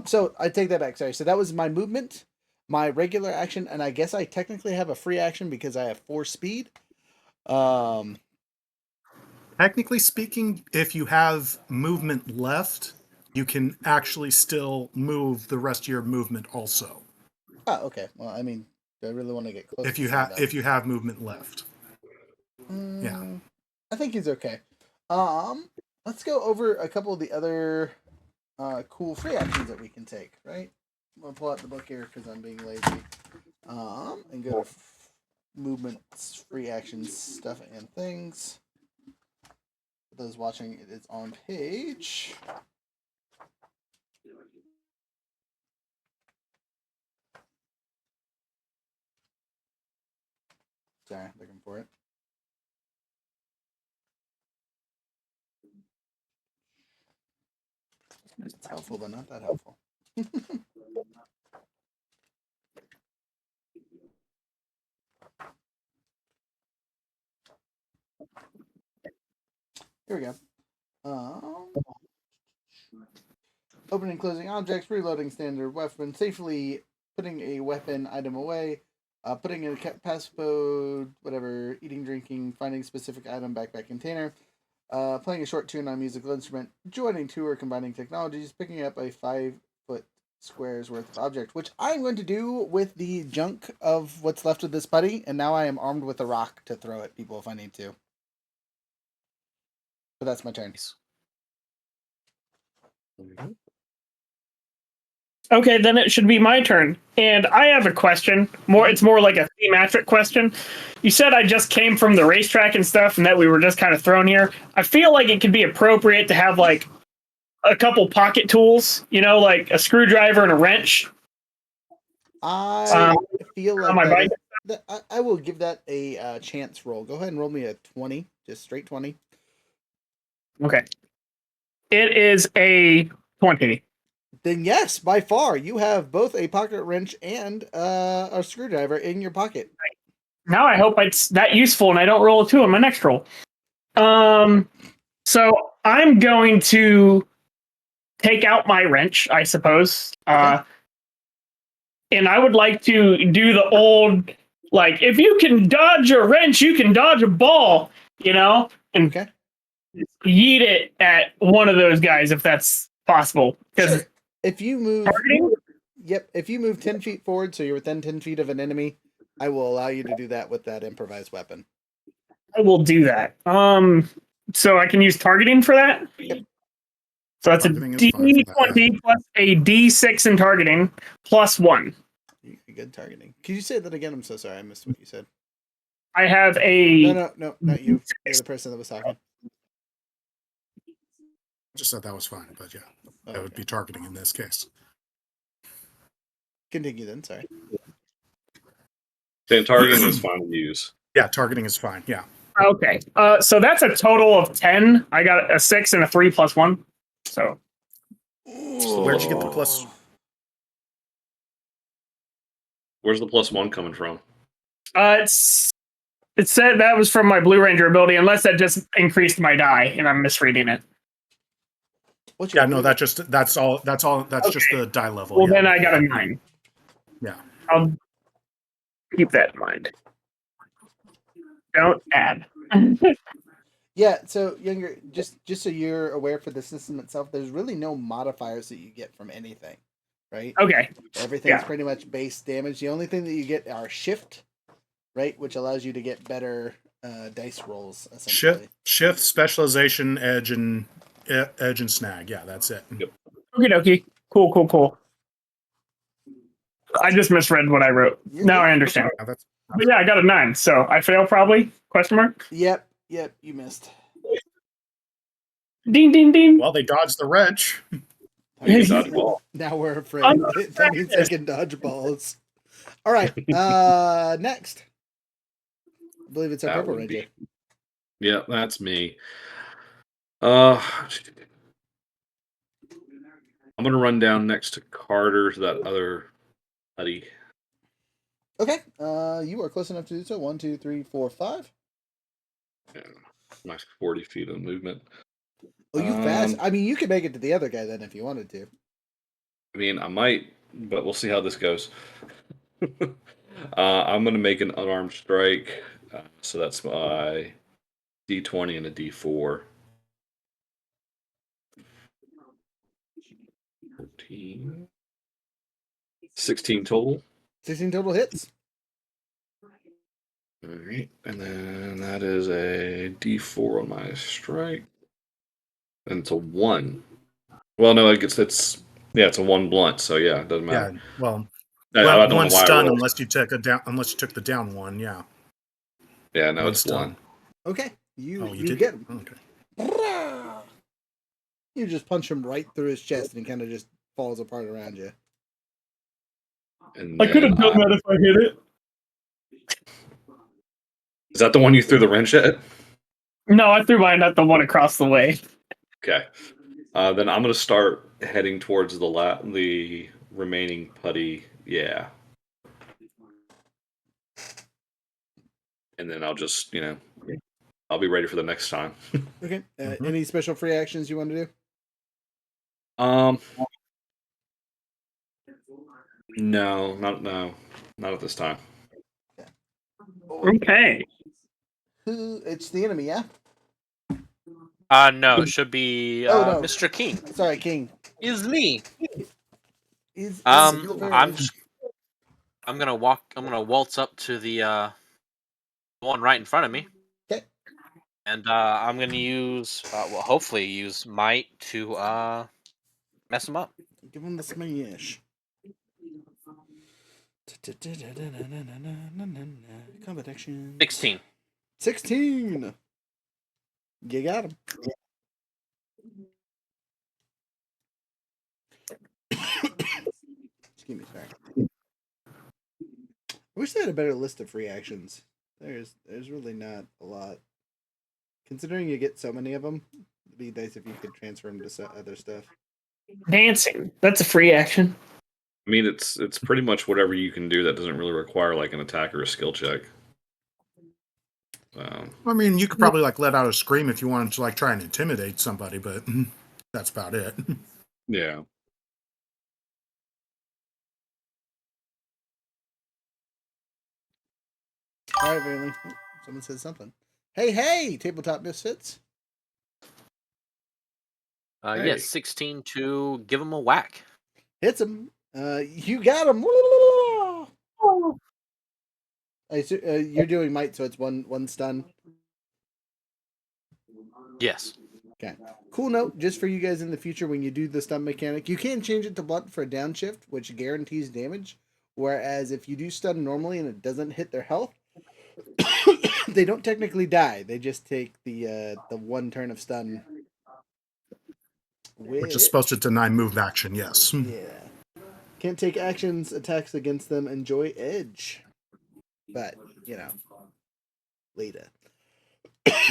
A: So I take that back. Sorry. So that was my movement, my regular action, and I guess I technically have a free action because I have 4 speed.
H: Technically speaking, if you have movement left, you can actually still move the rest of your movement also.
A: Oh, okay. Well, I mean, do I really want to get close?
H: If you have movement left. Yeah.
A: I think he's okay. Let's go over a couple of the other cool free actions that we can take, right? I'm gonna pull out the book here because I'm being lazy. And go to movements, free actions, stuff, and things. For those watching, it is on page. Sorry, looking for it. It's helpful, but not that helpful. Here we go. Opening and closing objects, reloading standard weapon, safely putting a weapon item away, putting in a passive mode, whatever, eating, drinking, finding specific item, backpack container, playing a short tune on musical instrument, joining 2 or combining technologies, picking up a 5-foot squares worth of object, which I'm going to do with the junk of what's left of this putty, and now I am armed with a rock to throw at people if I need to. But that's my turn.
G: Okay, then it should be my turn. And I have a question. It's more like a thematic question. You said I just came from the racetrack and stuff and that we were just kind of thrown here. I feel like it could be appropriate to have like a couple pocket tools, like a screwdriver and a wrench.
A: I feel like
G: on my bike.
A: I will give that a chance roll. Go ahead and roll me a 20, just straight 20.
G: Okay. It is a 20.
A: Then yes, by far, you have both a pocket wrench and a screwdriver in your pocket.
G: Now I hope it's that useful and I don't roll a 2 on my next roll. So I'm going to take out my wrench, I suppose.
A: Okay.
G: And I would like to do the old, like, if you can dodge a wrench, you can dodge a ball, and
A: Okay.
G: yeet it at one of those guys if that's possible. Because
A: Sure. If you move,
G: targeting?
A: Yep, if you move 10 feet forward, so you're within 10 feet of an enemy, I will allow you to do that with that improvised weapon.
G: I will do that. So I can use targeting for that?
A: Yep.
G: So that's
H: Targeting
G: a
H: is fine for that,
G: D20 plus a D6 in targeting plus 1.
A: Good targeting. Can you say that again? I'm so sorry. I missed what you said.
G: I have a...
A: No, not you. You're the person that was talking.
H: Just said that was fine, but yeah, that would be targeting in this case.
A: Continue then. Sorry.
C: Then targeting is fine to use.
H: Yeah, targeting is fine. Yeah.
G: Okay. So that's a total of 10. I got a 6 and a 3 plus 1. So
H: Where'd you get the plus?
C: Where's the +1 coming from?
G: it said that was from my Blue Ranger ability, unless that just increased my die and I'm misreading it.
H: Yeah, no, that's just the die level.
G: Well,
H: yeah.
G: then I got a 9.
H: Yeah.
G: I'll keep that in mind. Don't add.
A: Yeah, so Younger, just so you're aware for the system itself, there's really no modifiers that you get from anything, right?
G: Okay.
A: Everything's pretty much base damage. The only thing that you get are shift, right, which allows you to get better dice rolls. Essentially.
H: Shift, specialization, edge, and snag. Yeah, that's it.
C: Yep.
G: Okie dokie. Cool. I just misread what I wrote. Now I understand.
H: Yeah,
G: But yeah, I got a 9, so I fail probably? Question mark?
A: Yep, you missed.
G: Ding.
H: Well, they dodged the wrench.
A: Now we're afraid. That means they can dodge balls. All right, next. I believe it's a Purple Ranger.
C: Yeah, that's me. I'm gonna run down next to Carter to that other buddy.
A: Okay, you are close enough to do so. 1, 2, 3, 4, 5.
C: Yeah, my 40 feet of movement.
A: Oh, you fast. I mean, you could make it to the other guy then if you wanted to.
C: I mean, I might, but we'll see how this goes. I'm going to make an unarmed strike. So that's my D20 and a D4. 14. 16 total.
A: 16 total hits.
C: All right. And then that is a D4 on my strike. And it's a 1. Well, no, it's a 1 blunt. So yeah, it doesn't matter.
H: Yeah, well,
C: I don't
H: one
C: know why I
H: stun
C: rolled.
H: unless you took the down one. Yeah.
C: Yeah, no,
H: One
C: it's
H: stun.
C: 1.
A: Okay, you
H: did
A: get him.
H: Okay.
A: You just punch him right through his chest and he kind of just falls apart around you.
C: And
G: I could have done that if I hit it.
C: Is that the one you threw the wrench at?
G: No, I threw mine at the one across the way.
C: Okay. Then I'm going to start heading towards the remaining putty. Yeah. And then I'll just, I'll be ready for the next time.
A: Okay. Any special free actions you want to do?
C: No, not at this time.
G: Okay.
A: It's the enemy, yeah?
D: No, it should be
A: no.
D: Mr. King.
A: Sorry, King.
D: Is me.
A: I'm
D: gonna waltz up to the one right in front of me.
A: Okay.
D: And I'm gonna use hopefully use might to mess him up.
A: Give him the smash. Combat action.
D: 16.
A: 16. You got him. Excuse me, sorry. I wish they had a better list of free actions. There's really not a lot. Considering you get so many of them, it'd be nice if you could transfer them to other stuff.
G: Dancing. That's a free action.
C: I mean, it's pretty much whatever you can do that doesn't really require like an attack or a skill check.
H: I mean, you could probably let out a scream if you wanted to try and intimidate somebody, but that's about it.
C: Yeah.
A: All right, Bailey. Someone said something. Hey, Tabletop Misfits.
C: Hey.
D: Yes, 16 to give him a whack.
A: Hits him. You got him. You're doing might, so it's one stun.
D: Yes.
A: Okay. Cool note, just for you guys in the future, when you do the stun mechanic, you can change it to blunt for a downshift, which guarantees damage. Whereas if you do stun normally and it doesn't hit their health, they don't technically die. They just take the 1 turn of stun.
H: Which is supposed to deny move action, yes.
A: Yeah. Can't take actions, attacks against them, enjoy edge. But, later.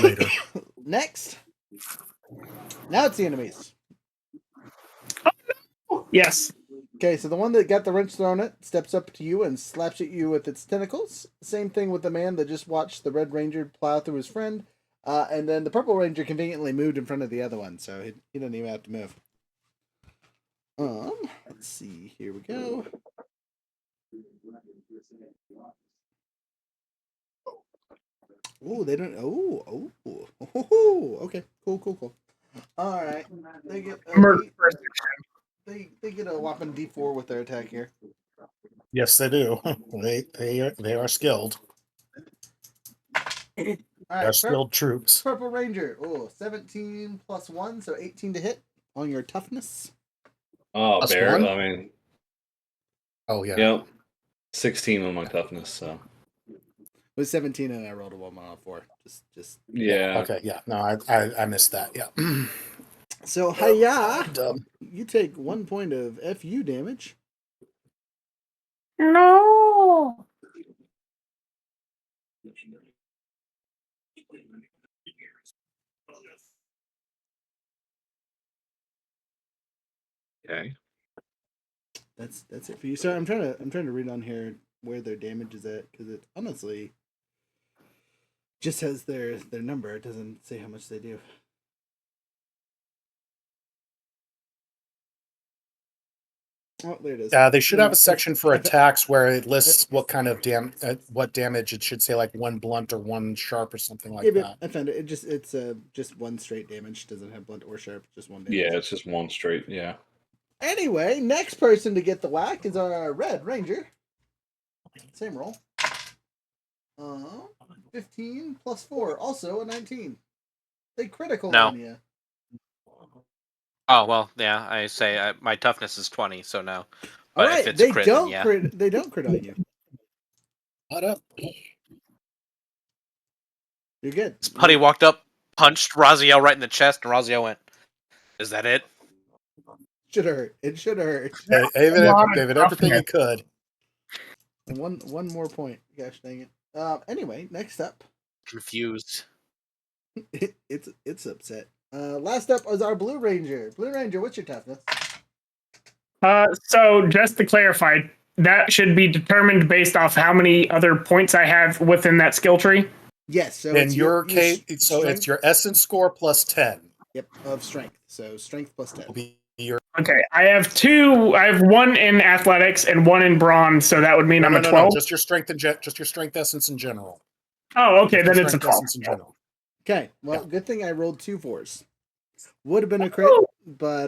H: Later.
A: Next. Now it's the enemies.
G: Yes.
A: Okay, so the one that got the wrench thrown at steps up to you and slaps at you with its tentacles. Same thing with the man that just watched the Red Ranger plow through his friend. And then the Purple Ranger conveniently moved in front of the other one, so he didn't even have to move. Let's see. Here we go. Oh, they don't. Oh. Okay. Cool. All right. They get they get a whopping D4 with their attack here.
H: Yes, they do. They are skilled.
A: All
H: They
A: right.
H: are skilled troops.
A: Purple Ranger. Oh, 17 plus 1, so 18 to hit on your toughness.
C: Oh,
H: Plus
C: bear.
H: one?
C: I mean,
H: Oh yeah.
C: yep. 16 on my toughness. So
A: It was 17 and I rolled a 1 on 4. Just.
C: yeah.
H: Okay. Yeah. No, I missed that. Yeah.
A: So hiya,
H: Dumb.
A: you take 1 point of FU damage.
G: No.
C: Okay.
A: That's it for you. Sorry, I'm trying to read on here where their damage is at because it honestly just has their number. It doesn't say how much they do. Oh, there it is.
H: They should have a section for attacks where it lists what kind of what damage. It should say like 1 blunt or 1 sharp or something like that.
A: I found it. It's just 1 straight damage. Doesn't have blunt or sharp. Just 1 damage.
C: Yeah, it's just 1 straight. Yeah.
A: Anyway, next person to get the whack is our Red Ranger. Same roll. 15 plus 4, also a 19. They critical
D: No.
A: on you.
D: Oh well, yeah. I say my toughness is 20, so no.
A: All
D: But
A: right,
D: if it's
A: they
D: a crit,
A: don't
D: then yeah.
A: crit. They don't crit on you.
H: Shut up.
A: You're good.
D: Putty walked up, punched Raziel right in the chest, and Raziel went, "Is that it?"
A: Should have hurt. It should have hurt.
H: David, everything he could.
A: One more point. Gosh dang it. Anyway, next up,
D: Confused.
A: it's upset. Last up is our Blue Ranger. Blue Ranger, what's your toughness?
G: So just to clarify, that should be determined based off how many other points I have within that skill tree.
A: Yes. So
H: In your case, so
A: strength.
H: it's your essence score plus 10.
A: Yep, of strength. So strength plus 10.
H: Will be your
G: Okay, I have 2. I have 1 in athletics and 1 in bronze, so that would mean I'm a 12.
H: just your strength just your strength essence in general.
G: Oh, okay,
H: Just
G: then
H: your
G: it's a
H: strength
G: 12.
H: essence in general.
A: Okay. Well, good thing I rolled 2 4s. Would have been a crit, but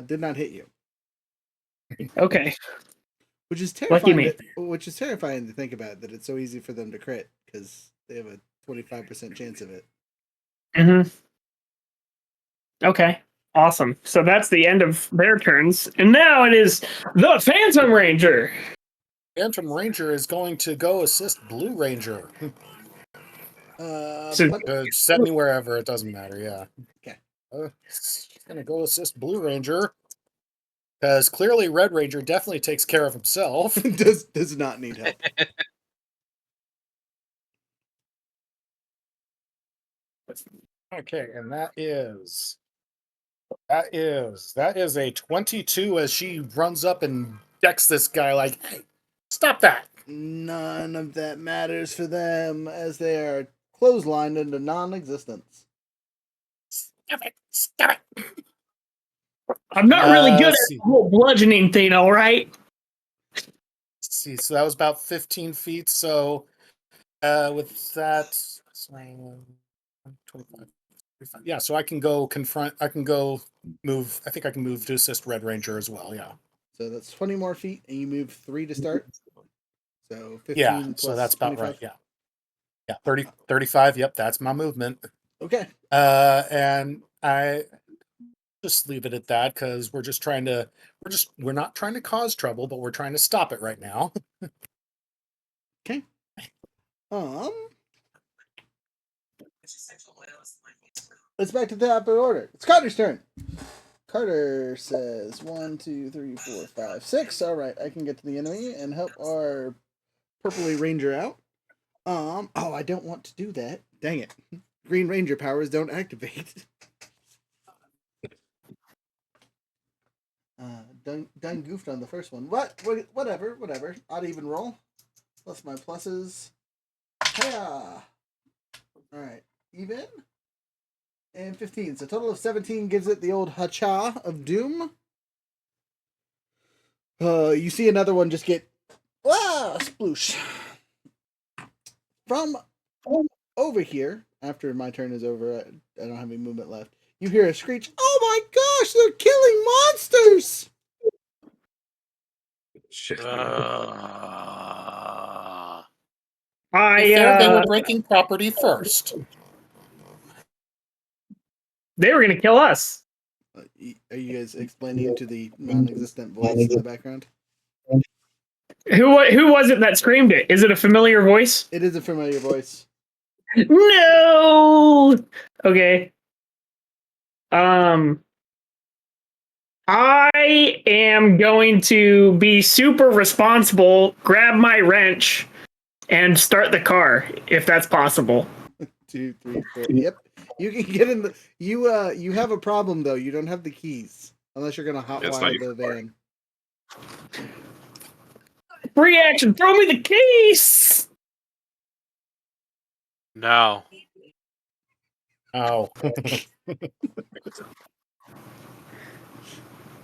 A: did not hit you.
G: Okay.
A: Which is
G: Lucky
A: terrifying.
G: me.
A: Which is terrifying to think about that it's so easy for them to crit because they have a 25% chance of it.
G: Mm-hmm. Okay. Awesome. So that's the end of their turns. And now it is the Phantom Ranger.
H: Phantom Ranger is going to go assist Blue Ranger. Set me wherever, it doesn't matter, yeah.
A: Okay.
H: He's gonna go assist Blue Ranger. Because clearly Red Ranger definitely takes care of himself.
A: does not need help.
H: Okay, and that is a 22 as she runs up and decks this guy like, hey, stop that.
A: None of that matters for them as they are clotheslined into non-existence.
H: Stop it.
G: I'm not really good at
H: see.
G: the whole bludgeoning thing, all right?
H: Let's see, so that was about 15 feet. So with that, 25, 35. Yeah, so I can go confront. I can go move. I think I can move to assist Red Ranger as well. Yeah.
A: So that's 20 more feet, and you move 3 to start. So 15
H: Yeah,
A: plus
H: so that's about
A: 25.
H: right. Yeah. Yeah, 35. Yep, that's my movement.
A: Okay.
H: And I just leave it at that because we're not trying to cause trouble, but we're trying to stop it right now.
A: Okay. Let's back to the top of the order. It's Connor's turn. Carter says 1, 2, 3, 4, 5, 6. All right, I can get to the enemy and help our purpley ranger out. Oh, I don't want to do that. Dang it. Green Ranger powers don't activate. Done goofed on the first one. Whatever. Odd even roll. Plus my pluses. Hiya! Alright. Even. And 15. So total of 17 gives it the old hacha of doom. You see another one just get sploosh. From over here, after my turn is over, I don't have any movement left. You hear a screech. Oh my gosh, they're killing monsters!
C: Shit.
H: To be fair, they were breaking property first.
G: They were gonna kill us.
A: Are you guys explaining to the non-existent voice in the background?
G: Who was it that screamed it? Is it a familiar voice?
A: It is a familiar voice.
G: No. Okay. I am going to be super responsible, grab my wrench, and start the car, if that's possible.
A: 2, 3, 4. Yep. You can get in the. You have a problem though. You don't have the keys unless you're gonna hotwire the van.
G: Free action! Throw me the keys!
D: No.
H: Oh.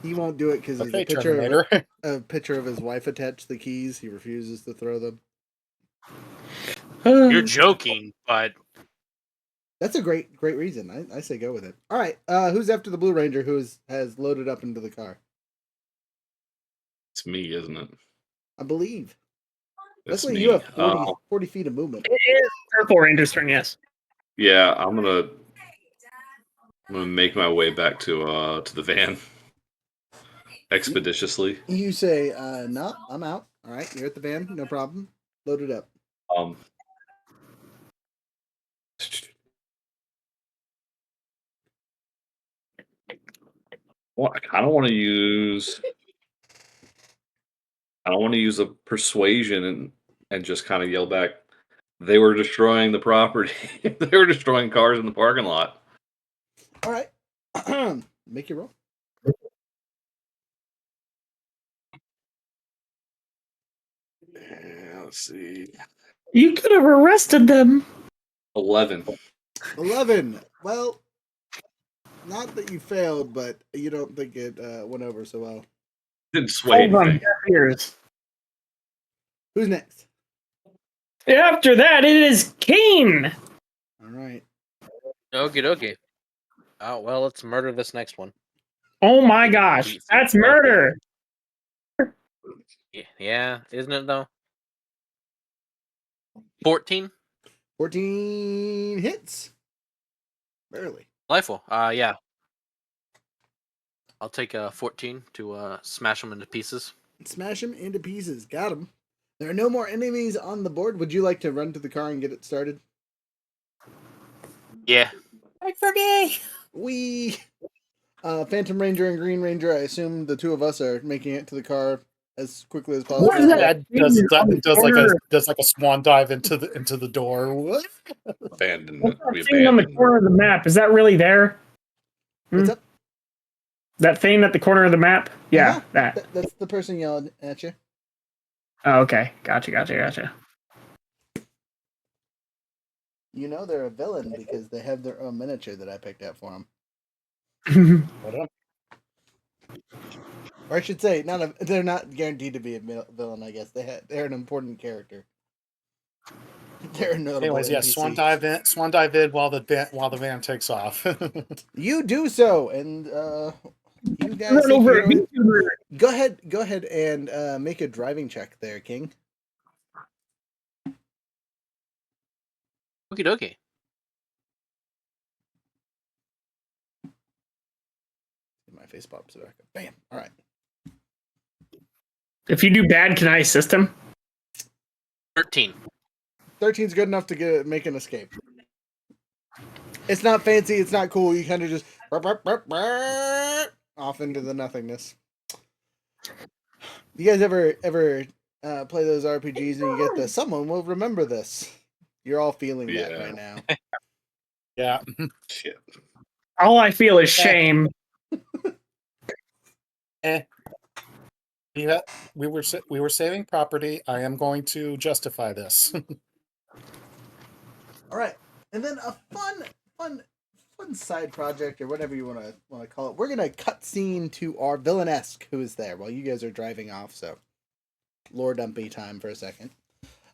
A: He won't do it because
H: Okay,
A: he's a picture of his wife attached to the keys. He refuses to throw them.
D: You're joking, but
A: That's a great reason. I say go with it. All right. Who's after the Blue Ranger who has loaded up into the car?
C: It's me, isn't it?
A: I believe.
C: It's
A: Luckily,
C: me.
A: you have 40 feet of movement.
G: It is Purple Ranger's turn, yes.
C: Yeah, I'm gonna make my way back to the van expeditiously.
A: You say, no, I'm out. All right, you're at the van. No problem. Load it up.
C: Well, I kind of want to use. I don't want to use a persuasion and just kind of yell back. They were destroying the property. They were destroying cars in the parking lot.
A: All right. Make your roll.
C: Let's see.
G: You could have arrested them.
C: 11.
A: 11. Well, not that you failed, but you don't think it went over so well.
C: Didn't sway anything.
A: Who's next?
G: After that, it is Kane.
A: All right.
D: okie dokie. Oh well, let's murder this next one.
G: Oh my gosh, that's murder.
D: Yeah, isn't it though? 14.
A: 14 hits. Barely.
D: Delightful. Yeah. I'll take 14 to smash them into pieces.
A: Smash him into pieces. Got him. There are no more enemies on the board. Would you like to run to the car and get it started?
D: Yeah.
H: Wait for me.
A: We, Phantom Ranger and Green Ranger, I assume the two of us are making it to the car as quickly as possible.
G: What is that?
H: Does like a swan dive into the door. What?
C: Abandoned. We
G: That thing on the
C: abandoned.
G: corner of the map, is that really there?
A: What's up?
G: That thing at the corner of the map? Yeah, that.
A: That's the person yelling at you.
G: Oh, okay. Gotcha.
A: You know they're a villain because they have their own miniature that I picked out for them. Or I should say, they're not guaranteed to be a villain, I guess. They're an important character. They're a notable
H: Anyways, yeah,
A: NPC.
H: swan dive in while the van takes off.
A: You do so, and you guys
G: Run over a
A: go ahead and make a driving check there, King.
D: Okie dokie.
A: My face pops back up. Bam. All right.
G: If you do bad, can I assist him?
D: 13.
A: 13's good enough to make an escape. It's not fancy. It's not cool. You kind of just off into the nothingness. You guys ever play those RPGs and you get the someone will remember this? You're all feeling that
C: Yeah.
A: right now.
H: Yeah.
C: Shit.
G: All I feel is shame.
H: Yeah, we were saving property. I am going to justify this.
A: All right, and then a fun side project or whatever you want to call it. We're gonna cut scene to our villainesque who is there while you guys are driving off. So, lore dumpy time for a second.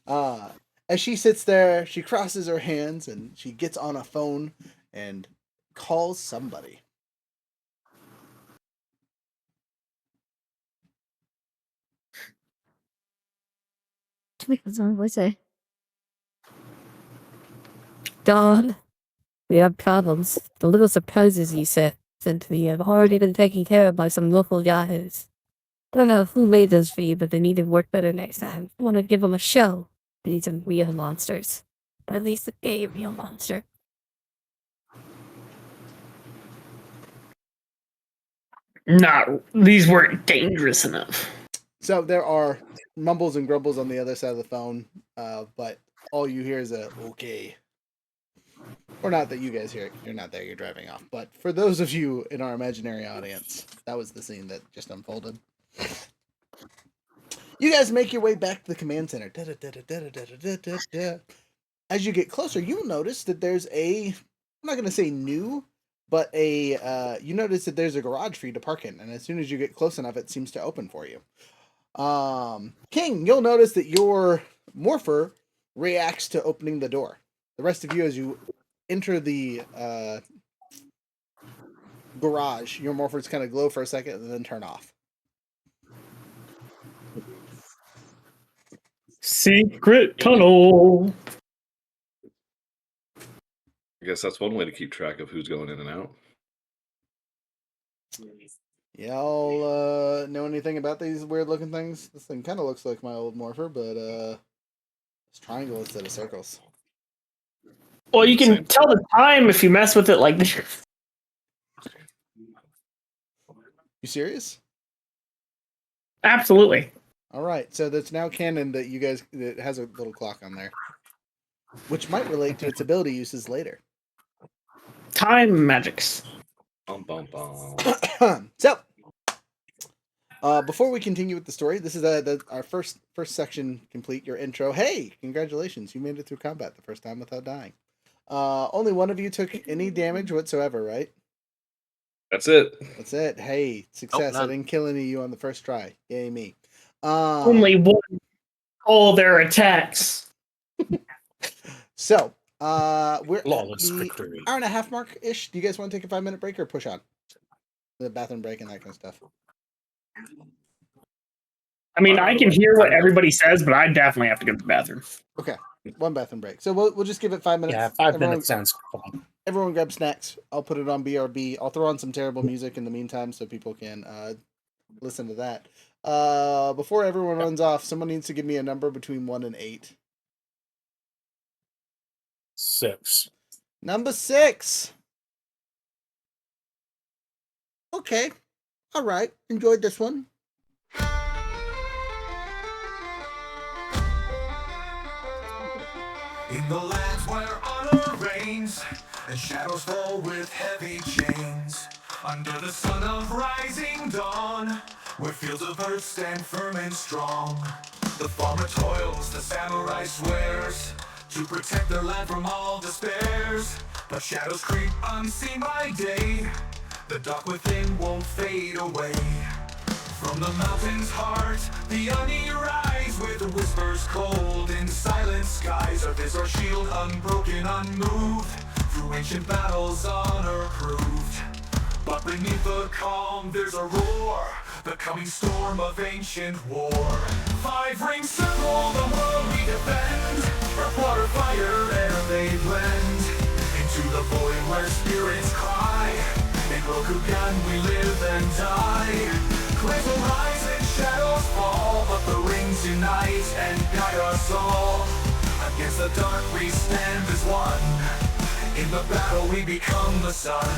A: As she sits there, she crosses her hands and she gets on a phone and calls somebody.
F: What's on? What's it? Dog. We have problems. The little surprises you sent to me have already been taken care of by some local yahoos. Don't know who made those for you, but they need to work better next time. I want to give them a show. They need some real monsters. Or at least a real monster.
G: These weren't dangerous enough.
A: So there are mumbles and grumbles on the other side of the phone, but all you hear is a okay. Or not that you guys hear it. You're not there. You're driving off. But for those of you in our imaginary audience, that was the scene that just unfolded. You guys make your way back to the command center. As you get closer, you'll notice that there's I'm not going to say new, but you notice that there's a garage for you to park in. And as soon as you get close enough, it seems to open for you. King, you'll notice that your morpher reacts to opening the door. The rest of you, as you enter the garage, your morphers kind of glow for a second and then turn off.
G: Secret tunnel.
C: I guess that's one way to keep track of who's going in and out.
A: Y'all know anything about these weird looking things? This thing kind of looks like my old morpher, but it's triangle instead of circles.
G: Well, you can tell the time if you mess with it like this.
A: You serious?
G: Absolutely.
A: All right, so that's now canon that it has a little clock on there, which might relate to its ability uses later.
G: Time magics.
C: Bum, bum, bum.
A: So, before we continue with the story, this is our first section complete. Your intro. Hey, congratulations! You made it through combat the first time without dying. Only one of you took any damage whatsoever, right?
C: That's it.
A: That's it. Hey, success!
D: Nope,
A: I didn't kill any of you on the first try. Yay me!
G: Only one. All their attacks.
A: So, we're at
H: Flawless
A: the
H: victory.
A: hour and a half mark ish. Do you guys want to take a 5-minute break or push on? The bathroom break and that kind of stuff.
G: I mean, I can hear what everybody says, but I definitely have to go to the bathroom.
A: Okay, one bathroom break. So we'll just give it 5 minutes.
H: Yeah, 5 minutes sounds fine.
A: Everyone grab snacks. I'll put it on BRB. I'll throw on some terrible music in the meantime so people can listen to that. Before everyone runs off, someone needs to give me a number between 1 and 8.
H: 6.
A: Number 6. Okay. All right. Enjoyed this one.
B: In the lands where honor reigns and shadows fall with heavy chains, under the sun of rising dawn, where fields of earth stand firm and strong, the farmer toils, the samurai swears to protect their land from all despairs. But shadows creep unseen by day, the dark within won't fade away. From the mountain's heart, the uneasy rise with whispers cold in silent skies. Earth is our shield, unbroken, unmoved, through ancient battles honor proved. But beneath the calm there's a roar, the coming storm of ancient war. 5 rings circle the world we defend, earth, water, fire, air they blend into the void where spirits cry. In Rokugan we live and die. Claims will rise and shadows fall, but the rings unite and guide us all. Against the dark we stand as one, in the battle we become the sun.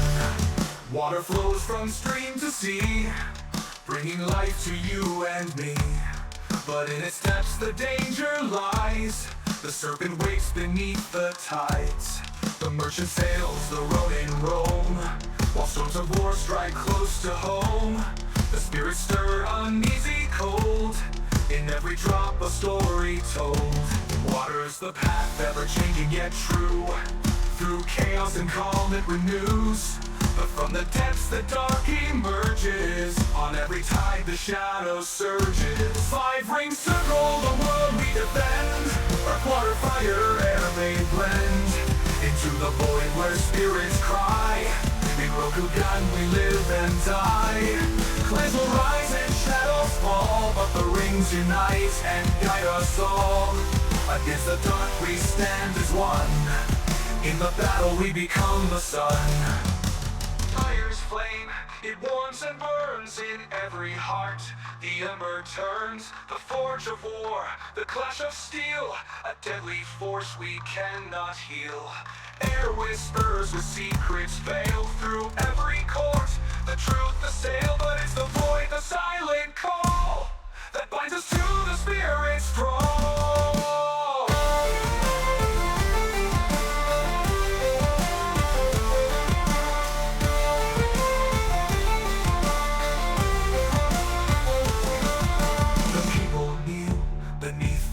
B: Water flows from stream to sea, bringing life to you and me. But in its depths the danger lies. The serpent waits beneath the tides. The merchant sails the road in Rome, while storms of war strike close to home. The spirits stir uneasy cold, in every drop a story told. Water's the path, ever changing yet true. Through chaos and calm it renews. But from the depths the dark emerges. On every tide the shadow surges. 5 rings circle the world we defend. Earth, water, fire, air they blend into the void where spirits cry. In Rokugan we live and die. Clans will rise and shadows fall, but the rings unite and guide us all. Against the dark we stand as one. In the battle we become the sun. Fire's flame, it warms and burns in every heart. The ember turns, the forge of war, the clash of steel, a deadly force we cannot heal. Air whispers with secrets veiled through every court. The truth assailed, but it's the void, the silent call that binds us to the spirit's thrall.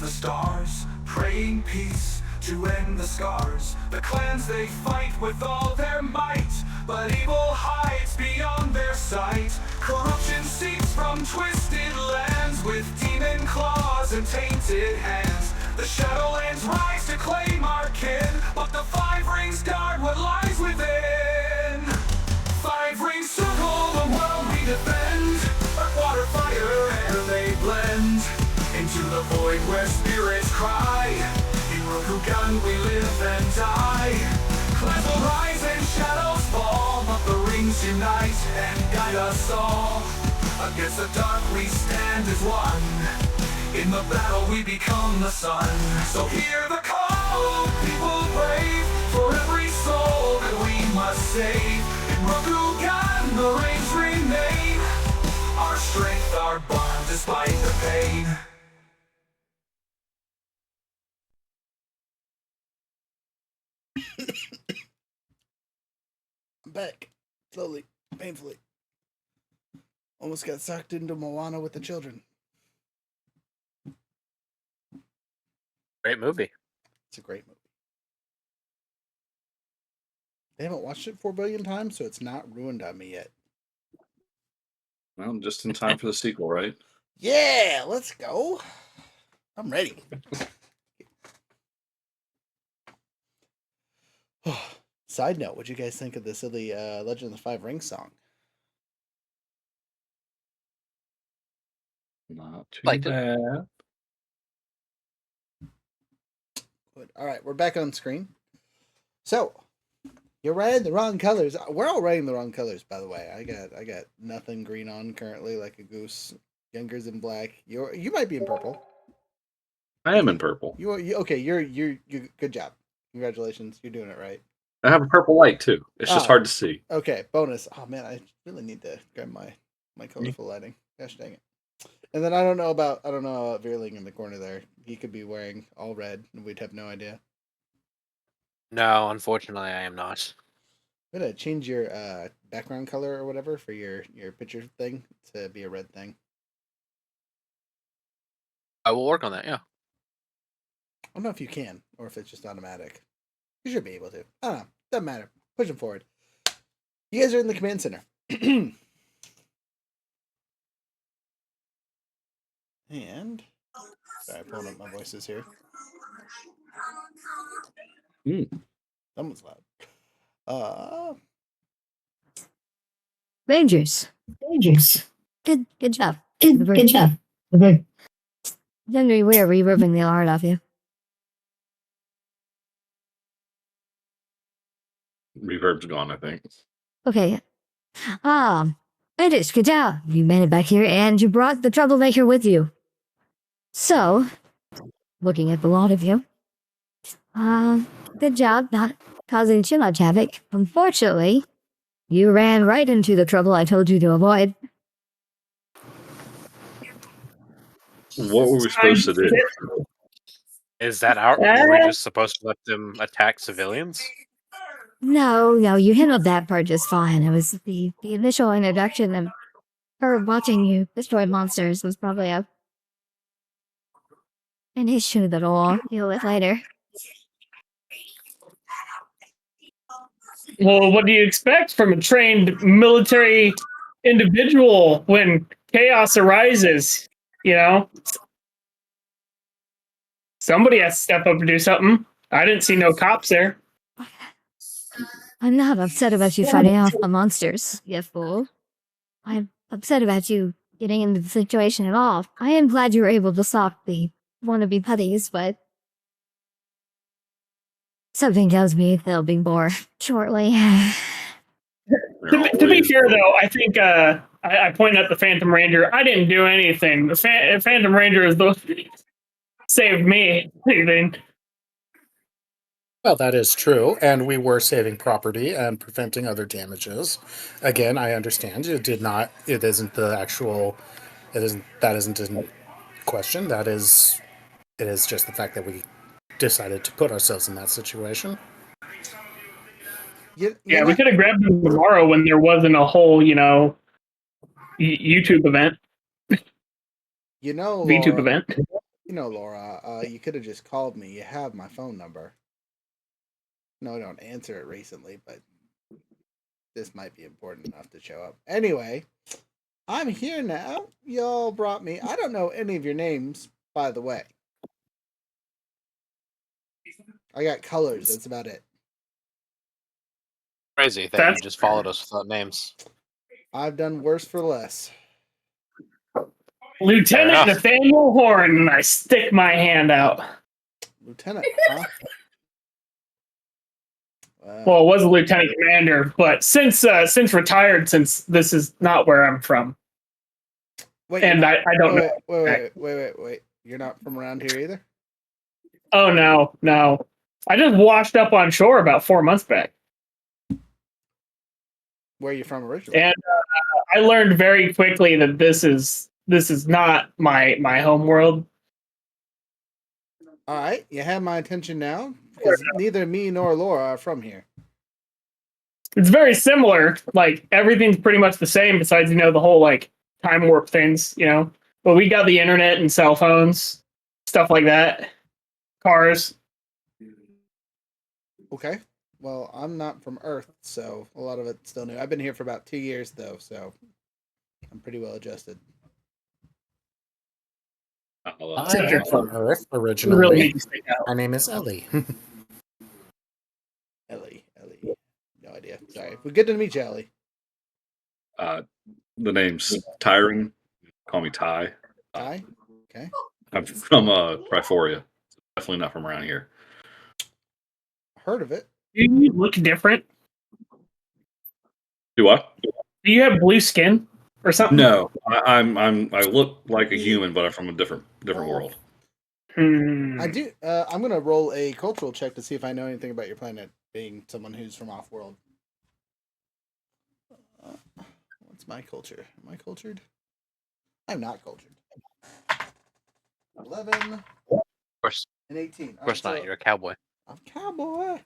B: Stars, praying peace to end the scars. The clans they fight with all their might, but evil hides beyond their sight. Corruption seeps from twisted lands with demon claws and tainted hands. The Shadowlands rise to claim our kin, but the 5 rings guard what lies within. 5 rings circle the world we defend. Earth, water, fire, air they blend into the void where spirits cry. In Rokugan we live and die. Clans will rise and shadows fall, but the rings unite and guide us all. Against the dark we stand as one. In the battle we become the sun. So hear the call, people brave, for every soul that we must save. In Rokugan the rings remain, our strength, our bond despite the pain.
A: I'm back. Slowly. Painfully. Almost got sucked into Moana with the children.
D: Great movie.
A: It's a great movie. They haven't watched it 4 billion times, so it's not ruined on me yet.
C: Well, just in time for the sequel, right?
A: Yeah, let's go. I'm ready. Side note, what'd you guys think of the silly Legend of the 5 Rings song?
C: Not too
D: Liked it.
C: bad.
A: Good. All right, we're back on screen. So, you're writing the wrong colors. We're all writing the wrong colors, by the way. I got nothing green on currently, like a goose. Younger's in black. You might be in purple.
C: I am in purple.
A: Okay. You're good job. Congratulations. You're doing it right.
C: I have a purple light too. It's just hard to see.
A: Okay, bonus. Oh man, I really need to grab my colorful lighting. Gosh dang it. And then I don't know about Veerling in the corner there. He could be wearing all red and we'd have no idea.
D: No, unfortunately, I am not.
A: I'm gonna change your background color or whatever for your picture thing to be a red thing.
D: I will work on that, yeah.
A: I don't know if you can or if it's just automatic. You should be able to. I don't know. Doesn't matter. Push them forward. You guys are in the command center. And sorry, pulling up my voices here. Someone's loud.
F: Rangers. Good job. Good job. Henry, we are reverbing the heart off you.
C: Reverb's gone, I think.
F: Okay. Rangers, good job. You made it back here and you brought the troublemaker with you. So, looking at the lot of you, good job not causing too much havoc. Unfortunately, You ran right into the trouble I told you to avoid.
C: What were we supposed to do?
D: Is that our? Were we just supposed to let them attack civilians?
F: No, you handled that part just fine. It was the initial introduction of her watching you destroy monsters was probably an issue that we'll deal with later.
G: Well, what do you expect from a trained military individual when chaos arises? You know, somebody has to step up and do something. I didn't see no cops there.
F: I'm not upset about you fighting off the monsters, you fool. I'm upset about you getting into the situation at all. I am glad you were able to stop the wannabe putties, but something tells me there'll be more shortly.
G: To be fair, though, I think I pointed at the Phantom Ranger. I didn't do anything. The Phantom Ranger is the saved me. Anything.
H: Well, that is true, and we were saving property and preventing other damages. Again, I understand it did not. It isn't the actual. It isn't. That isn't in question. That is. It is just the fact that we decided to put ourselves in that situation.
G: Yeah, we could have grabbed them tomorrow when there wasn't a whole, YouTube event. VTube event.
A: Laura, you could have just called me. You have my phone number. No, I don't answer it recently, but this might be important enough to show up. Anyway, I'm here now. Y'all brought me. I don't know any of your names, by the way. I got colors. That's about it.
D: Crazy that you just followed us without names.
A: I've done worse for less.
G: Lieutenant Nathaniel Horn, and I stick my hand out.
A: Lieutenant, huh?
G: Well, it was a lieutenant commander, but since retired, since this is not where I'm from.
A: Wait,
G: and I don't know.
A: Wait. You're not from around here either?
G: Oh, no. I just washed up on shore about 4 months back.
A: Where are you from originally?
G: And I learned very quickly that this is not my home world.
A: All right, you have my attention now, because neither me nor Laura are from here.
G: It's very similar. Like, everything's pretty much the same besides, the whole, time warp things, But we got the internet and cell phones, stuff like that. Cars.
A: Okay. Well, I'm not from Earth, so a lot of it's still new. I've been here for about 2 years, though, so I'm pretty well adjusted.
H: I am from Earth originally. My name is Ellie.
A: Ellie. No idea. Sorry. We're good to meet you, Ellie.
C: The name's Tyron. Call me Ty.
A: Ty? Okay.
C: I'm from Triforia. Definitely not from around here.
A: Heard of it.
G: Do you look different?
C: Do what?
G: Do you have blue skin or something?
C: No, I look like a human, but I'm from a different world.
A: I do. I'm gonna roll a cultural check to see if I know anything about your planet, being someone who's from off-world. What's my culture? Am I cultured? I'm not cultured. 11.
D: Of course.
A: And 18.
D: Of course not. You're a cowboy.
A: I'm a cowboy.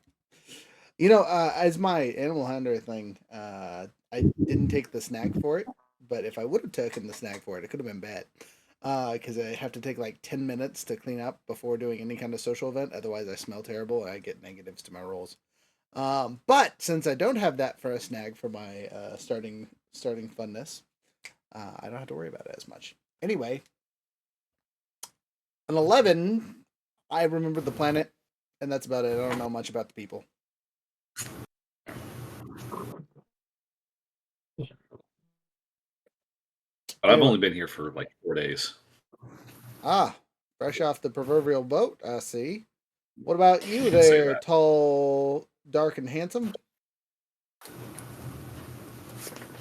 A: As my animal handler thing, I didn't take the snag for it, but if I would have taken the snag for it could have been bad. Because I have to take like 10 minutes to clean up before doing any kind of social event. Otherwise, I smell terrible and I get negatives to my rolls. But since I don't have that for a snag for my starting funness, I don't have to worry about it as much. Anyway, an 11, I remember the planet, and that's about it. I don't know much about the people.
C: But I've only been here for like 4 days.
A: Fresh off the proverbial boat, I see. What about you there, tall, dark, and handsome?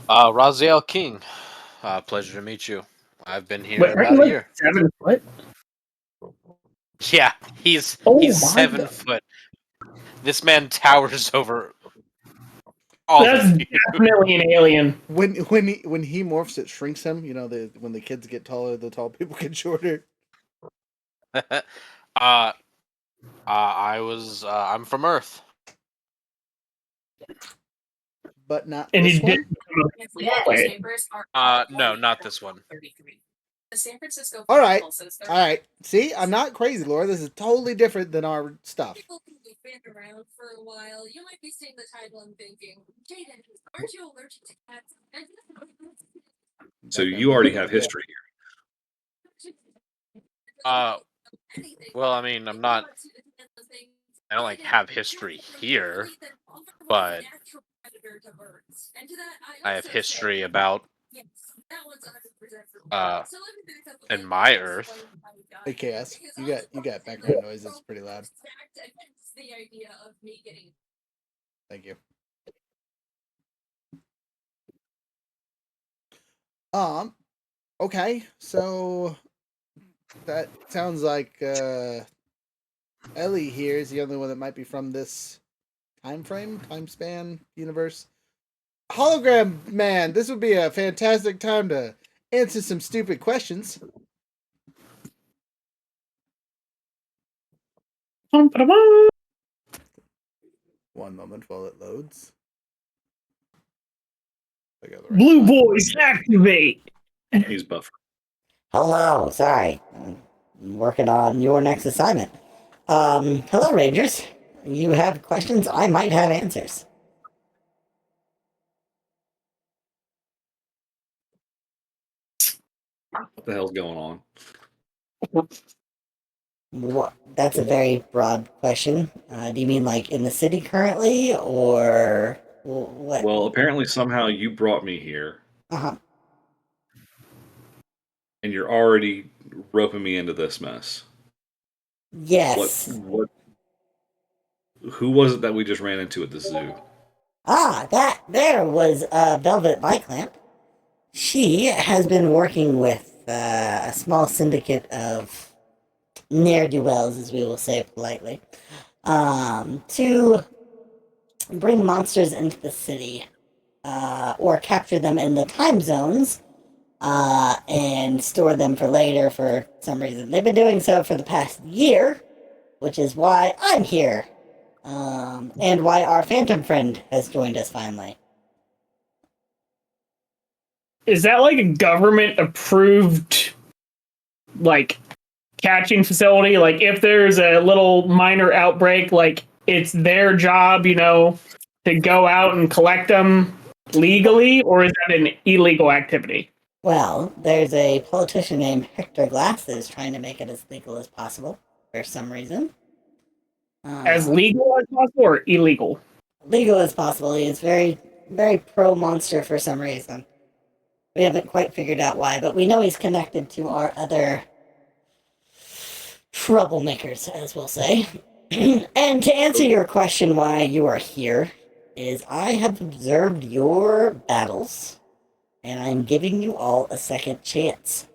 D: Raziel King. Pleasure to meet you. I've been here about a year.
G: 7 foot?
D: Yeah, he's 7 foot. This man towers over all
G: That's
D: of you.
G: definitely an alien.
A: When he morphs, it shrinks him. You know, when the kids get taller, the tall people get shorter.
D: I'm from Earth.
A: But not
G: And
A: this
G: you did
A: one.
D: No, not this one.
A: All right, all right. See, I'm not crazy, Laura. This is totally different than our stuff.
B: People can be fanned around for a while. You might be seeing the title and thinking, Jaden, aren't you allergic to cats?
C: So you already have history here.
D: Well, I mean, I'm not. I don't like have history here, but I have history about in my Earth.
A: Hey, KS, you got background noise. It's pretty loud. Thank you. Okay, so that sounds like Ellie here is the only one that might be from this time span, universe. Hologram man, this would be a fantastic time to answer some stupid questions. One moment while it loads.
G: Blue boys activate.
C: He's buffer.
E: Hello, sorry. I'm working on your next assignment. Hello, Rangers. You have questions? I might have answers.
C: What the hell's going on?
E: That's a very broad question. Do you mean like in the city currently, or what?
C: Well, apparently somehow you brought me here,
E: Uh-huh.
C: and you're already roping me into this mess.
E: Yes.
C: What? Who was it that we just ran into at the zoo?
E: That there was Velvet Viclamp. She has been working with a small syndicate of ne'er-do-wells, as we will say politely, to bring monsters into the city, or capture them in the time zones, and store them for later for some reason. They've been doing so for the past year, which is why I'm here, and why our phantom friend has joined us finally.
G: Is that like a government approved, like, catching facility? Like, if there's a little minor outbreak, like, it's their job, to go out and collect them legally, or is that an illegal activity?
E: Well, there's a politician named Hector Glass that is trying to make it as legal as possible for some reason.
G: As legal as possible or illegal?
E: Legal as possible. He is very, very pro-monster for some reason. We haven't quite figured out why, but we know he's connected to our other troublemakers, as we'll say. And to answer your question why you are here, is I have observed your battles, and I'm giving you all a second chance.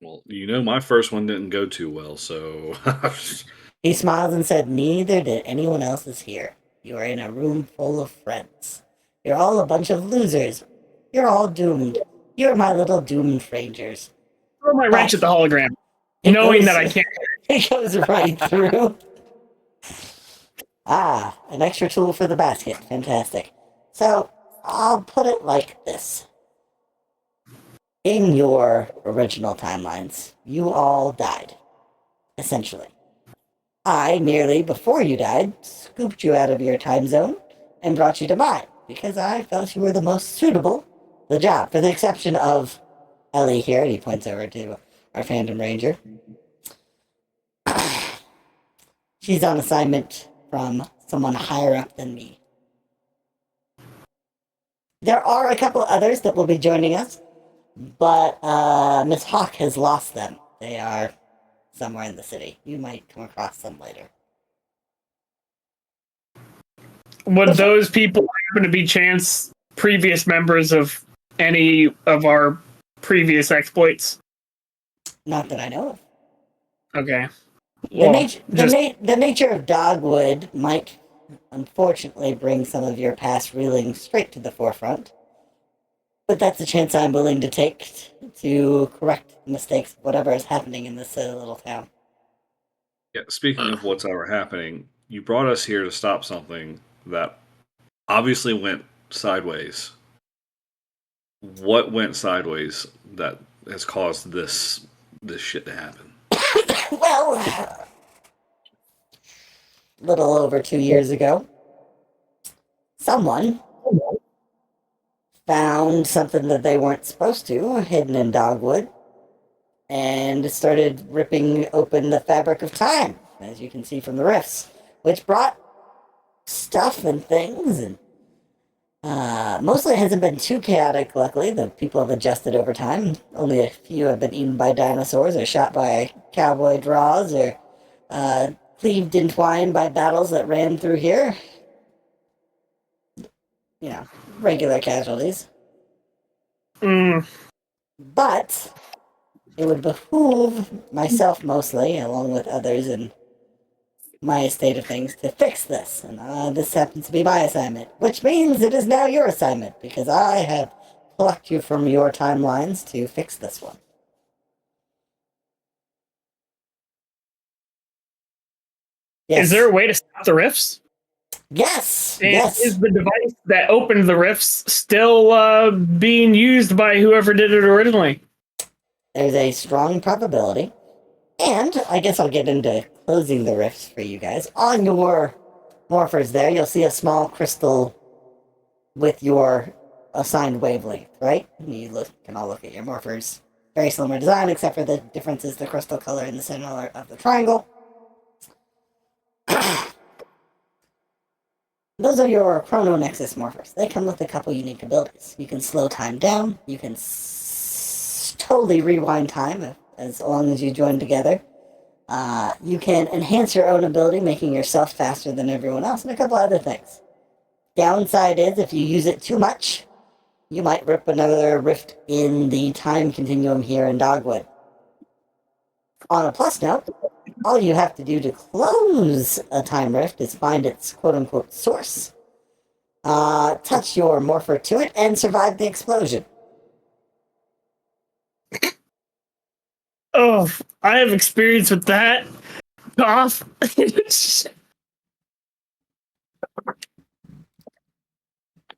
C: Well, my first one didn't go too well, so.
E: He smiled and said, neither did anyone else's here. You are in a room full of friends. You're all a bunch of losers. You're all doomed. You're my little doomed rangers.
G: Throw my wrench at the hologram, knowing that I can't.
E: It goes right through. An extra tool for the basket. Fantastic. So, I'll put it like this. In your original timelines, you all died. Essentially. I merely, before you died, scooped you out of your time zone and brought you to mine, because I felt you were the most suitable for the job, for the exception of Ellie here, and he points over to our Phantom Ranger. She's on assignment from someone higher up than me. There are a couple others that will be joining us, but Miss Hawk has lost them. They are somewhere in the city. You might come across them later.
G: Would those people happen to be chance previous members of any of our previous exploits?
E: Not that I know of.
G: Okay.
E: The nature of Dogwood might unfortunately bring some of your past reeling straight to the forefront. But that's a chance I'm willing to take to correct the mistakes of whatever is happening in this little town.
C: Yeah, speaking of what's ever happening, you brought us here to stop something that obviously went sideways. What went sideways that has caused this shit to happen?
E: Well, a little over 2 years ago, someone found something that they weren't supposed to hidden in dogwood and started ripping open the fabric of time, as you can see from the rifts, which brought stuff and things, and mostly it hasn't been too chaotic, luckily. The people have adjusted over time. Only a few have been eaten by dinosaurs or shot by cowboy draws or cleaved in twine by battles that ran through here. You know, regular casualties. But it would behoove myself mostly, along with others in my state of things, to fix this. And this happens to be my assignment, which means it is now your assignment, because I have plucked you from your timelines to fix this one. Yes.
G: Is there a way to stop the rifts?
E: Yes.
G: And
E: Yes.
G: is the device that opened the rifts still being used by whoever did it originally?
E: There's a strong probability. And I guess I'll get into closing the rifts for you guys. On your morphers there, you'll see a small crystal with your assigned wavelength, right? You can all look at your morphers. Very similar design, except for the difference is the crystal color in the center of the triangle. Those are your Chrono Nexus morphers. They come with a couple unique abilities. You can slow time down. You can totally rewind time as long as you join together. You can enhance your own ability, making yourself faster than everyone else, and a couple other things. Downside is, if you use it too much, you might rip another rift in the time continuum here in Dogwood. On a plus note, all you have to do to close a time rift is find its quote-unquote source, touch your morpher to it, and survive the explosion.
G: Oh, I have experience with that. Cough.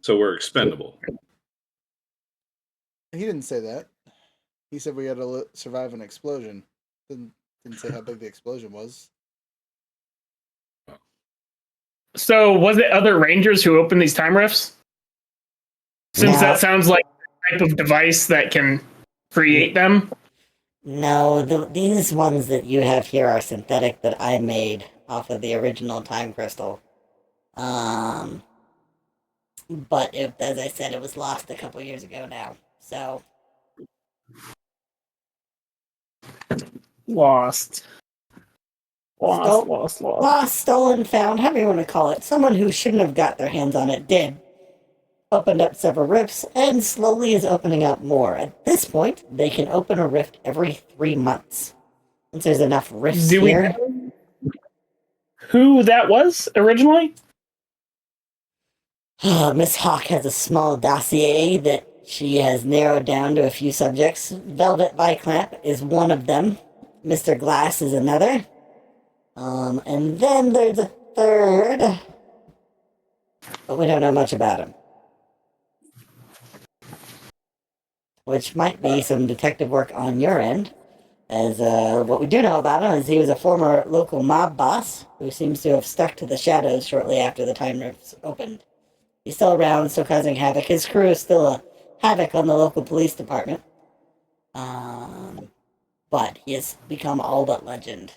C: So we're expendable.
A: He didn't say that. He said we had to survive an explosion. Didn't say how big the explosion was.
G: So, was it other rangers who opened these time rifts? Since
E: No.
G: that sounds like the type of device that can create them.
E: No, these ones that you have here are synthetic that I made off of the original time crystal. But as I said, it was lost a couple years ago now. So
G: Lost,
E: stolen, found, however you want to call it. Someone who shouldn't have got their hands on it did. Opened up several rifts and slowly is opening up more. At this point, they can open a rift every 3 months. Once there's enough rifts
G: Do we
E: here.
G: know who that was originally?
E: Miss Hawk has a small dossier that she has narrowed down to a few subjects. Velvet Viclamp is one of them. Mr. Glass is another. And then there's a third. But we don't know much about him. Which might be some detective work on your end. As what we do know about him is he was a former local mob boss who seems to have stuck to the shadows shortly after the time rifts opened. He's still around, still causing havoc. His crew is still a havoc on the local police department. But he has become all but legend.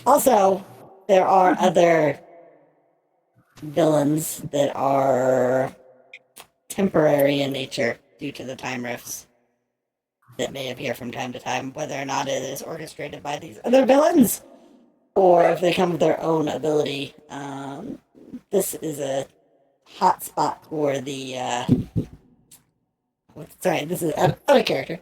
E: Also, there are other villains that are temporary in nature due to the time rifts that may appear from time to time, whether or not it is orchestrated by these other villains or if they come with their own ability. This is a hot spot for the this is another character.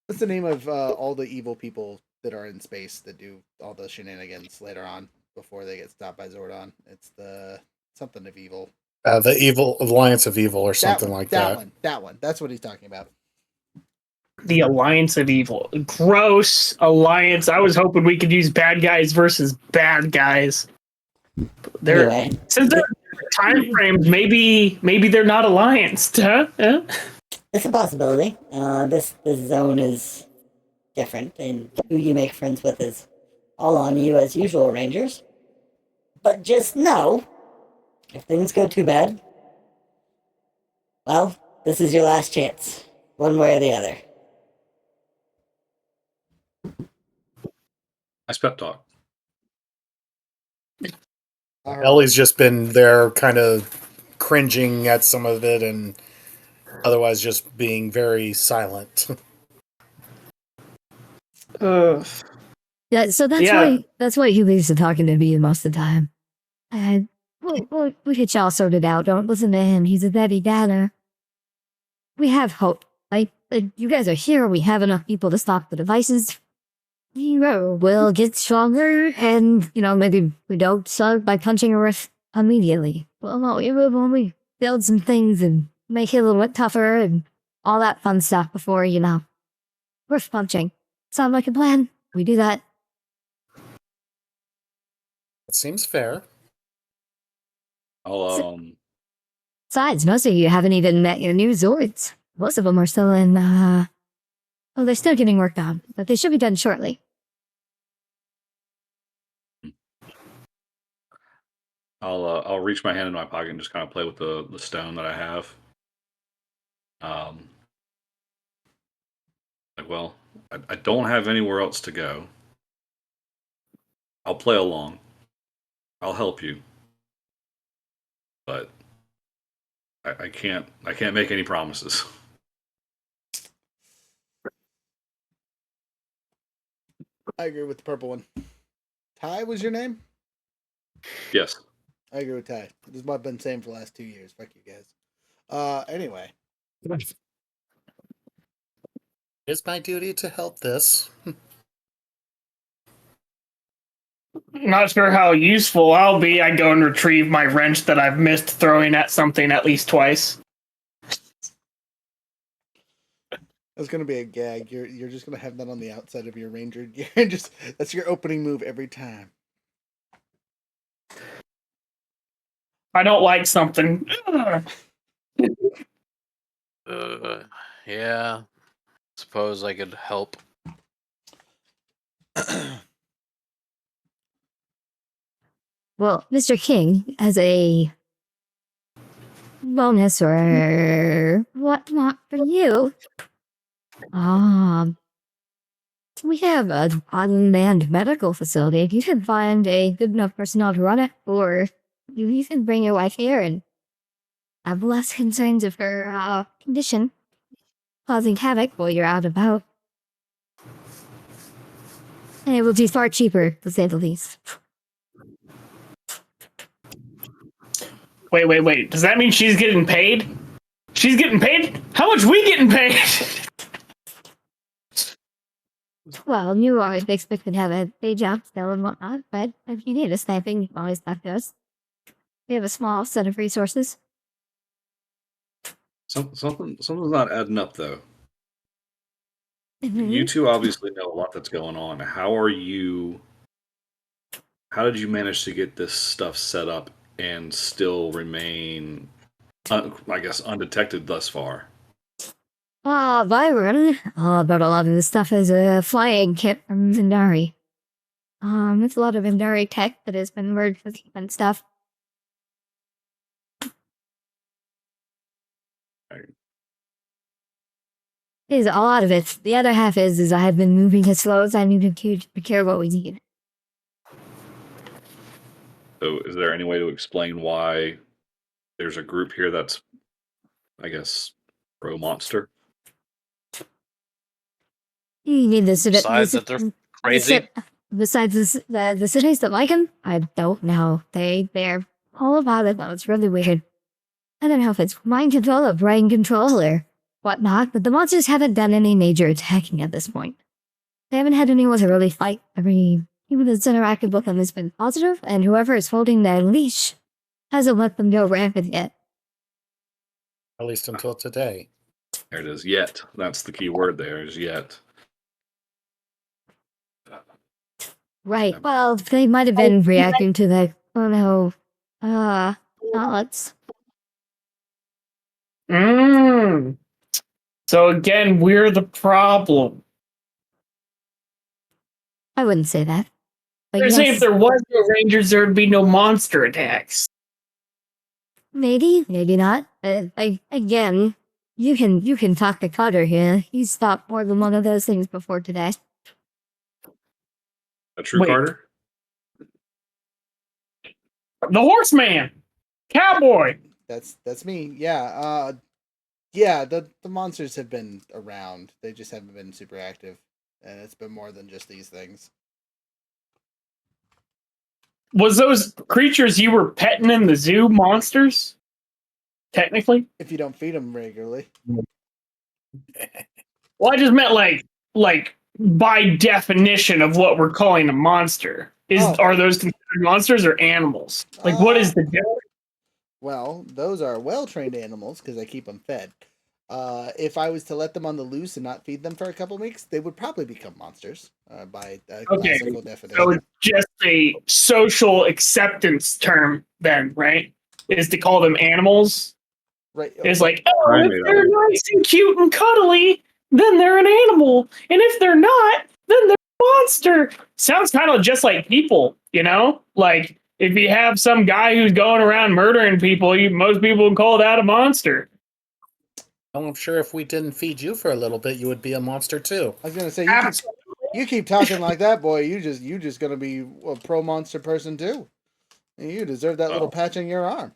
A: What's the name of all the evil people that are in space that do all the shenanigans later on before they get stopped by Zordon. It's the something of evil.
H: The Evil Alliance of Evil or
A: That
H: something
A: one,
H: like
A: that
H: that.
A: one, that one. That's what he's talking about.
G: The Alliance of Evil. Gross alliance. I was hoping we could use bad guys versus bad guys. They're
E: Anyway,
G: since they're time frames, maybe they're not allianced, huh? Yeah.
E: it's a possibility. This zone is different, and who you make friends with is all on you as usual, Rangers. But just know, if things go too bad, well, this is your last chance, one way or the other.
C: Nice pep talk.
A: All right.
H: Ellie's just been there kind of cringing at some of it and otherwise just being very silent.
F: Yeah, so that's why he leaves to talking to me most of the time. And we get y'all sorted out. Don't listen to him. He's a Debbie Downer. We have hope. Like you guys are here. We have enough people to stop the devices. We'll get stronger, and maybe we don't start by punching a rift immediately. Well, no, we build some things and make it a little bit tougher and all that fun stuff before rift punching. Sound like a plan? We do that.
H: It seems fair.
F: Besides, most of you haven't even met your new Zords. Most of them are still in, they're still getting worked on, but they should be done shortly.
C: I'll reach my hand in my pocket and just kind of play with the stone that I have. Well, I don't have anywhere else to go. I'll play along. I'll help you. But I can't make any promises.
A: I agree with the purple one. Ty was your name?
C: Yes.
A: I agree with Ty. This is what I've been saying for the last 2 years. Fuck you guys. Anyway.
H: It's my duty to help this.
G: Not sure how useful I'll be. I go and retrieve my wrench that I've missed throwing at something at least twice.
A: That's gonna be a gag. You're just gonna have that on the outside of your ranger gear. That's your opening move every time.
G: I don't like something.
D: Yeah. Suppose I could help.
F: Well, Mr. King, as a bonus or whatnot for you, we have an unmanned medical facility. If you can find a good enough personnel to run it, or you can bring your wife here and have less concerns of her condition causing havoc while you're out and about. And it will be far cheaper, to say the least.
G: Wait. Does that mean she's getting paid? She's getting paid? How much we getting paid?
F: Well, you always expected to have a day job still and whatnot, but if you need a sniping, you can always talk to us. We have a small set of resources.
C: Something's not adding up though. You two obviously know a lot that's going on. How did you manage to get this stuff set up and still remain, I guess, undetected thus far?
F: Byron, but a lot of this stuff is a flying kit from Zendari. It's a lot of Zendari tech that has been merged with human stuff. Is a lot of it. The other half is I have been moving as slow as I need to procure what we need.
C: So is there any way to explain why there's a group here that's, I guess, pro-monster?
F: You need the
D: Besides that they're crazy?
F: Besides the cities that like him, I don't know. They're all about it, though. It's really weird. I don't know if it's mind control or brain control or whatnot, but the monsters haven't done any major attacking at this point. They haven't had anyone to really fight. Every people that's interacted with them has been positive, and whoever is holding their leash hasn't let them go rampant yet.
H: At least until today.
C: There it is. Yet. That's the key word there, is yet.
F: Right. Well, they might have been reacting to the thoughts.
G: So again, we're the problem.
F: I wouldn't say that. But
G: They're saying if
F: yes,
G: there was no Rangers, there would be no monster attacks.
F: maybe, maybe not. Again, you can talk to Cutter here. He's stopped more than one of those things before today.
C: A true
G: Wait.
C: Carter?
G: The Horseman, Cowboy.
A: That's me. Yeah. Yeah. The monsters have been around. They just haven't been super active, and it's been more than just these things.
G: Was those creatures you were petting in the zoo monsters? Technically?
A: If you don't feed them regularly.
G: Well, I just meant like by definition of what we're calling a monster. Are those considered monsters or animals? Like, what is the difference?
A: Well, those are well-trained animals because I keep them fed. If I was to let them on the loose and not feed them for a couple weeks, they would probably become monsters by classical definition.
G: So it's just a social acceptance term then, right? Is to call them animals.
A: Right.
G: It's like, oh, if they're nice and cute and cuddly, then they're an animal. And if they're not, then they're a monster. Sounds kind of just like people, you know? Like, if you have some guy who's going around murdering people, most people would call that a monster.
H: Well, I'm sure if we didn't feed you for a little bit, you would be a monster too.
A: I was gonna say you keep talking like that, boy. You just gonna be a pro monster person too. And you deserve that little patch on your arm.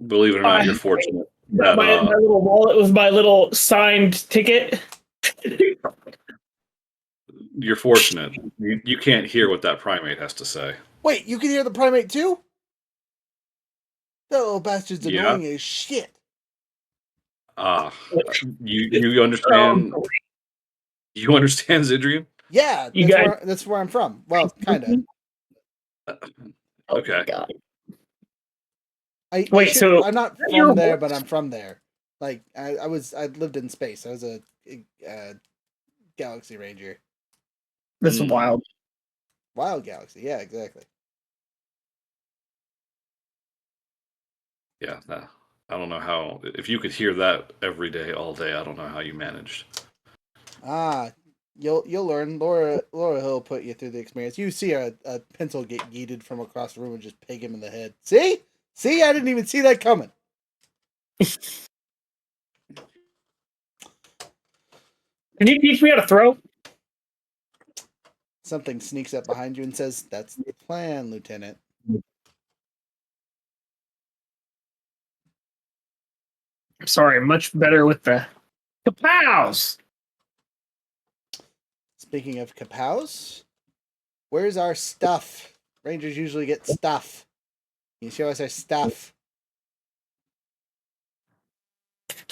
C: Believe it or not, you're fortunate. That,
G: my little wallet was my little signed ticket.
C: You're fortunate. You can't hear what that primate has to say.
A: Wait, you can hear the primate too? That little bastard's annoying as shit.
C: You understand? You understand, Zidrian?
A: Yeah, that's where I'm from. Well, kind of.
C: Okay.
A: I'm not from there, but I'm from there. Like I lived in space. I was a galaxy ranger.
G: This is wild.
A: Wild galaxy. Yeah, exactly.
C: Yeah. I don't know how. If you could hear that every day, all day, I don't know how you managed.
A: You'll learn. Laura Hill put you through the experience. You see a pencil get yeeted from across the room and just peg him in the head. See, I didn't even see that coming.
G: Can you teach me how to throw?
A: Something sneaks up behind you and says, "That's the plan, Lieutenant."
G: Sorry, much better with the kapows.
A: Speaking of kapows, where's our stuff? Rangers usually get stuff. Can you show us our stuff?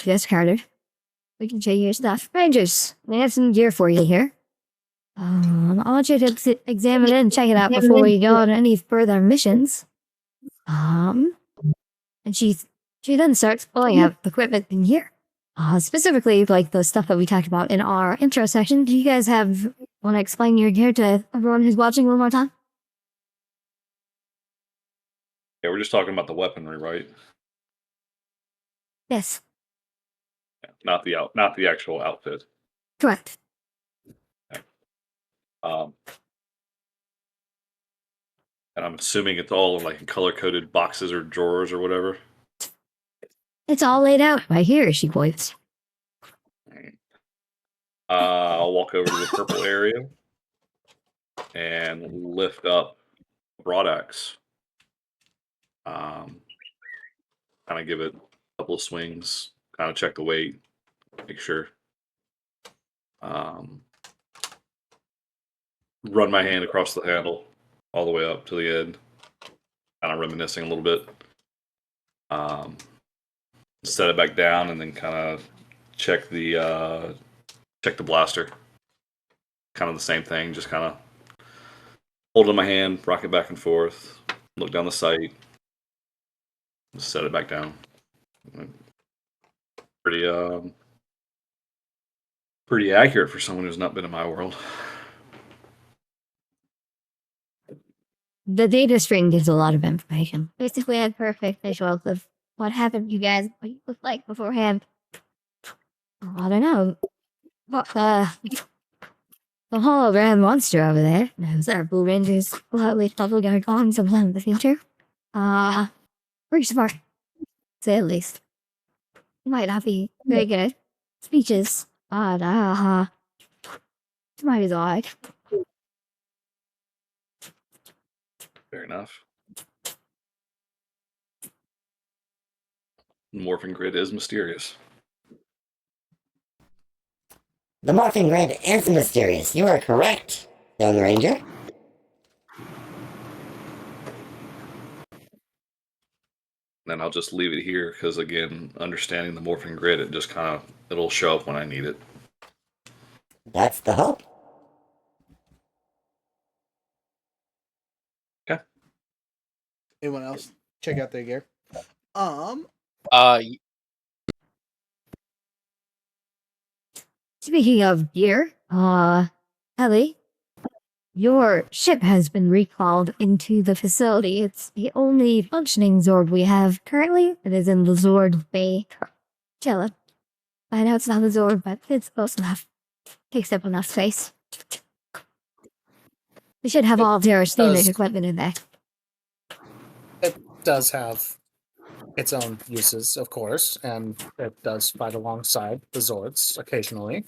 F: Yes, Carter. We can show you your stuff. Rangers, we have some gear for you here. I want you to examine it and check it out before we go on any further missions. And she then starts pulling out equipment in here. Specifically, like the stuff that we talked about in our intro section. Do you guys want to explain your gear to everyone who's watching one more time?
C: Yeah, we're just talking about the weaponry, right?
F: Yes.
C: Yeah, not the actual outfit.
F: Correct.
C: And I'm assuming it's all like in color-coded boxes or drawers or whatever.
F: It's all laid out right here, she points.
C: I'll walk over to the purple area and lift up a broadaxe. Kind of give it a couple of swings, kind of check the weight, make sure. Run my hand across the handle all the way up to the end, kind of reminiscing a little bit. Set it back down and then kind of check the blaster. kind of the same thing. Just kind of hold it in my hand, rock it back and forth, look down the sight, set it back down. Pretty pretty accurate for someone who's not been in my world.
F: The data string gives a lot of information. Basically, I had perfect visuals of what happened to you guys, what you looked like beforehand. I don't know. But, the hologram monster over there knows our Blue Rangers probably are gone sometime in the future. Pretty smart. Say at least. Might not be very good at speeches, but, smart as alright.
C: Fair enough. Morphing grid is mysterious.
E: The morphing grid is mysterious. You are correct, young ranger.
C: Then I'll just leave it here because, again, understanding the morphing grid, it just kind of it'll show up when I need it.
E: That's the hope.
C: Okay.
A: Anyone else check out their gear?
F: Speaking of gear, Ellie, your ship has been recalled into the facility. It's the only functioning Zord we have currently. It is in the Zord Bay. Chillin'. I know it's not the Zord, but it's close enough. Takes up enough space. We should have all of your standard equipment in there.
H: It does have its own uses, of course, and it does fight alongside the Zords occasionally.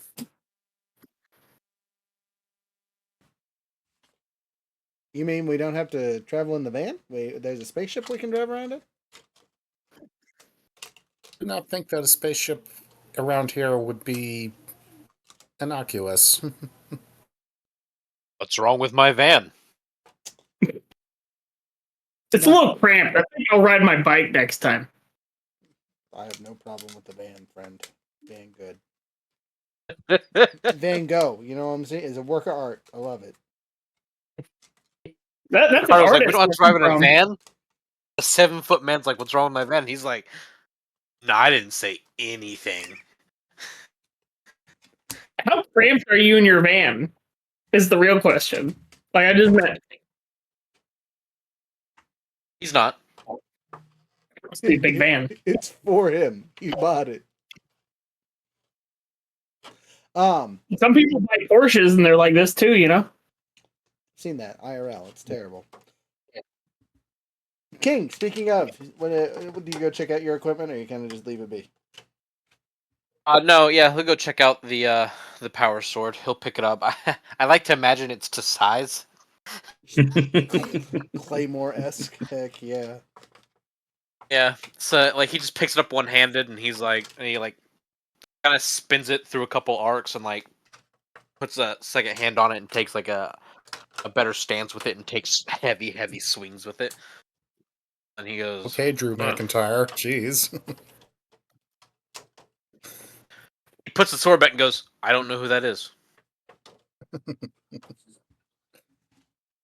A: You mean we don't have to travel in the van? There's a spaceship we can drive around in?
H: Do not think that a spaceship around here would be innocuous.
D: What's wrong with my van?
G: It's a little cramped. I think I'll ride my bike next time.
A: I have no problem with the van, friend. Van good. Van Gogh, you know what I'm saying? It's a work of art. I love it.
G: That's
D: I
G: an
D: was like,
G: artist
D: we don't have to
G: where
D: drive in
G: I'm
D: a
G: from.
D: van. A 7-foot man's like, what's wrong with my van? He's like, no, I didn't say anything.
G: How cramped are you in your van? Is the real question. Like, I just meant.
D: He's not.
G: It's a big van.
A: It's for him. He bought it.
G: Some people buy Porsches and they're like this too, you know?
A: Seen that IRL. It's terrible. King, speaking of, when do you go check out your equipment, or you kind of just leave it be?
D: No, yeah, he'll go check out the power sword. He'll pick it up. I like to imagine it's to size.
A: Claymore-esque. Heck yeah.
D: Yeah, so like he just picks it up one-handed, and he kind of spins it through a couple arcs, and like puts a second hand on it, and takes like a better stance with it, and takes heavy swings with it. And he goes,
H: Okay, Drew McIntyre. Jeez.
D: he puts the sword back and goes, I don't know who that is.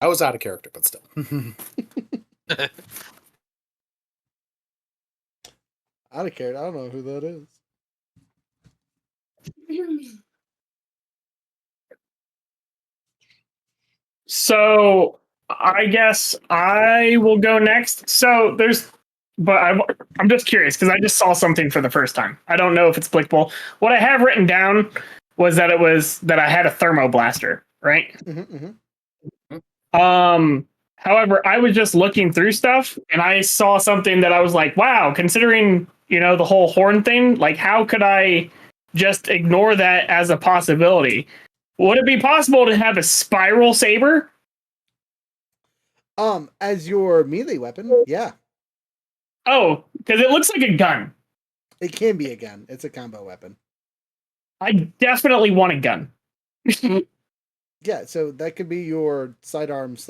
H: I was out of character, but still.
A: Out of character. I don't know who that is.
G: So I guess I will go next. So I'm just curious because I just saw something for the first time. I don't know if it's applicable. What I have written down was that I had a thermoblaster, right? However, I was just looking through stuff and I saw something that I was like, wow, considering, the whole horn thing, like how could I just ignore that as a possibility? Would it be possible to have a spiral saber?
A: As your melee weapon, yeah.
G: Oh, because it looks like a gun.
A: It can be a gun. It's a combo weapon.
G: I definitely want a gun.
A: Yeah, so that could be your sidearm /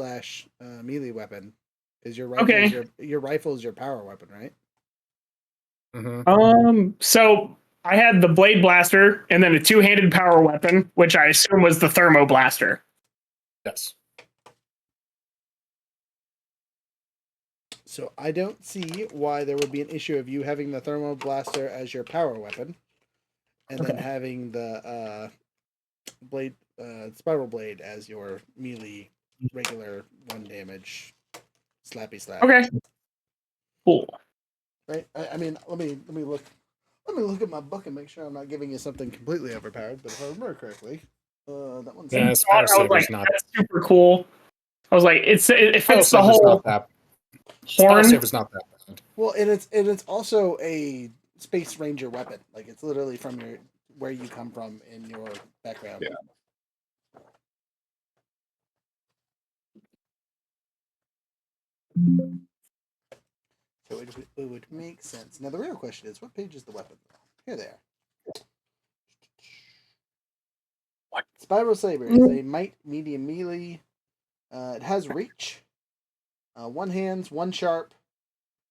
A: melee weapon. Because your rifle
G: Okay.
A: your rifle is your power weapon, right?
H: Mm-hmm.
G: So I had the blade blaster and then a two-handed power weapon, which I assume was the thermo blaster.
H: Yes.
A: So I don't see why there would be an issue of you having the thermal blaster as your power weapon, and then
G: Okay.
A: having the blade, spiral blade as your melee, regular 1 damage slappy slap.
G: Okay. Cool.
A: Right. I mean, let me look. Let me look at my book and make sure I'm not giving you something completely overpowered. But if I remember correctly, that one's
H: Yeah,
G: I
H: Spiral
G: was like,
H: Saber's not.
G: that's super cool. I was like, it
H: Spiral
G: fits the
H: Saber's
G: whole
H: not that. Spiral
G: horn.
H: Saber's not that bad.
A: well, and it's also a space ranger weapon. Like it's literally from where you come from in your background.
C: Yeah.
A: So it would make sense. Now the real question is, what page is the weapon? Here they are.
G: What?
A: Spiral Saber is a might medium melee. It has reach. 1 hands, 1 sharp.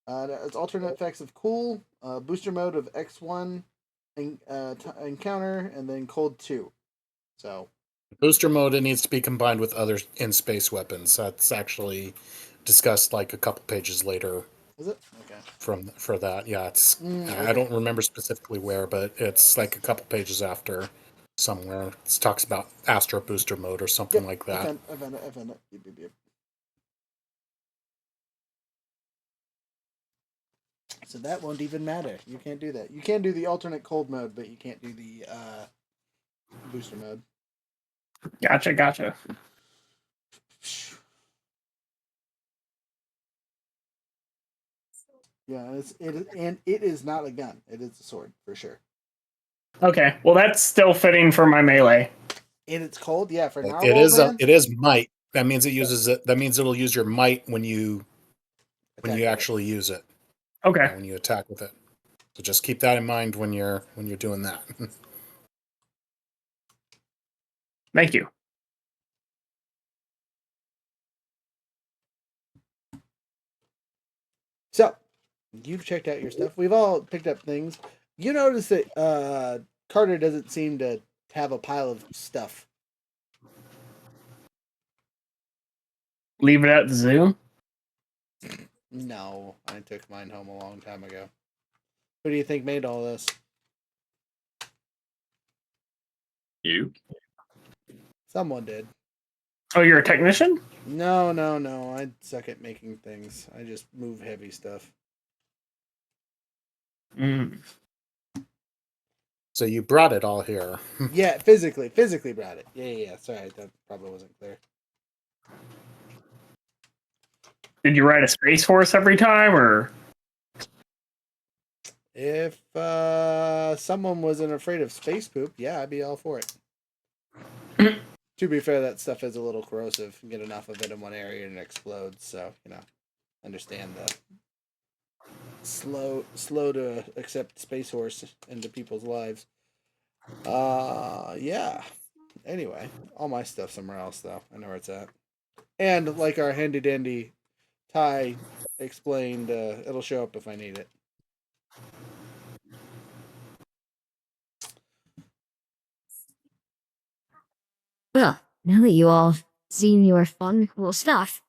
A: It's alternate effects of cool, booster mode of X1, encounter, and then cold 2. So
H: Booster mode, it needs to be combined with other in-space weapons. That's actually discussed like a couple pages later.
A: is it okay?
H: For that, yeah, it's
A: Okay.
H: I don't remember specifically where, but it's like a couple pages after somewhere. It talks about Astro Booster mode or something like that.
A: I found it. Yep. So that won't even matter. You can't do that. You can do the alternate cold mode, but you can't do the booster mode.
G: Gotcha.
A: Yeah, it is not a gun. It is a sword for sure.
G: Okay, well that's still fitting for my melee.
A: And it's cold, yeah. For now,
H: It is might. That means it uses it. That means it'll use your might when you actually use it.
G: Okay.
H: When you attack with it. So just keep that in mind when you're doing that.
G: Thank you.
A: So, you've checked out your stuff. We've all picked up things. You notice that Carter doesn't seem to have a pile of stuff.
G: Leave it at the zoo?
A: No, I took mine home a long time ago. Who do you think made all this?
C: You?
A: Someone did.
G: Oh, you're a technician?
A: No. I suck at making things. I just move heavy stuff.
H: So you brought it all here.
A: Yeah, physically brought it. Yeah. Sorry, that probably wasn't clear.
G: Did you ride a space horse every time, or?
A: If someone wasn't afraid of space poop, yeah, I'd be all for it. To be fair, that stuff is a little corrosive. You get enough of it in one area and it explodes. So understand the slow to accept space horse into people's lives. Yeah. Anyway, all my stuff somewhere else though. I know where it's at. And like our handy dandy Ty explained, it'll show up if I need it.
F: Well, now that you all seen your fun, cool stuff,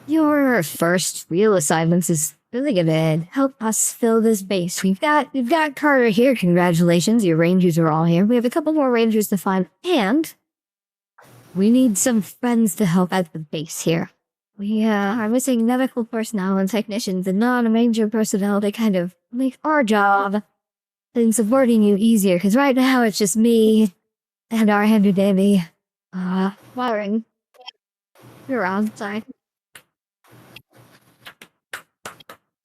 F: your first real assignment is really gonna help us fill this base. We've got Carter here. Congratulations, your rangers are all here. We have a couple more rangers to find, and we need some friends to help at the base here. We are missing medical personnel and technicians and non-ranger personnel to kind of make our job and supporting you easier. Because right now it's just me and our handy dandy wiring. You're outside.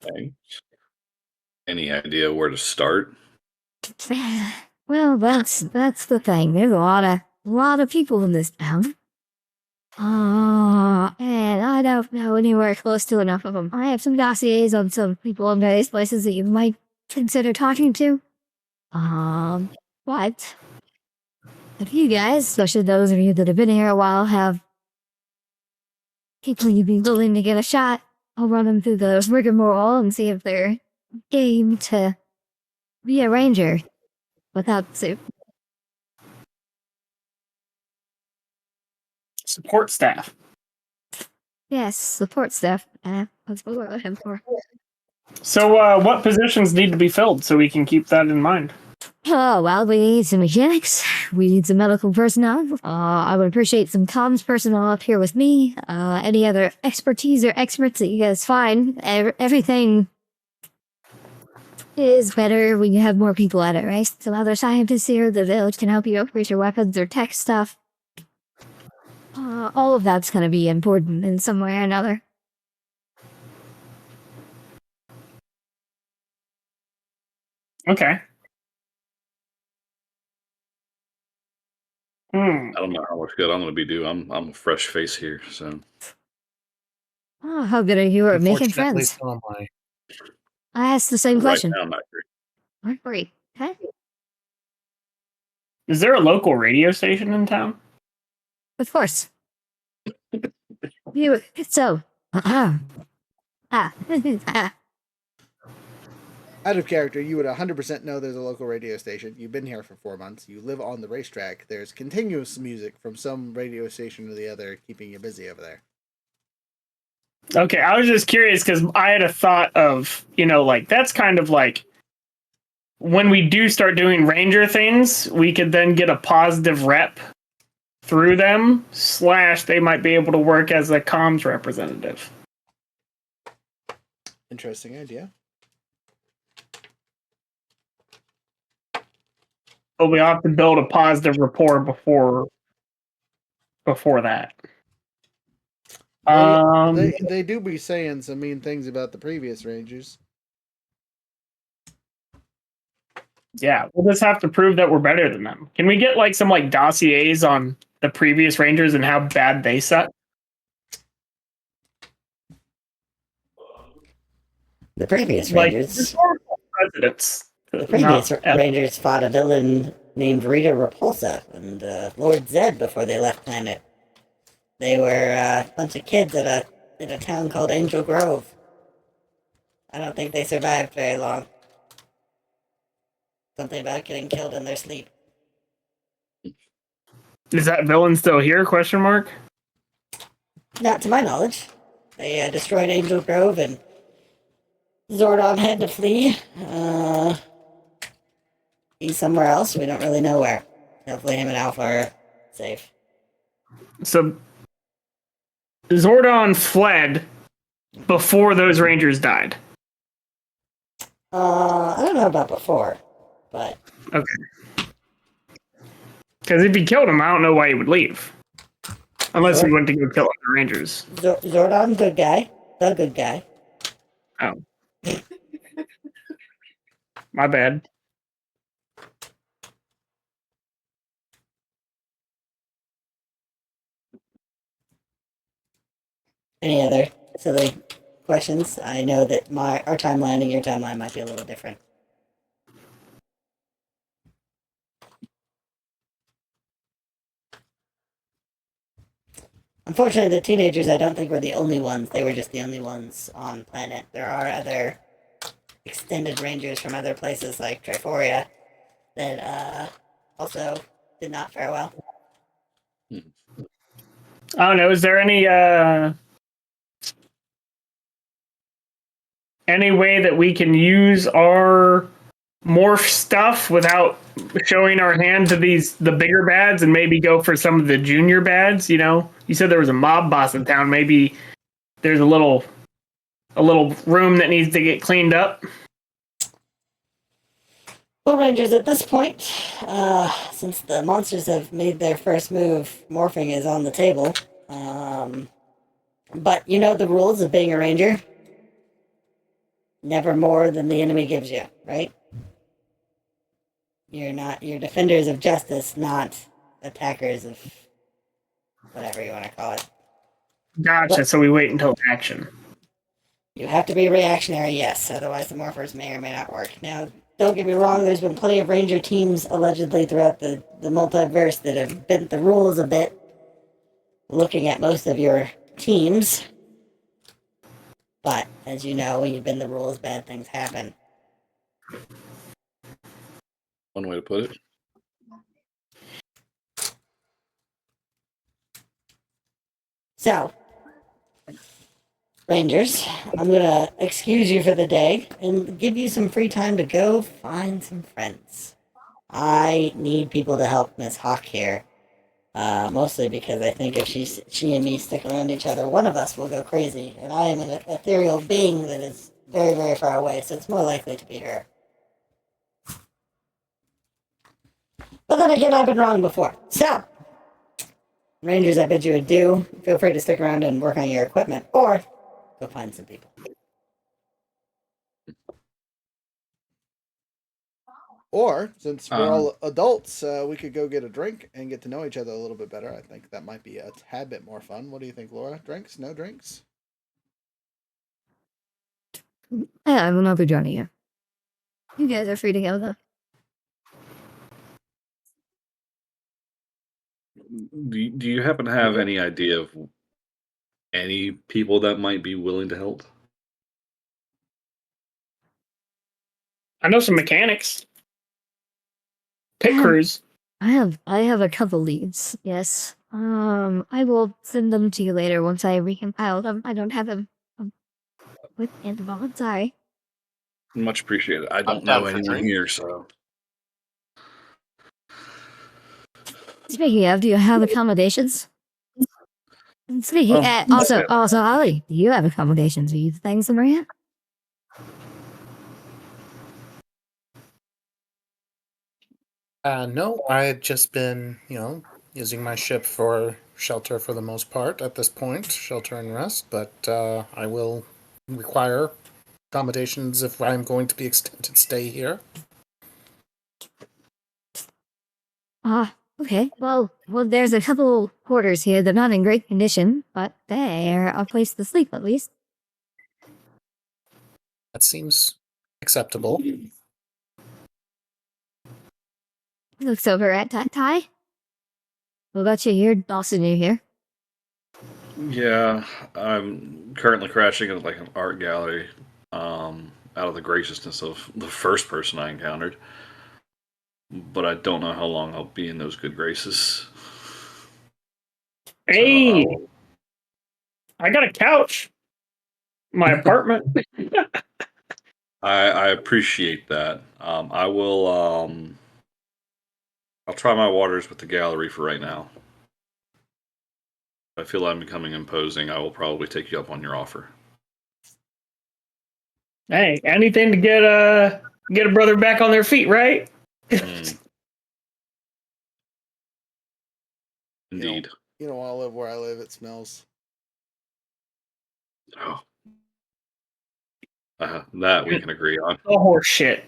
C: Okay. Any idea where to start?
F: Well, that's the thing. There's a lot of people in this town. And I don't know anywhere close to enough of them. I have some dossiers on some people in various places that you might consider talking to. But if you guys, especially those of you that have been here a while, have people you'd be willing to give a shot, I'll run them through the rigmarole and see if they're game to be a ranger without suit.
G: Support staff.
F: Yes, support staff. That's what we're looking for.
G: So, what positions need to be filled so we can keep that in mind?
F: Oh, well, we need some mechanics. We need some medical personnel. I would appreciate some comms personnel up here with me. Any other expertise or experts that you guys find. Everything is better when you have more people at it, right? Some other scientists here at the village can help you upgrade your weapons or tech stuff. All of that's going to be important in some way or another.
G: Okay.
C: I don't know how much good I'm going to be doing. I'm a fresh face here, so.
F: Oh, how good are you at making
I: Unfortunately,
F: friends?
I: so am I.
F: I asked the same
C: Right
F: question.
C: now, I'm not great.
F: We're great. Okay?
G: Is there a local radio station in town?
F: Of course. So.
A: Out of character, you would 100% know there's a local radio station. You've been here for 4 months. You live on the racetrack. There's continuous music from some radio station or the other, keeping you busy over there.
G: Okay, I was just curious because I had a thought of, like, that's kind of like when we do start doing ranger things, we could then get a positive rep through them, / they might be able to work as a comms representative.
A: Interesting idea.
G: But we have to build a positive rapport before that.
A: They do be saying some mean things about the previous Rangers.
G: Yeah, we'll just have to prove that we're better than them. Can we get like some like dossiers on the previous Rangers and how bad they suck?
E: The previous
G: Like
E: Rangers.
G: historical presidents.
E: The previous Rangers fought a villain named Rita Repulsa and Lord Zed before they left planet. They were a bunch of kids at a town called Angel Grove. I don't think they survived very long. Something about getting killed in their sleep.
G: Is that villain still here? Question mark.
E: Not to my knowledge. They destroyed Angel Grove and Zordon had to flee. He's somewhere else. We don't really know where. Hopefully him and Alpha are safe.
G: So Zordon fled before those Rangers died.
E: I don't know about before, but...
G: Okay. Because if he killed him, I don't know why he would leave. Unless he went to go kill other Rangers.
E: Zordon, good guy. The good guy.
G: Oh. My bad.
E: Any other silly questions? I know that our timeline and your timeline might be a little different. Unfortunately, the teenagers, I don't think were the only ones. They were just the only ones on planet. There are other extended rangers from other places like Triforia that also did not fare well.
G: I don't know. Is there any way that we can use our morph stuff without showing our hand to the bigger bads and maybe go for some of the junior bads? You said there was a mob boss in town. Maybe there's a little room that needs to get cleaned up.
E: Well, Rangers, at this point, since the monsters have made their first move, morphing is on the table. But you know the rules of being a Ranger? Never more than the enemy gives you, right? You're defenders of justice, not attackers of whatever you want to call it.
G: Gotcha, so we wait until action.
E: You have to be reactionary, yes, otherwise the morphers may or may not work. Now, don't get me wrong, there's been plenty of Ranger teams allegedly throughout the multiverse that have bent the rules a bit, looking at most of your teams. But, as you know, when you bend the rules, bad things happen.
C: One way to put it.
E: So, Rangers, I'm gonna excuse you for the day and give you some free time to go find some friends. I need people to help Miss Hawk here. Mostly because I think if she and me stick around each other, one of us will go crazy, and I am an ethereal being that is very, very far away, so it's more likely to be her. But then again, I've been wrong before. So, Rangers, I bid you adieu. Feel free to stick around and work on your equipment, or go find some people.
A: Or, since we're all adults, we could go get a drink and get to know each other a little bit better. I think that might be a tad bit more fun. What do you think, Laura? Drinks? No drinks?
F: I will not be joining you. You guys are free to go, though.
C: Do you happen to have any idea of any people that might be willing to help?
G: I know some mechanics. Pit
F: Um,
G: crews.
F: I have a couple leads, yes. I will send them to you later once I recompile them. I don't have them with me at the moment, sorry.
C: Much appreciated. I don't
D: down
C: know
D: for
C: anyone
D: drink.
C: here, so
F: Speaking of, do you have accommodations? Speaking, also, Ollie, do you have accommodations? Are you staying somewhere yet?
H: No, I had just been, using my ship for shelter for the most part at this point, shelter and rest, but I will require accommodations if I'm going to be extended stay here.
F: Okay. Well, there's a couple quarters here. They're not in great condition, but they're a place to sleep at least.
H: That seems acceptable.
F: Looks over at Ty. What about you here? Dawson, you here?
C: yeah, I'm currently crashing at like an art gallery. Out of the graciousness of the first person I encountered, but I don't know how long I'll be in those good graces.
G: Hey, I got a couch. My apartment.
C: I appreciate that. I will. I'll try my waters with the gallery for right now. If I feel I'm becoming imposing, I will probably take you up on your offer.
G: Hey, anything to get a brother back on their feet, right?
C: Indeed.
A: You don't want to live where I live. It smells.
C: Oh. That we can agree on.
G: The horse shit.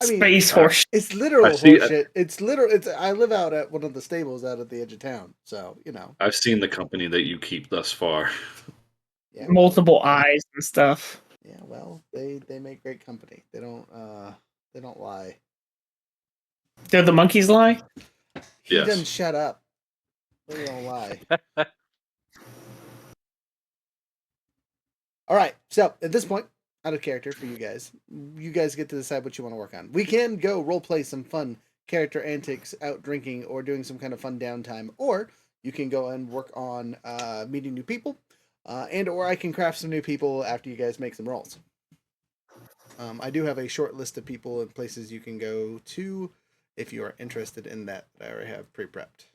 A: I mean,
G: Space horse.
A: It's literal
C: I see-
A: horseshit. It's literal. I live out at one of the stables out at the edge of town, so you know.
C: I've seen the company that you keep thus far.
A: Yeah,
G: Multiple eyes and stuff.
A: Yeah, well, they make great company. They don't lie.
G: Did the monkeys lie?
A: He
C: Yes.
A: doesn't shut up. They don't lie. All right. So at this point, out of character for you guys get to decide what you want to work on. We can go role play some fun character antics out drinking or doing some kind of fun downtime, or you can go and work on meeting new people, and or I can craft some new people after you guys make some rolls. I do have a short list of people and places you can go to if you are interested in that I already have pre-prepped.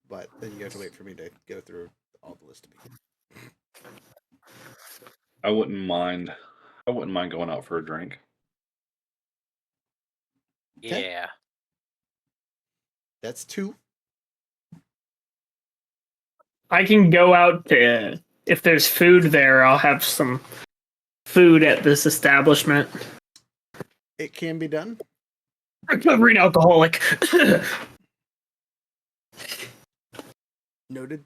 A: But then you have to wait for me to go through all the list of people.
C: I wouldn't mind going out for a drink.
A: Okay.
D: Yeah.
A: That's 2.
G: I can go out to, if there's food there, I'll have some food at this establishment.
A: It can be done.
G: Recovering alcoholic.
A: Noted.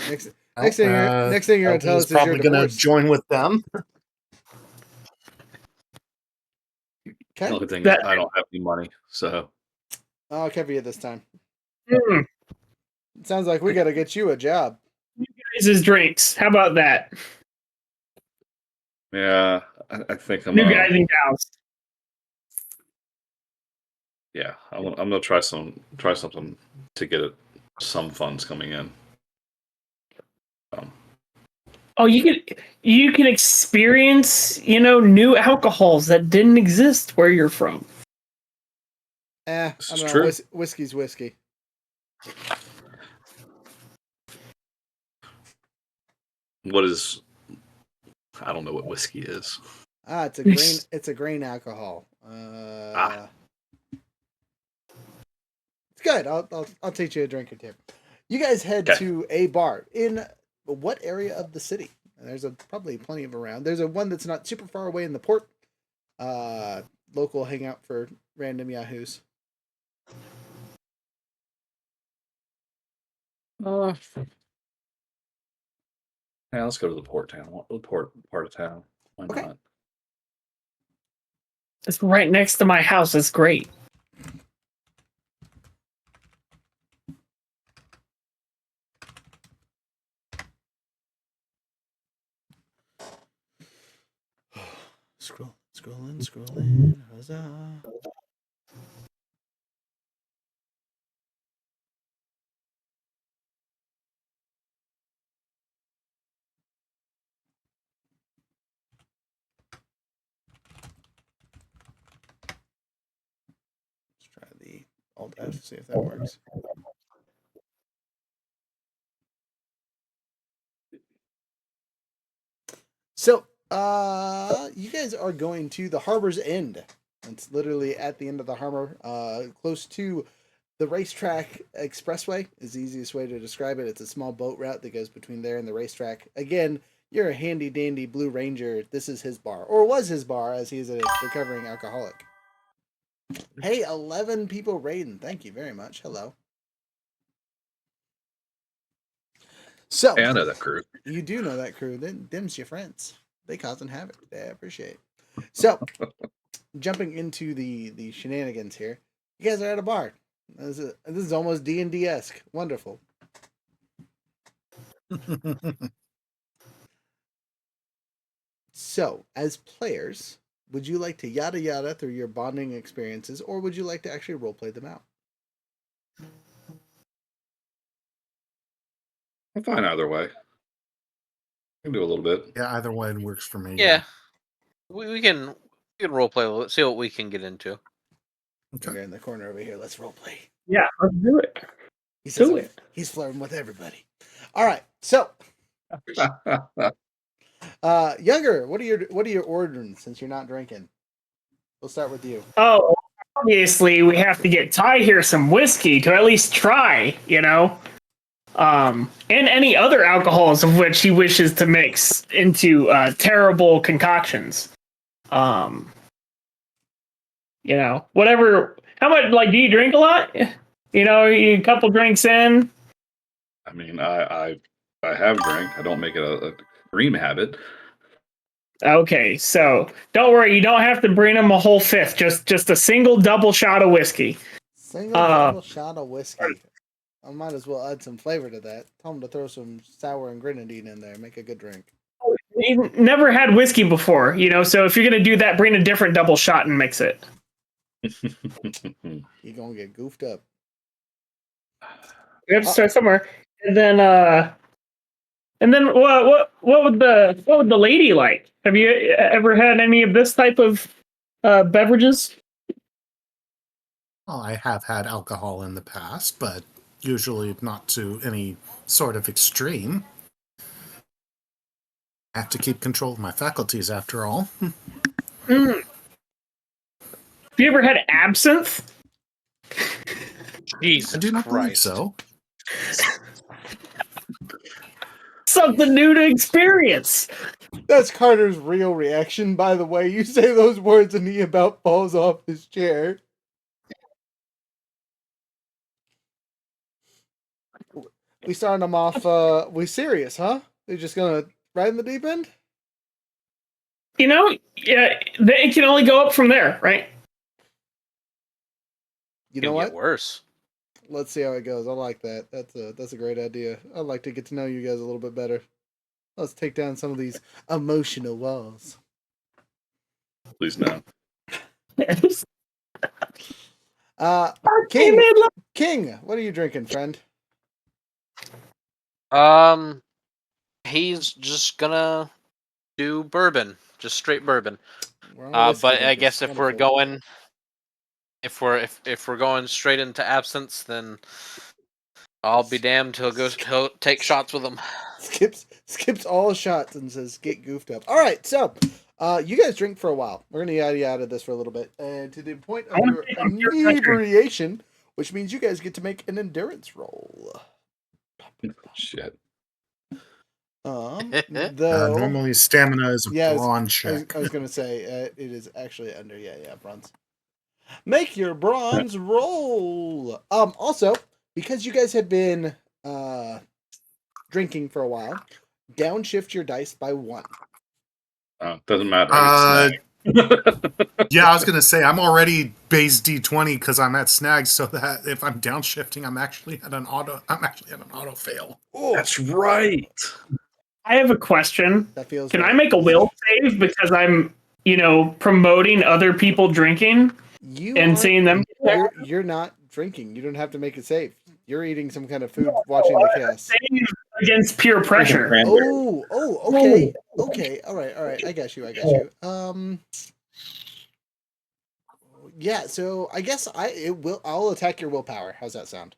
A: Next thing you're gonna tell us is
H: probably
A: you're
H: going to
A: divorced.
H: join with them.
C: The
A: Okay,
C: only thing is I don't have any money, so
A: I'll cover you this time.
G: Mm,
A: It sounds like we got to get you a job.
G: guys' drinks. How about that?
C: yeah, I think I'm
G: New guys and gals.
C: Yeah, I'm gonna try something to get some funds coming in.
G: Oh, you can experience, new alcohols that didn't exist where you're from.
A: I
C: This
A: don't
C: is
A: know.
C: true.
A: Whiskey's whiskey.
C: What is? I don't know what whiskey is.
A: It's a grain. It's a grain alcohol. It's good. I'll teach you a drink or two. You guys head
C: Okay.
A: to a bar in what area of the city? There's probably plenty of around. There's one that's not super far away in the port. Local hangout for random yahoos.
C: Yeah, let's go to the port town. The port part of town. Why
A: Okay.
C: not?
G: It's right next to my house. It's great.
A: Scrolling. Huzzah. Let's try the Alt F, see if that works. So, you guys are going to the harbor's end. It's literally at the end of the harbor, close to the racetrack expressway is the easiest way to describe it. It's a small boat route that goes between there and the racetrack. Again, you're a handy dandy Blue Ranger. This is his bar, or was his bar, as he's a recovering alcoholic. Hey, 11 people raiding. Thank you very much. Hello. So,
C: Hey, I know that crew.
A: you do know that crew. Them's your friends. They causing havoc. I appreciate. So, jumping into the shenanigans here. You guys are at a bar. This is almost D&D esque. Wonderful. So, as players, would you like to yada yada through your bonding experiences, or would you like to actually roleplay them out?
C: I'm fine either way. I can do a little bit.
H: Yeah, either one works for me.
D: Yeah, we can roleplay a little, see what we can get into.
H: Okay.
A: We're in the corner over here. Let's roleplay.
G: Yeah, let's do it.
A: He says
G: Do it.
A: he's flirting with everybody. All right, so Younger, what are your ordering since you're not drinking? We'll start with you.
G: Oh, obviously we have to get Ty here some whiskey to at least try, and any other alcohols of which he wishes to mix into terrible concoctions. Whatever. How much? Like, do you drink a lot? You a couple drinks in.
C: I mean, I have drank. I don't make it a extreme habit.
G: Okay, so don't worry. You don't have to bring him a whole fifth. Just a single double shot of whiskey.
A: Single double shot of whiskey. I might as well add some flavor to that. Tell him to throw some sour and grenadine in there. Make a good drink.
G: You've never had whiskey before, so if you're gonna do that, bring a different double shot and mix it.
A: You're gonna get goofed up.
G: We have to start somewhere, and then what would the lady like? Have you ever had any of this type of beverages?
H: Well, I have had alcohol in the past, but usually not to any sort of extreme. I have to keep control of my faculties after all.
G: Have you ever had absinthe?
D: Jesus
H: I do not believe
D: Christ.
H: so.
G: Something new to experience.
A: That's Carter's real reaction, by the way. You say those words and he about falls off his chair. We starting them off, we serious, huh? They're just gonna ride in the deep end?
G: Yeah, it can only go up from there, right?
A: You
D: Can
A: know
D: get
A: what?
D: worse.
A: Let's see how it goes. I like that. That's a great idea. I'd like to get to know you guys a little bit better. Let's take down some of these emotional walls.
C: Please no.
A: King, King, what are you drinking, friend?
D: He's just gonna do bourbon, just straight bourbon.
A: We're all whiskey
D: But I
A: drinkers.
D: guess if we're
A: Wonderful.
D: going, if we're going straight into absence, then I'll be damned. He'll take shots with him.
A: skips all shots and says get goofed up. All right, so you guys drink for a while. We're gonna yada yada this for a little bit, and to the point of your inebriation, which means you guys get to make an endurance roll.
C: Shit.
A: Though
H: normally stamina is a brawn
A: I
H: check.
A: was gonna say it is actually under bronze. Make your bronze roll. Also, because you guys have been drinking for a while, downshift your dice by 1.
C: Doesn't matter.
H: Yeah, I was gonna say I'm already base D20 because I'm at snag, so that if I'm downshifting, I'm actually at an auto fail.
A: Oh,
C: That's right.
G: I have a question.
A: that feels.
G: Can
A: right.
G: I make a will save because I'm, promoting other people drinking and seeing them?
A: You're not drinking. You don't have to make a save. You're eating some kind of food, watching the chaos.
G: Save against peer pressure.
A: Okay. Okay. All right. I got you. Yeah. So I guess I'll attack your willpower. How's that sound?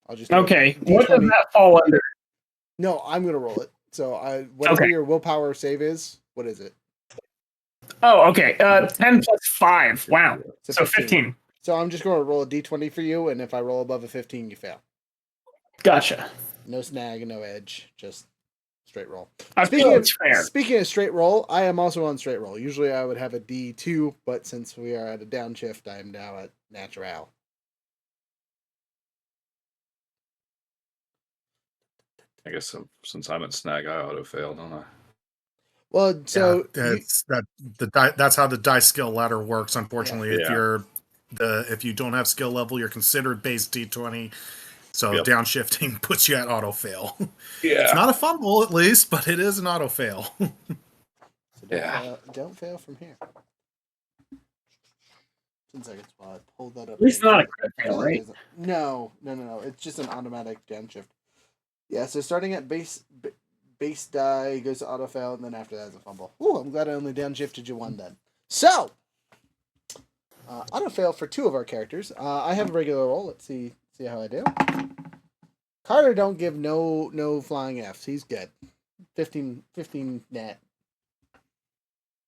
A: I'll just
G: Okay.
A: D20.
G: What does that fall under?
A: No, I'm gonna roll it. So whatever your willpower save is, what is it?
G: Oh, okay. 10 plus 5. Wow. So 15.
A: So I'm just going to roll a d20 for you, and if I roll above a 15, you fail.
G: Gotcha.
A: No snag, no edge, just straight roll.
G: Speaking
A: of straight roll, I am also on straight roll. Usually I would have a D2, but since we are at a downshift, I am now at natural.
C: I guess since I'm at snag, I auto fail, don't I?
A: Well, so
H: that's how the dice skill ladder works. Unfortunately,
C: Yeah.
H: if you don't have skill level, you're considered base D20. So downshifting puts you at auto fail.
C: Yeah.
H: It's not a fumble, at least, but it is an auto fail.
A: Don't fail from here. 10 seconds while I pull that up.
G: At least not a crit fail, right?
A: No. It's just an automatic downshift. Yeah, so starting at base die goes to auto fail, and then after that is a fumble. Ooh, I'm glad I only downshifted you 1 then. So, auto fail for 2 of our characters. I have a regular roll. Let's see how I do. Carter don't give no flying Fs. He's good. 15 net.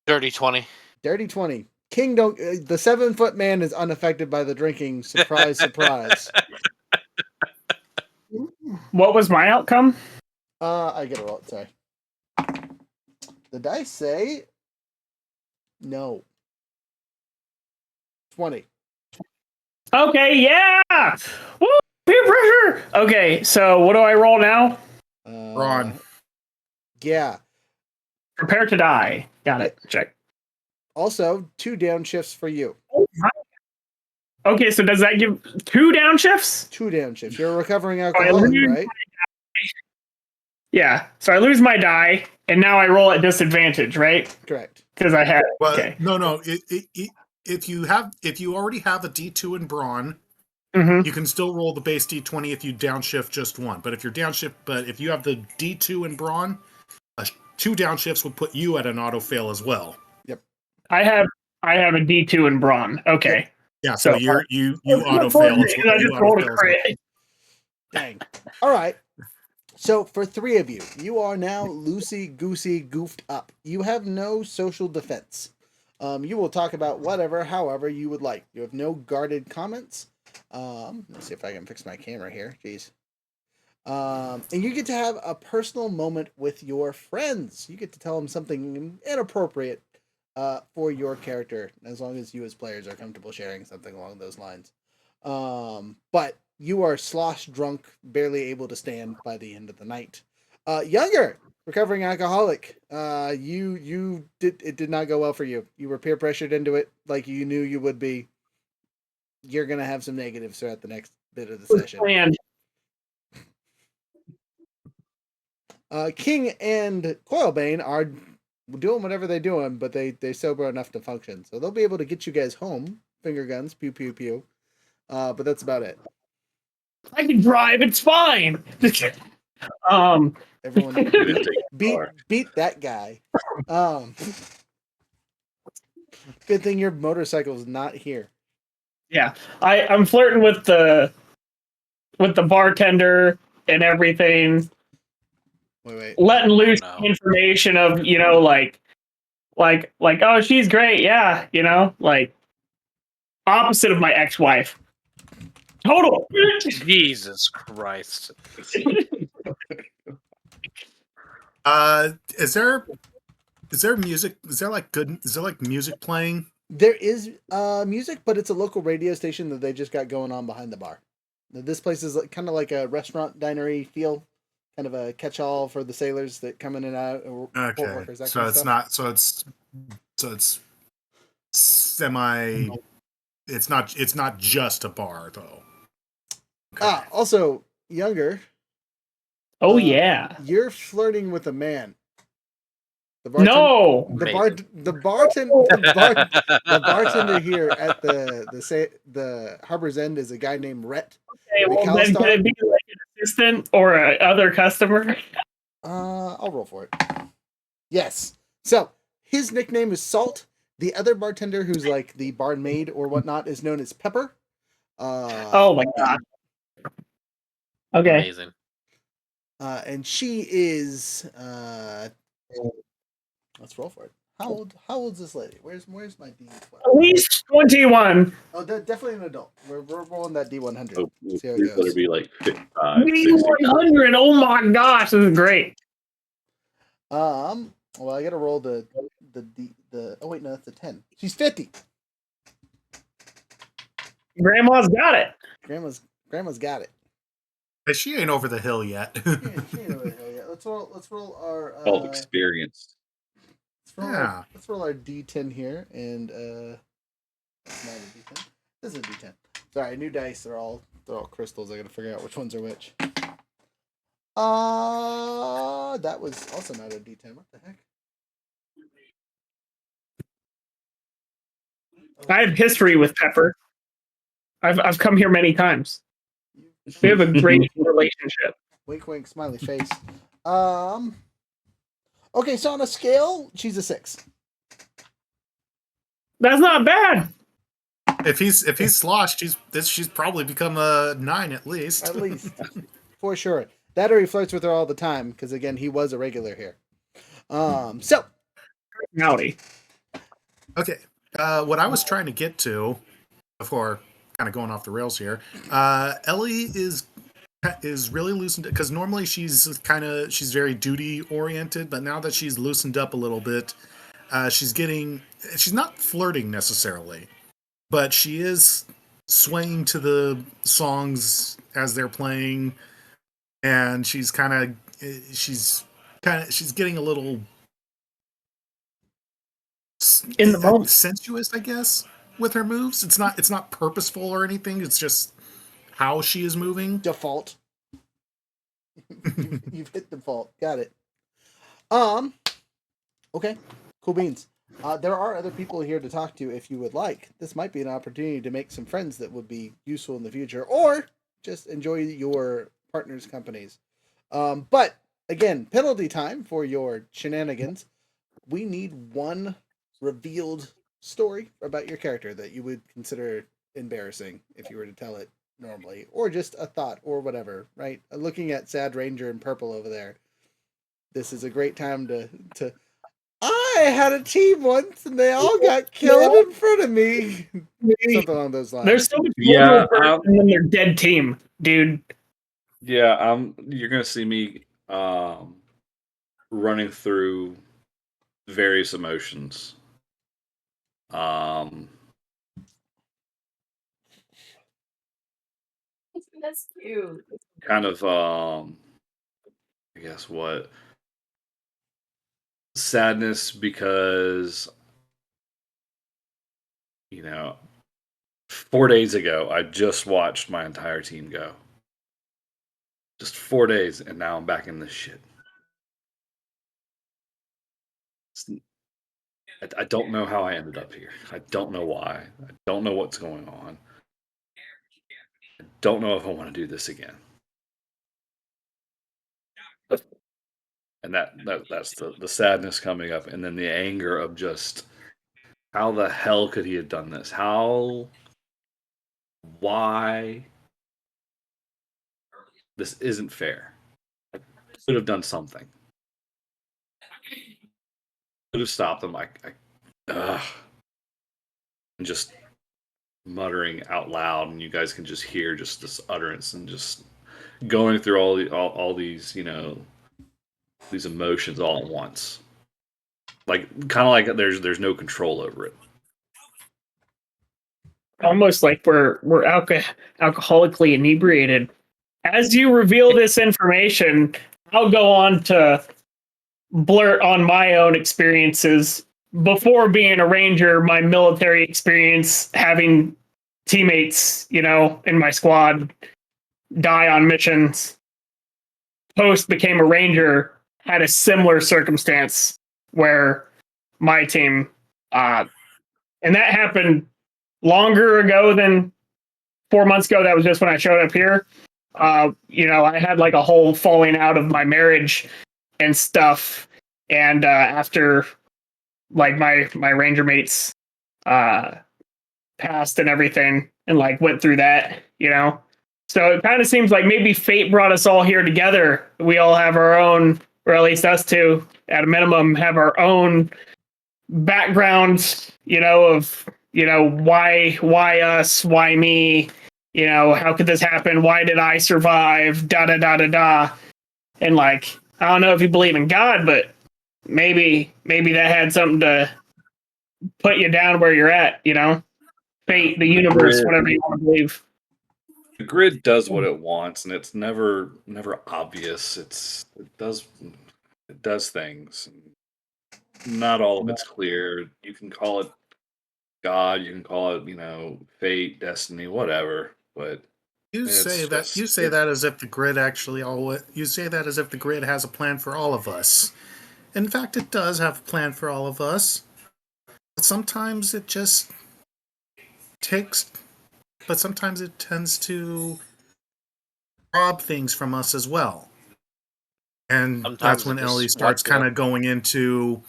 D: Dirty 20.
A: Dirty 20. King don't. The 7-foot man is unaffected by the drinking. Surprise, surprise.
G: What was my outcome?
A: I get a roll. Sorry. The dice say no. 20.
G: Okay, yeah! Woo! Peer pressure! Okay, so what do I roll now?
H: Ron.
A: Yeah.
G: Prepare to die. Got it. Check.
A: Also, 2 downshifts for you.
G: Okay, so does that give 2 downshifts?
A: 2 downshifts. You're a recovering alcoholic, right?
G: Yeah. So I lose my die, and now I roll at disadvantage, right?
A: Correct.
G: Because I had.
H: Well,
G: okay.
H: No. If you already have a D2 in brawn,
G: Mm-hmm.
H: you can still roll the base D20 if you downshift just 1. But if you have the D2 in brawn, 2 downshifts would put you at an auto fail as well.
A: Yep.
G: I have a D2 in brawn. Okay.
H: Yeah, so you auto fail.
G: I just rolled a crit.
A: Dang. All right. So for 3 of you, you are now loosey-goosey goofed up. You have no social defense. You will talk about however you would like. You have no guarded comments. Let's see if I can fix my camera here. Jeez. And you get to have a personal moment with your friends. You get to tell them something inappropriate for your character, as long as you as players are comfortable sharing something along those lines. But you are slosh drunk, barely able to stand by the end of the night. Younger, recovering alcoholic. It did not go well for you. You were peer pressured into it like you knew you would be. You're gonna have some negatives throughout the next bit of the session. King and Coilbane are doing whatever they're doing, but they sober enough to function, so they'll be able to get you guys home. Finger guns, pew pew pew. But that's about it.
G: I can drive. It's fine.
A: Everyone
C: You didn't take the
A: beat
C: car.
A: beat that guy. Good thing your motorcycle is not here.
G: Yeah, I'm flirting with the bartender and everything,
A: Wait.
G: letting loose
D: no.
G: the information of like oh, she's great, yeah, like opposite of my ex-wife. Total.
D: Jesus Christ.
H: Is there music? Is there like music playing?
A: There is music, but it's a local radio station that they just got going on behind the bar. This place is kind of like a restaurant dinery feel, kind of a catch-all for the sailors that come in and out, or port
H: Okay,
A: workers, that
H: so
A: kind of
H: it's
A: stuff.
H: not. So it's semi. It's not just a bar though. Okay.
A: Also younger.
G: Oh yeah.
A: You're flirting with a man. The bartender,
G: No.
A: the bartender here at the Harbor's End is a guy named Rhett.
G: Okay, well then can it be like an assistant or a other customer?
A: I'll roll for it. Yes. So his nickname is Salt. The other bartender, who's like the barmaid or whatnot, is known as Pepper.
G: Oh my god. Okay.
D: Amazing.
A: And she is let's roll for it. How old's this lady? Where's my D12?
G: At least 21.
A: Oh, definitely an adult. We're rolling that D100.
C: Oh,
A: See how it
C: you
A: goes.
C: better be like 55, 60.
G: 100. Oh my gosh, this is great.
A: Well, I gotta roll the oh wait, no, that's a 10. She's 50.
G: Grandma's got it.
A: Grandma's got it.
H: Hey, she ain't over the hill yet.
A: She ain't over the hill yet. Let's roll our
C: All experience.
A: let's roll our D10 here, and that's not a D10. This is a D10. Sorry, new dice. They're all crystals. I gotta figure out which ones are which. That was also not a D10. What the heck?
G: I have history with Pepper. I've come here many times. We have a great relationship.
A: Wink, wink, smiley face. Okay, so on a scale, she's a 6.
G: That's not bad.
H: If he's sloshed, she's probably become a 9 at least.
A: At least, for sure. That or he flirts with her all the time, because again, he was a regular here. So
G: Howdy.
H: Okay. What I was trying to get to before kind of going off the rails here, Ellie is really loosened because normally she's very duty oriented, but now that she's loosened up a little bit, she's not flirting necessarily, but she is swaying to the songs as they're playing, and she's getting a little
G: In the moment.
H: sensuous, I guess, with her moves. It's not purposeful or anything. It's just how she is moving.
A: default. You've hit default. Got it. Okay. Cool beans. There are other people here to talk to if you would like. This might be an opportunity to make some friends that would be useful in the future, or just enjoy your partner's companies. But again, penalty time for your shenanigans. We need one revealed story about your character that you would consider embarrassing if you were to tell it normally, or just a thought or whatever, right? Looking at Sad Ranger in purple over there, this is a great time to I had a team once and they all got killed in front of me. Something along those lines.
G: There's so much
C: Yeah,
G: more than their dead team, dude.
C: Yeah, you're gonna see me running through various emotions.
I: That's cute.
C: Kind of I guess what? Sadness because 4 days ago I just watched my entire team go. Just 4 days, and now I'm back in this shit. I don't know how I ended up here. I don't know why. I don't know what's going on. don't know if I want to do this again. And that's the sadness coming up, and then the anger of just how the hell could he have done this? Why? This isn't fair. I could have done something. Could have stopped them. And just muttering out loud, and you guys can just hear just this utterance and just going through all these, these emotions all at once. Like kind of like there's no control over it.
G: Almost like we're alcoholically inebriated. As you reveal this information, I'll go on to blurt on my own experiences before being a ranger, my military experience, having teammates, in my squad die on missions. Post became a ranger, had a similar circumstance where my team, and that happened longer ago than 4 months ago. That was just when I showed up here. I had like a whole falling out of my marriage and stuff. And after like my ranger mates passed and everything, and like went through that, So it kind of seems like maybe fate brought us all here together. We all have our own, or at least us two, at a minimum, have our own backgrounds, of why us, why me, how could this happen? Why did I survive? Da da da da da. And like, I don't know if you believe in God, but maybe that had something to put you down where you're at, fate, the universe, whatever you want to believe.
C: The grid does what it wants, and it's never obvious. It does things. Not all of it's clear. You can call it God, you can call it, fate, destiny, whatever. But
H: You say that as if the grid has a plan for all of us. In fact, it does have a plan for all of us. But sometimes it just sometimes it tends to rob things from us as well. And
D: Sometimes
H: that's when
D: it just
H: Ellie starts
D: swats
H: kind
D: you.
H: of going into,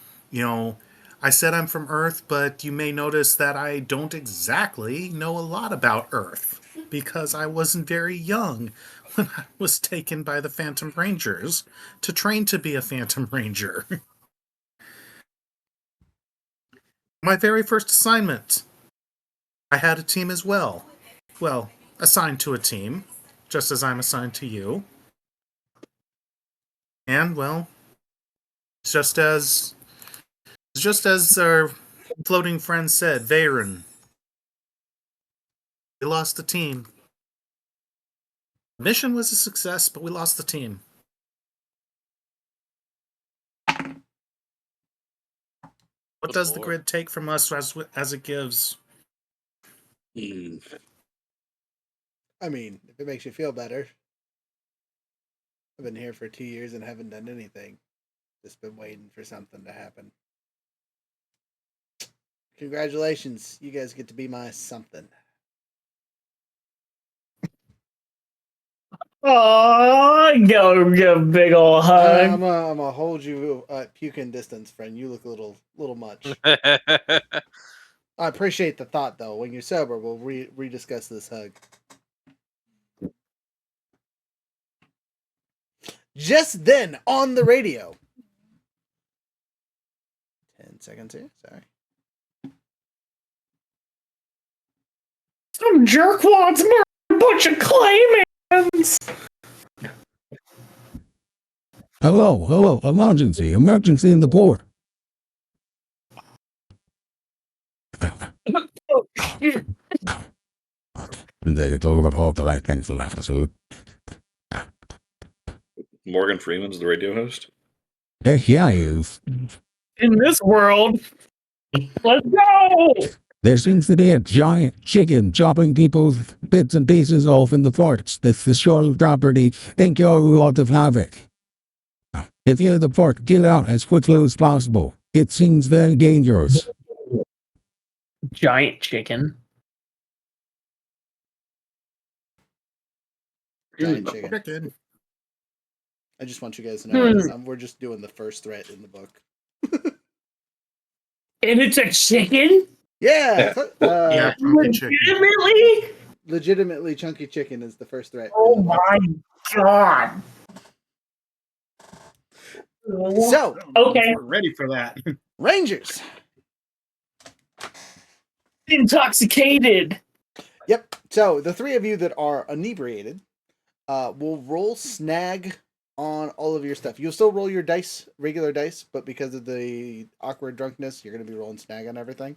H: I said I'm from Earth, but you may notice that I don't exactly know a lot about Earth because I wasn't very young when I was taken by the Phantom Rangers to train to be a Phantom Ranger. My very first assignment, I had a team as well. Well, assigned to a team, just as I'm assigned to you. And, well, just as our floating friend said, Veyron, we lost the team. The mission was a success, but we lost the team. What does the grid take from us as it gives?
A: I mean, if it makes you feel better. I've been here for 2 years and haven't done anything. Just been waiting for something to happen. Congratulations. You guys get to be my something.
G: Oh, go give a big ol' hug.
A: I'm gonna hold you at puking distance, friend. You look a little much. I appreciate the thought, though. When you're sober, we'll rediscuss this hug. Just then, on the radio. 10 seconds here. Sorry.
G: Some jerkwads murdered a bunch of claymans.
J: Hello, emergency in the port. They talk about the light cancel episode.
C: Morgan Freeman's the radio host.
J: Heck yeah, he is.
G: In this world, let's go.
J: There seems to be a giant chicken chopping people's bits and pieces off in the forts. That's the shore property. Think you're a lot of havoc. If you're the port, get out as quickly as possible. It seems very dangerous.
G: Giant chicken.
A: giant chicken.
H: Chicken.
A: I just want you guys to know we're just doing the first threat in the book.
G: And it's a chicken?
A: Yeah.
H: Yeah, chunky chicken.
G: Legitimately?
A: Legitimately chunky chicken is the first threat.
G: Oh
A: in the book.
G: my god.
A: So,
G: Okay.
H: We're ready for that.
A: Rangers.
G: Intoxicated.
A: Yep. So the three of you that are inebriated will roll snag on all of your stuff. You'll still roll your dice, regular dice, but because of the awkward drunkenness, you're going to be rolling snag on everything.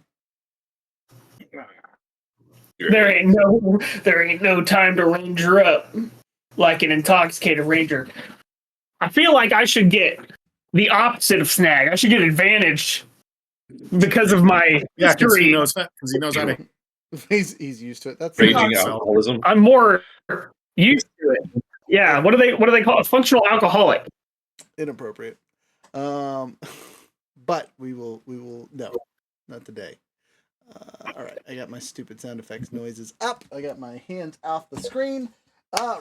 G: There ain't no time to ranger up like an intoxicated ranger. I feel like I should get the opposite of snag. I should get advantage because of my
H: Yeah, because
G: history.
H: he knows how to.
A: He's used to it. That's
C: Raging
H: Yeah.
C: alcoholism.
G: I'm more used to it. Yeah. What do they call it? Functional alcoholic.
A: inappropriate. But we will no, not today. All right, I got my stupid sound effects noises up. I got my hands off the screen.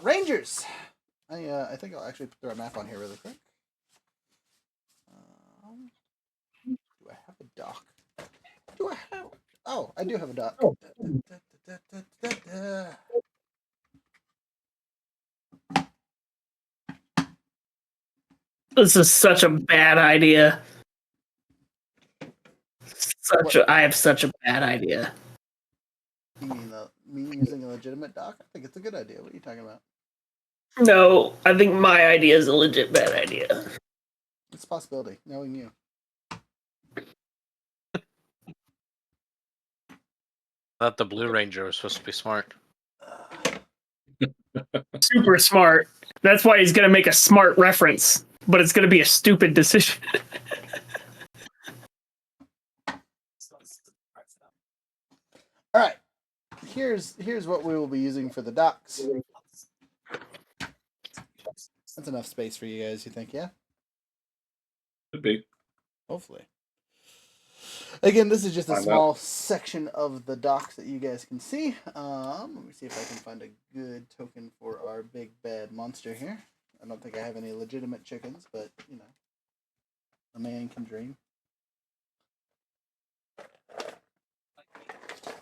A: Rangers. I think I'll actually throw a map on here really quick. Do I have a dock? Do I have? Oh, I do have a dock.
G: This is such a bad idea. I have such a bad idea.
A: You mean me using a legitimate dock? I think it's a good idea. What are you talking about?
G: No, I think my idea is a legit bad idea.
A: It's a possibility, knowing you.
D: Thought the Blue Ranger was supposed to be smart.
G: Super smart. That's why he's gonna make a smart reference, but it's gonna be a stupid decision.
A: All right. Here's what we will be using for the docks. That's enough space for you guys, you think, yeah?
C: Could be.
A: Hopefully. Again, this is just a
C: Find
A: small section of the docks that you guys can see. Let me see if I can find a good token for our big bad monster here. I don't think I have any legitimate chickens, but, you know, a man can dream.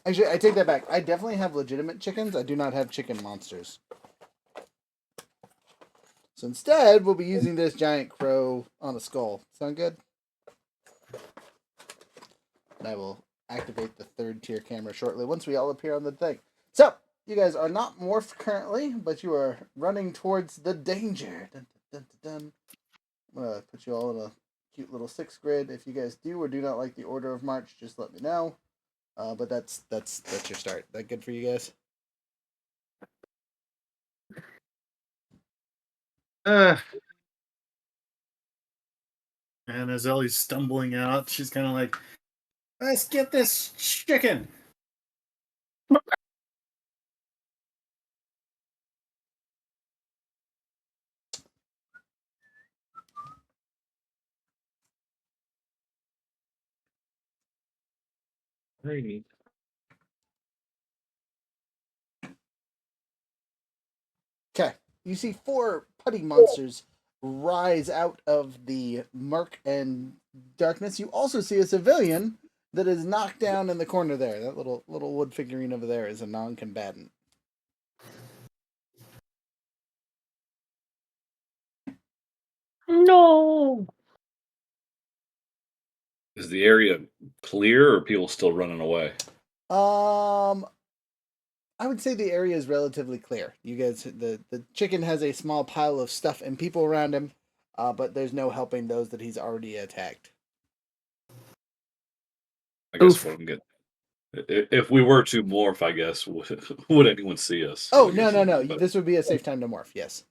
A: Actually, I take that back. I definitely have legitimate chickens. I do not have chicken monsters. So instead, we'll be using this giant crow on a skull. Sound good? And I will activate the third tier camera shortly once we all appear on the thing. So, you guys are not morphed currently, but you are running towards the danger. Dun, dun, dun, dun. I'm going to put you all in a cute little 6 grid. If you guys do or do not like the order of march, just let me know. But that's your start. That good for you guys?
H: And as Ellie's stumbling out, she's kind of like, "Let's get this chicken."
C: Very neat.
A: Okay. You see 4 putty monsters rise out of the murk and darkness. You also see a civilian that is knocked down in the corner there. That little wood figurine over there is a non-combatant.
G: No.
C: Is the area clear or are people still running away?
A: I would say the area is relatively clear. You guys, the chicken has a small pile of stuff and people around him, but there's no helping those that he's already attacked.
C: I guess we can get. If we were to morph, I guess would anyone see us?
A: Oh no! This would be a safe time to morph. Yes.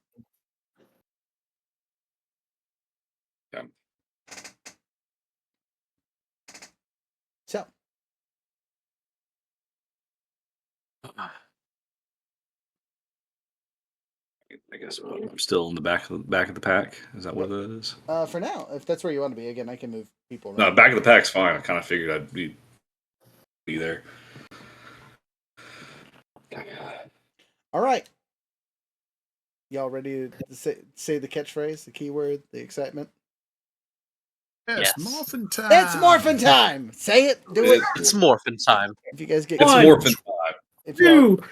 C: Yeah.
A: So.
C: I guess I'm still in the back of the pack. Is that what it is?
A: For now, if that's where you want to be, again, I can move people around.
C: No, back of the pack's fine. I kind of figured I'd be there.
A: All right. Y'all ready to say the catchphrase, the keyword, the excitement?
H: Yes,
D: Yes.
H: morphin' time.
A: It's morphin' time. Say it. Do it.
D: It's morphin' time.
A: If you guys get
C: It's
G: One,
C: morphin' time.
A: if y'all,
G: 2,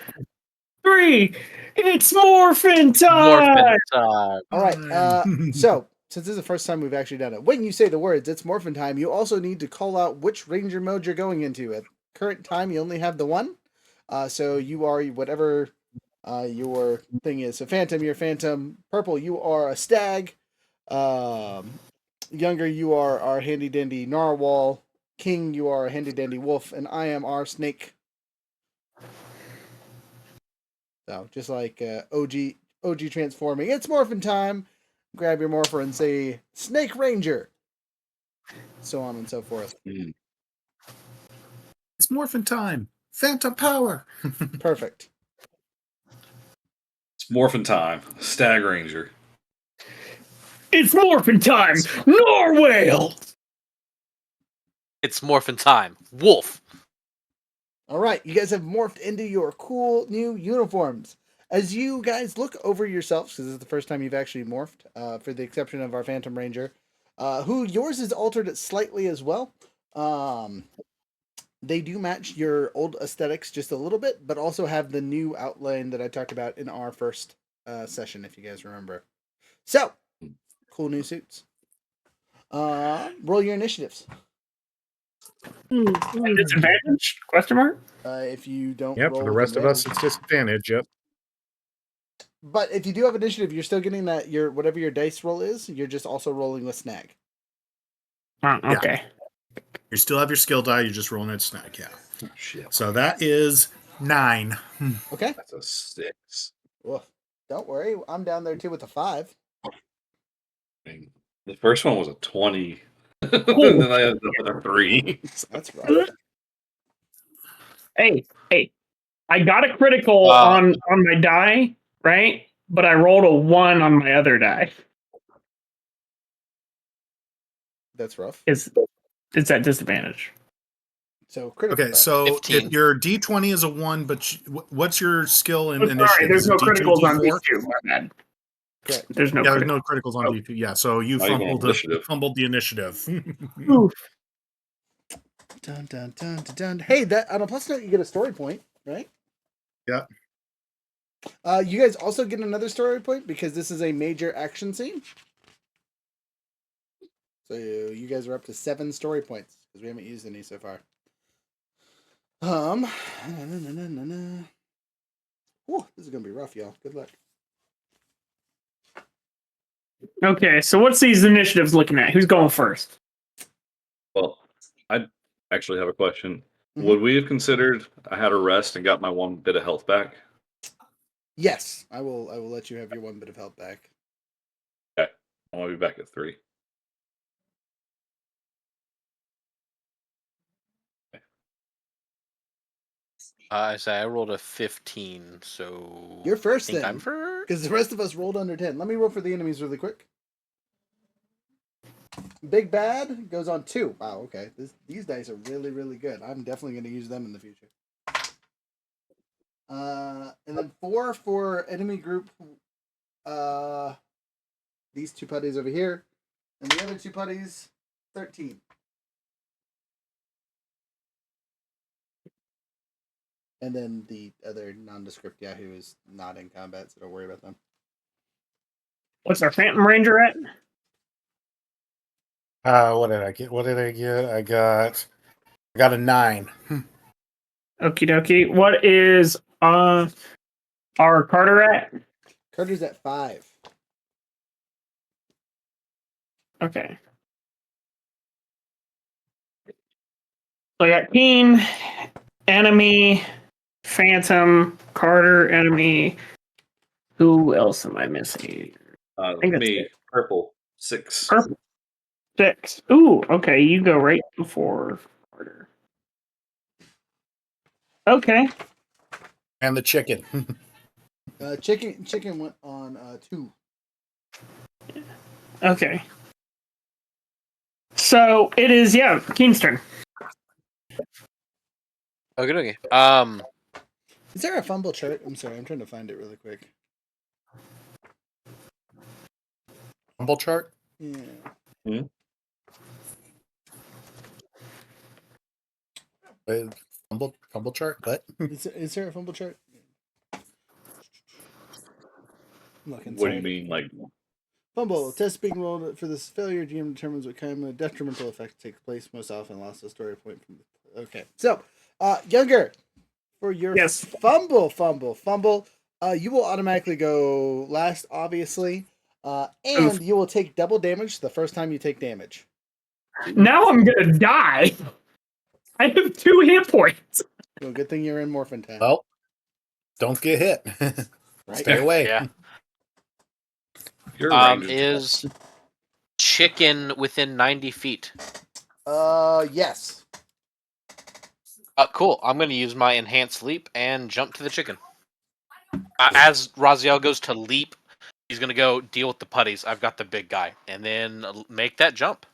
G: 3. It's morphin' time.
D: Morphin' time.
A: all right. So since this is the first time we've actually done it, when you say the words "it's morphin' time," you also need to call out which ranger mode you're going into. At current time, you only have the one. So you are whatever your thing is. So Phantom, you're Phantom. Purple, you are a stag. Younger, you are our handy dandy narwhal. King, you are a handy dandy wolf, and I am our snake. So just like OG transforming, it's morphin' time. Grab your morpher and say Snake Ranger. So on and so forth.
C: Mm.
H: It's morphin' time. Phantom power.
A: Perfect.
C: It's morphin' time. Stag Ranger.
G: It's morphin' time. Norwhale.
D: It's morphin' time. Wolf.
A: All right, you guys have morphed into your cool new uniforms. As you guys look over yourselves, because this is the first time you've actually morphed, for the exception of our Phantom Ranger, who yours is altered slightly as well. They do match your old aesthetics just a little bit, but also have the new outline that I talked about in our first session, if you guys remember. So, cool new suits. Roll your initiatives.
G: Disadvantage? Question mark?
A: If you don't
H: Yep,
A: roll
H: for the
A: with
H: rest of us,
A: advantage.
H: it's disadvantage. Yep.
A: But if you do have initiative, you're still getting that your whatever your dice roll is, you're just also rolling with snag.
G: Okay.
H: You still have your skill die. You're just rolling it snag. Yeah.
C: Oh, shit.
H: So that is 9.
A: Okay?
C: That's a 6.
A: Well, don't worry. I'm down there too with a 5.
C: I mean, the first one was a 20. And then I ended up with a 3.
A: That's rough.
G: Hey. I got a critical
D: Uh,
G: on my die, right? But I rolled a 1 on my other die.
A: That's rough.
G: It's at disadvantage.
A: So critical.
H: Okay, so
D: 15.
H: if your D20 is a 1, but what's your skill in
G: Oh, sorry,
H: initiative?
G: there's
H: Is
G: no
H: it D2,
G: criticals on
H: D4?
G: D2. My bad.
A: Correct.
G: There's no
H: Yeah, there's
G: critical.
H: no criticals on
G: Oh.
H: D2. Yeah, so you
C: Not even on initiative.
H: fumbled the initiative.
G: Oof.
A: Dun dun dun dun dun. Hey, that on a plus note, you get a story point, right?
H: Yeah.
A: You guys also get another story point because this is a major action scene. So you guys are up to 7 story points because we haven't used any so far. Ooh, this is gonna be rough, y'all. Good luck.
G: Okay, so what's these initiatives looking at? Who's going first?
C: Well, I actually have a question.
A: Mhm.
C: Would we have considered I had a rest and got my 1 bit of health back?
A: Yes, I will let you have your 1 bit of health back.
C: Okay. I want to be back at 3.
D: I say I rolled a 15, so
A: You're first
D: I think
A: then.
D: I'm first.
A: Because the rest of us rolled under 10. Let me roll for the enemies really quick. Big Bad goes on 2. Wow, okay. These dice are really, really good. I'm definitely going to use them in the future. And then 4 for enemy group. These 2 putties over here. And the other 2 putties, 13. And then the other nondescript Yahoo is not in combat, so don't worry about them.
G: What's our Phantom Ranger at?
H: What did I get? I got a 9.
G: Okie dokie. What is our Carter at?
A: Carter's at 5.
G: Okay. So I got Keen, Enemy, Phantom, Carter, Enemy. Who else am I missing? think that's
C: Me,
G: it.
C: purple, 6.
G: Purple. 6. Ooh, okay. You go right before Carter. Okay.
H: And the chicken.
A: Chicken went on 2.
G: Okay. So it is, Keen's turn.
D: Okay.
A: Is there a fumble chart? I'm sorry, I'm trying to find it really quick.
H: Fumble chart?
A: Yeah.
H: Fumble chart? What?
A: Is there a fumble chart? Looking,
C: What do you
A: sorry.
C: mean, like?
A: Fumble. Test being rolled for this failure. GM determines what kind of detrimental effect takes place. Most often, lost a story point from. Okay, so Younger, for your
G: Yes.
A: fumble, you will automatically go last, obviously, and you will take double damage the first time you take damage.
G: Now I'm gonna die. I have 2 hit points.
A: Well, good thing you're in Morphin Time.
H: Well, don't get hit.
A: Right?
H: Stay away.
D: Yeah.
C: You're a ranger.
D: Is chicken within 90 feet?
A: Yes.
D: Cool. I'm going to use my enhanced leap and jump to the chicken. As Raziel goes to leap, he's going to go deal with the putties. I've got the big guy. And then make that jump.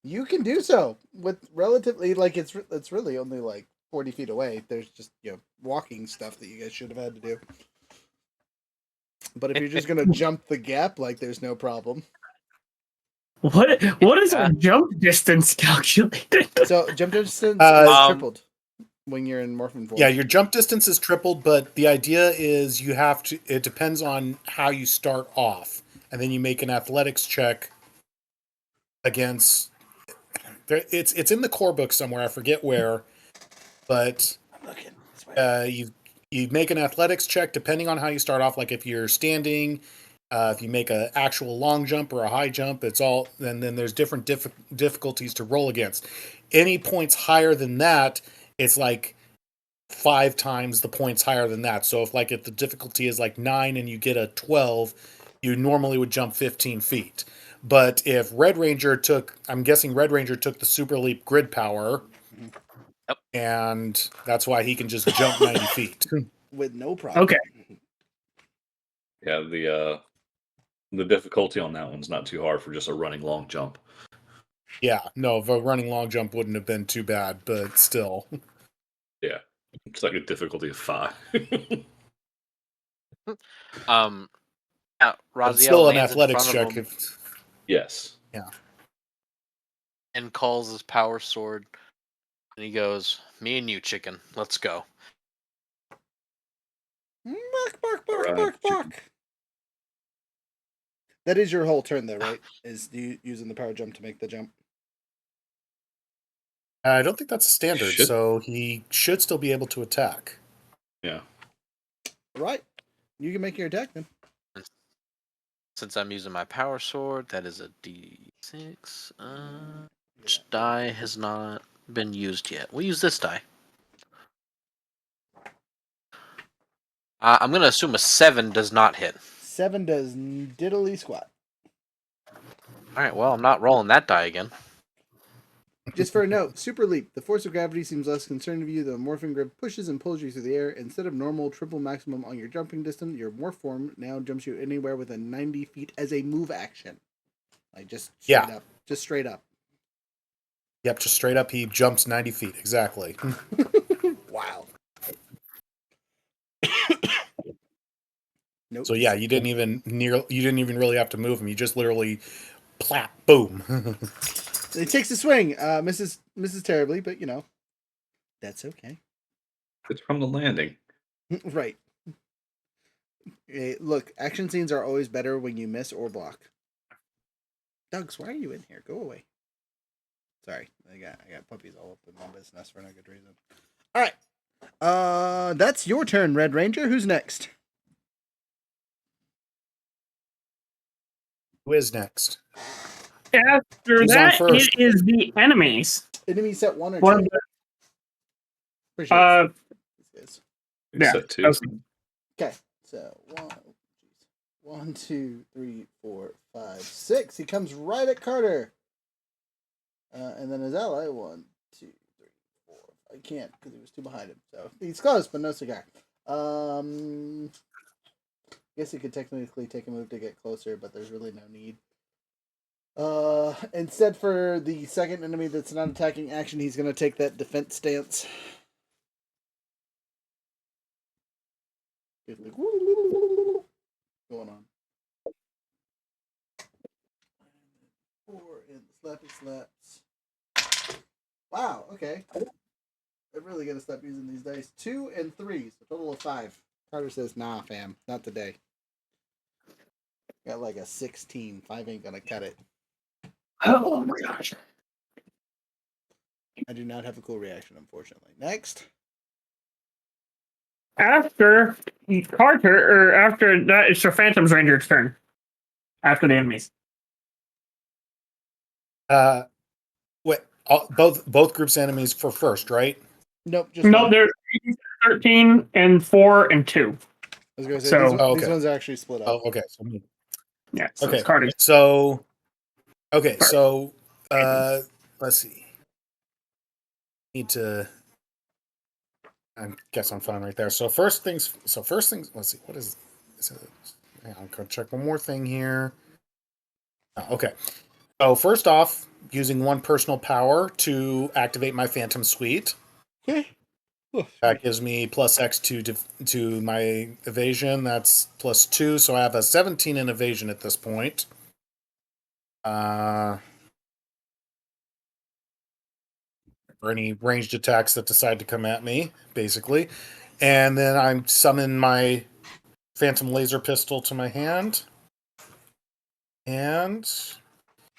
A: You can do so with relatively, like, it's really only like 40 feet away. There's just, walking stuff that you guys should have had to do. But if you're just gonna jump the gap, like, there's no problem.
G: What is our jump distance calculated?
A: So jump distance is tripled when you're in morphin form.
H: Yeah, your jump distance is tripled, but the idea is you have to. It depends on how you start off, and then you make an athletics check against. It's in the core book somewhere. I forget where, but you make an athletics check depending on how you start off. Like if you're standing, if you make an actual long jump or a high jump, it's all. And then there's different difficulties to roll against. Any points higher than that, it's like 5 times the points higher than that. So if the difficulty is like 9 and you get a 12, you normally would jump 15 feet. But if I'm guessing Red Ranger took the Super Leap grid power, and that's why he can just jump 90 feet.
A: With no problem.
G: Okay.
C: Yeah, the difficulty on that one's not too hard for just a running long jump.
H: Yeah, no, the running long jump wouldn't have been too bad, but still.
C: Yeah, it's like a difficulty of 5.
D: Raziel
H: It's still an
D: lands in
H: athletics
D: front of
H: check.
D: him
C: Yes.
H: Yeah.
D: and calls his power sword. And he goes, "Me and you, chicken. Let's go."
A: Bark. That is your whole turn, though, right? Is you using the power jump to make the jump?
H: I don't think that's a standard,
C: Should-
H: so he should still be able to attack.
C: Yeah.
A: Right. You can make your attack then.
D: Since I'm using my power sword, that is a D6. Which die has not been used yet. We'll use this die. I'm going to assume a 7 does not hit.
A: 7 does diddly squat.
D: Alright, well, I'm not rolling that die again.
A: Just for a note, Super Leap. The force of gravity seems less concerned of you. The morphing grip pushes and pulls you through the air. Instead of normal triple maximum on your jumping distance, your morph form now jumps you anywhere within 90 feet as a move action. Like, just straight up. Just straight up.
H: Yep, just straight up, he jumps 90 feet, exactly.
A: Wow. Nope.
H: So yeah, you didn't even really have to move him. You just literally plap, boom.
A: He takes a swing, misses terribly, but that's okay.
C: It's from the landing.
A: Right. Hey, look, action scenes are always better when you miss or block. Doug's, why are you in here? Go away. Sorry, I got puppies all up in my business for no good reason. All right, that's your turn, Red Ranger. Who's next?
H: Who is next?
G: After
H: Who's
G: that,
H: on first?
G: it is the enemies.
A: Enemy set 1 or 2?
G: One of
A: Appreciate it.
G: Yeah.
C: Set 2.
A: Okay, so 1, 2, 3, 4, 5, 6. He comes right at Carter. And then his ally, 1, 2, 3, 4. I can't because he was too behind him. So he's close, but no cigar. Guess he could technically take a move to get closer, but there's really no need. Instead, for the second enemy that's not attacking action, he's going to take that defense stance. Going on. slaps. Wow, okay. I'm really gonna stop using these dice. 2 and 3, so total of 5. Carter says, nah, fam, not today. Got like a 16. 5 ain't gonna cut it.
G: Oh my gosh.
A: I do not have a cool reaction, unfortunately. Next.
G: After Carter, or after that, it's your Phantom's Ranger's turn. After the enemies.
H: Wait, both groups enemies for first, right?
A: Nope, just
G: No,
A: one.
G: there's 13 and 4 and 2.
A: I was gonna say
G: So-
A: these
H: Okay.
A: ones are actually split up.
H: Oh, okay. So,
G: Yeah, so
H: okay.
G: it's Carter's.
H: So, okay. So, let's see. Need to. I guess I'm fine right there. So first things. Let's see. What is? Hang on, I'm gonna check one more thing here. Oh, okay. So first off, using one personal power to activate my Phantom Suite.
A: Okay.
H: That gives me plus X to my evasion. That's plus 2, so I have a 17 in evasion at this point. For any ranged attacks that decide to come at me, basically. And then I summon my Phantom Laser Pistol to my hand. And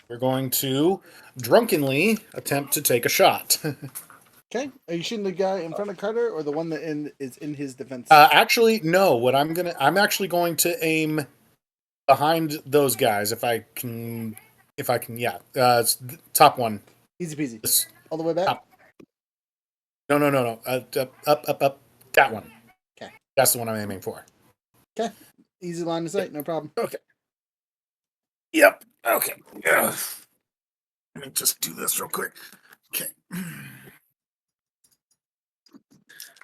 H: we're going to drunkenly attempt to take a shot.
A: Okay. Are you shooting the guy in front of Carter or the one that is in his defense?
H: Actually, no. I'm actually going to aim behind those guys if I can. Yeah. It's the top one.
A: Easy peasy.
H: This-
A: All the way back?
H: Top. No. Up. That one.
A: Okay.
H: That's the one I'm aiming for.
A: Okay. Easy line of sight, no problem.
H: Okay. Yep. Okay. Yeah. Let me just do this real quick. Okay.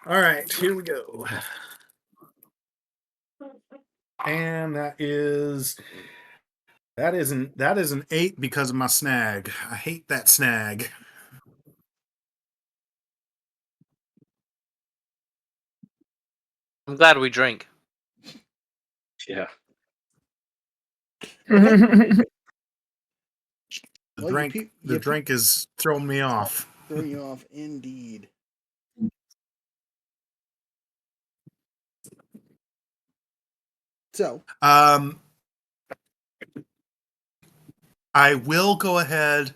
H: All right. Here we go. And that is an 8 because of my snag. I hate that snag.
D: I'm glad we drink.
C: Yeah.
H: The
A: Well,
H: drink drink is throwing me off.
A: Throwing you off, indeed. So,
H: I will go ahead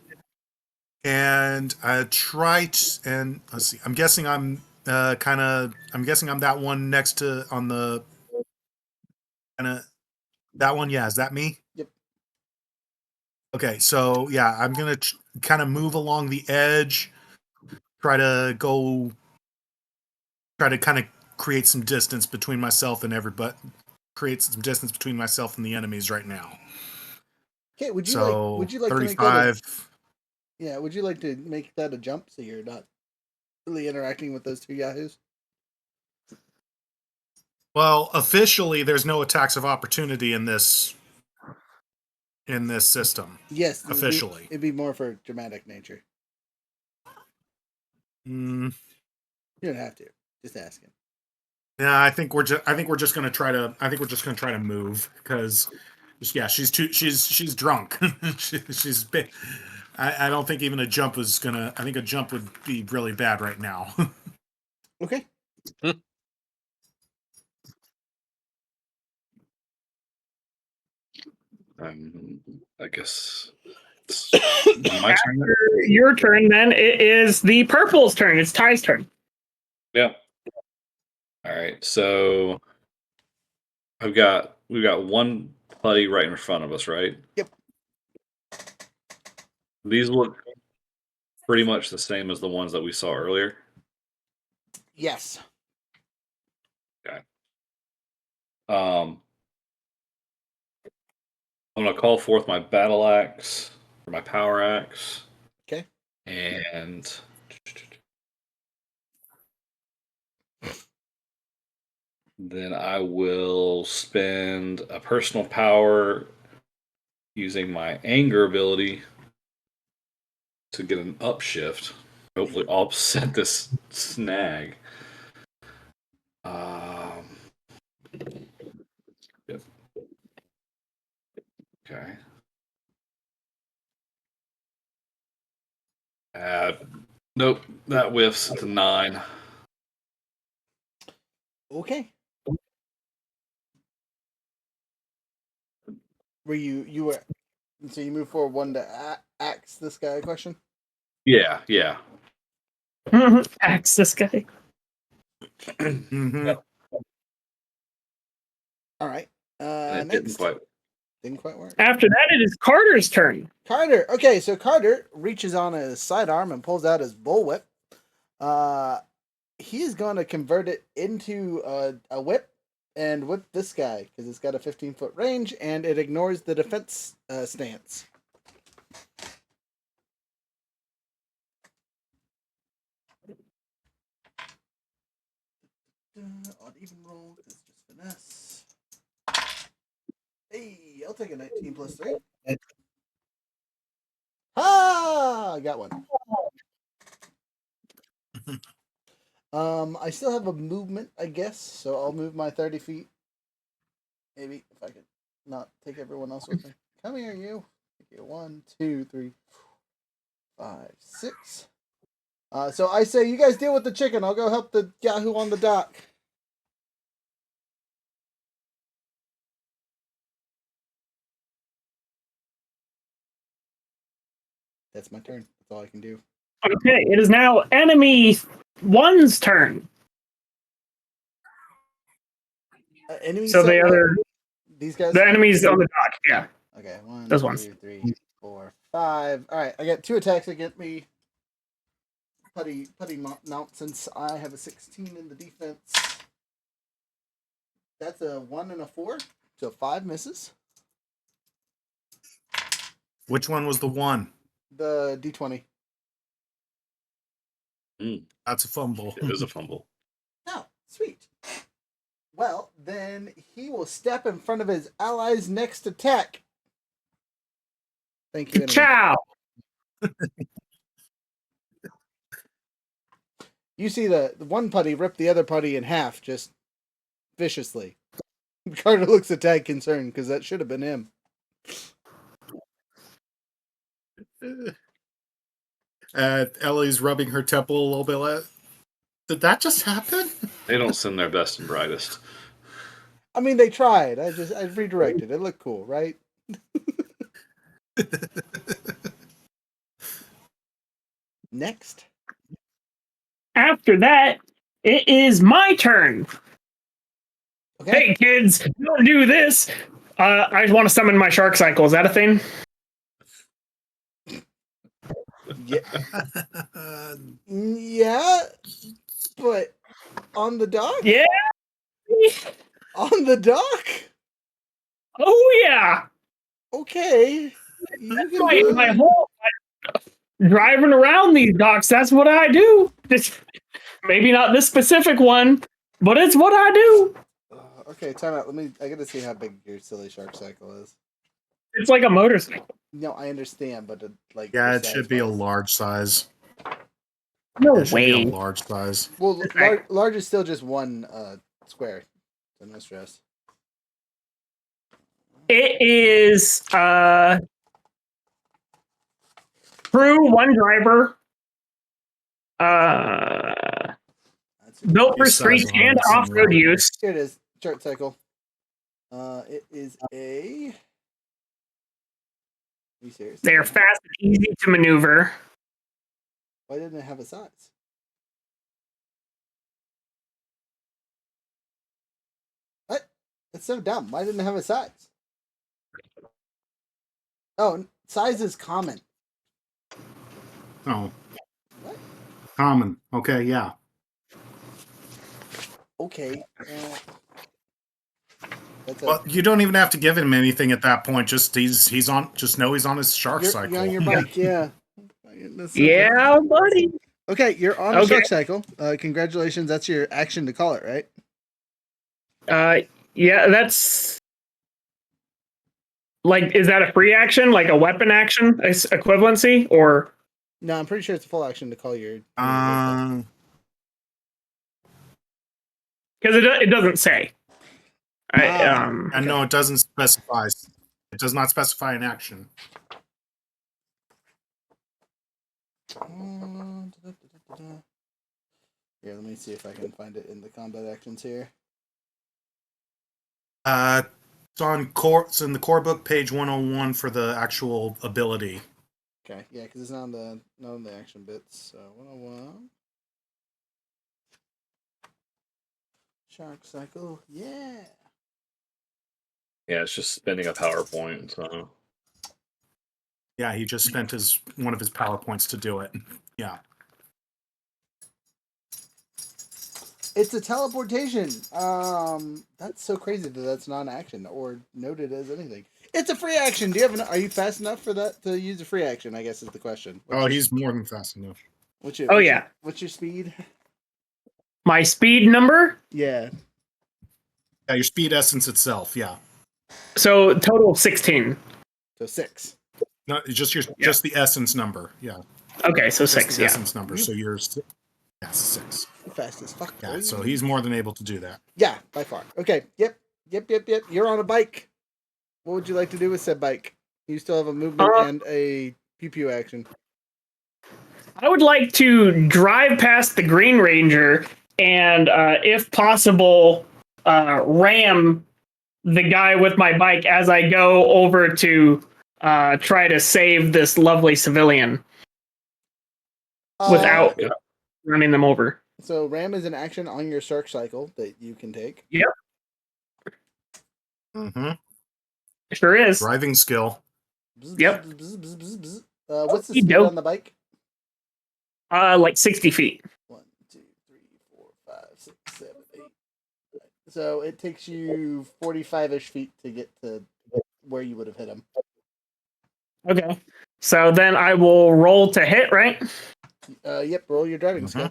H: and try and let's see. I'm guessing I'm guessing I'm that one next to on the that one. Yeah, is that me?
A: Yep.
H: Okay, so yeah, I'm gonna kind of move along the edge, try to kind of create some distance between myself and everybody. Create some distance between myself and the enemies right now.
A: okay, would you
H: So
A: like to make
H: 35.
A: that would you like to make that a jump so you're not really interacting with those two yahoos?
H: Well, officially, there's no attacks of opportunity in this system.
A: Yes,
H: Officially.
A: it'd be more for dramatic nature.
H: Mm,
A: You don't have to. Just asking.
H: yeah, I think we're just gonna try to move because, yeah, she's drunk. she's big. I don't think even a jump was gonna. I think a jump would be really bad right now.
A: Okay.
C: I guess it's my turn.
G: Your turn, then. It is the purple's turn. It's Ty's turn.
C: Yeah. All right. So we've got one putty right in front of us, right?
A: Yep.
C: These look pretty much the same as the ones that we saw earlier.
A: Yes.
C: Okay. I'm gonna call forth my battle axe or my power axe.
A: Okay.
C: And then I will spend a personal power using my anger ability to get an upshift. Hopefully offset this snag. Yep. Okay. Nope, that whiffs. It's a 9.
A: Okay. Were you were so you move forward one to axe this guy a question?
C: Yeah, yeah.
G: Axe this guy.
H: Mm-hmm.
A: All right.
C: And it
A: Next.
C: didn't quite
A: work.
G: After that, it is Carter's turn.
A: Carter. Okay, so Carter reaches on his sidearm and pulls out his bullwhip. He is going to convert it into a whip and whip this guy because it's got a 15-foot range and it ignores the defense stance. Odd even roll because it's just finesse. Hey, I'll take a 19 plus 3. Ah, I got one. I still have a movement, I guess, so I'll move my 30 feet. Maybe if I could not take everyone else with me. Come here, you. 1, 2, 3, 5, 6. So I say you guys deal with the chicken. I'll go help the Yahoo on the dock. That's my turn. That's all I can do.
G: Okay, it is now enemy one's turn.
A: Enemy.
G: So the other,
A: these guys.
G: the enemies on the dock. Yeah.
A: Okay, 1,
G: Those
A: 2,
G: ones.
A: 3, 4, 5. All right, I got 2 attacks against me. Putty mount since I have a 16 in the defense. That's a 1 and a 4, so 5 misses.
H: Which one was the one?
A: The D20.
H: That's a fumble.
C: It is a fumble.
A: Oh, sweet. Well, then he will step in front of his ally's next attack. Thank you. Enemy.
G: Ciao.
A: You see the one putty rip the other putty in half, just viciously. Carter looks a tad concerned because that should have been him.
H: Ellie's rubbing her temple a little bit. Did that just happen?
C: They don't send their best and brightest.
A: I mean, they tried. I redirected. It looked cool, right? Next.
G: After that, it is my turn.
A: Okay.
G: Hey kids, don't do this. I want to summon my shark cycle. Is that a thing?
A: Yeah. Yeah, but on the dock?
G: Yeah.
A: On the dock?
G: Oh yeah.
A: Okay. You can
G: Right,
A: do
G: my
A: it.
G: whole driving around these docks. That's what I do. Maybe not this specific one, but it's what I do.
A: Okay, time out. I gotta see how big your silly shark cycle is.
G: It's like a motorcycle.
A: No, I understand, but
H: Yeah, it should be a large size.
G: No
H: It should be a
G: way.
H: large size.
A: Well, large is still just one square, so no stress.
G: It is crew, one driver. Built for street and off-road use.
A: Here it is, shark cycle. It is a. Are you serious?
G: They're fast and easy to maneuver.
A: Why didn't it have a size? What? That's so dumb. Why didn't it have a size? Oh, size is common.
H: Oh.
A: What?
H: Common. Okay, yeah.
A: Okay.
H: Well, you don't even have to give him anything at that point. Just he's on. Just know he's on his shark cycle.
A: You're on your bike, yeah.
G: Yeah, buddy.
A: Okay, you're on a shark cycle. Congratulations. That's your action to call it, right?
G: Yeah, that's like, is that a free action, like a weapon action equivalency, or?
A: No, I'm pretty sure it's a full action to call your.
G: Because it doesn't say.
H: And no, it doesn't specify. It does not specify an action.
A: Here, let me see if I can find it in the combat actions here.
H: It's in the core book, page 101 for the actual ability.
A: Okay, yeah, because it's not on the action bits. So 101. Shark cycle, yeah.
C: Yeah, it's just spending a PowerPoint. So
H: Yeah, he just spent one of his PowerPoints to do it. Yeah.
A: It's a teleportation. That's so crazy that's not an action or noted as anything. It's a free action. Do you have? Are you fast enough for that to use a free action? I guess is the question.
H: He's more than fast enough.
A: What's
G: Oh, yeah.
A: What's your speed?
G: My speed number?
A: Yeah.
H: Yeah, your speed essence itself. Yeah.
G: So total of 16.
A: So 6.
H: No, just the essence number. Yeah.
G: Okay, so
H: Just
G: 6.
H: the
G: Yeah.
H: essence number. So you're 6.
A: Fast as fuck.
H: Yeah.
A: Boy.
H: So he's more than able to do that.
A: Yeah, by far. Okay. Yep. You're on a bike. What would you like to do with said bike? You still have a movement and a pew pew action.
G: I would like to drive past the Green Ranger and, if possible, ram the guy with my bike as I go over to try to save this lovely civilian without running them over.
A: So ram is an action on your Shark cycle that you can take.
G: Yep.
H: Mm-hmm.
G: Sure is.
H: Driving skill.
G: Yep.
A: What's the speed on the bike?
G: Like 60 feet.
A: 1, 2, 3, 4, 5, 6, 7, 8. So it takes you 45-ish feet to get to where you would have hit him.
G: Okay. So then I will roll to hit, right?
A: Yep, roll your driving skill.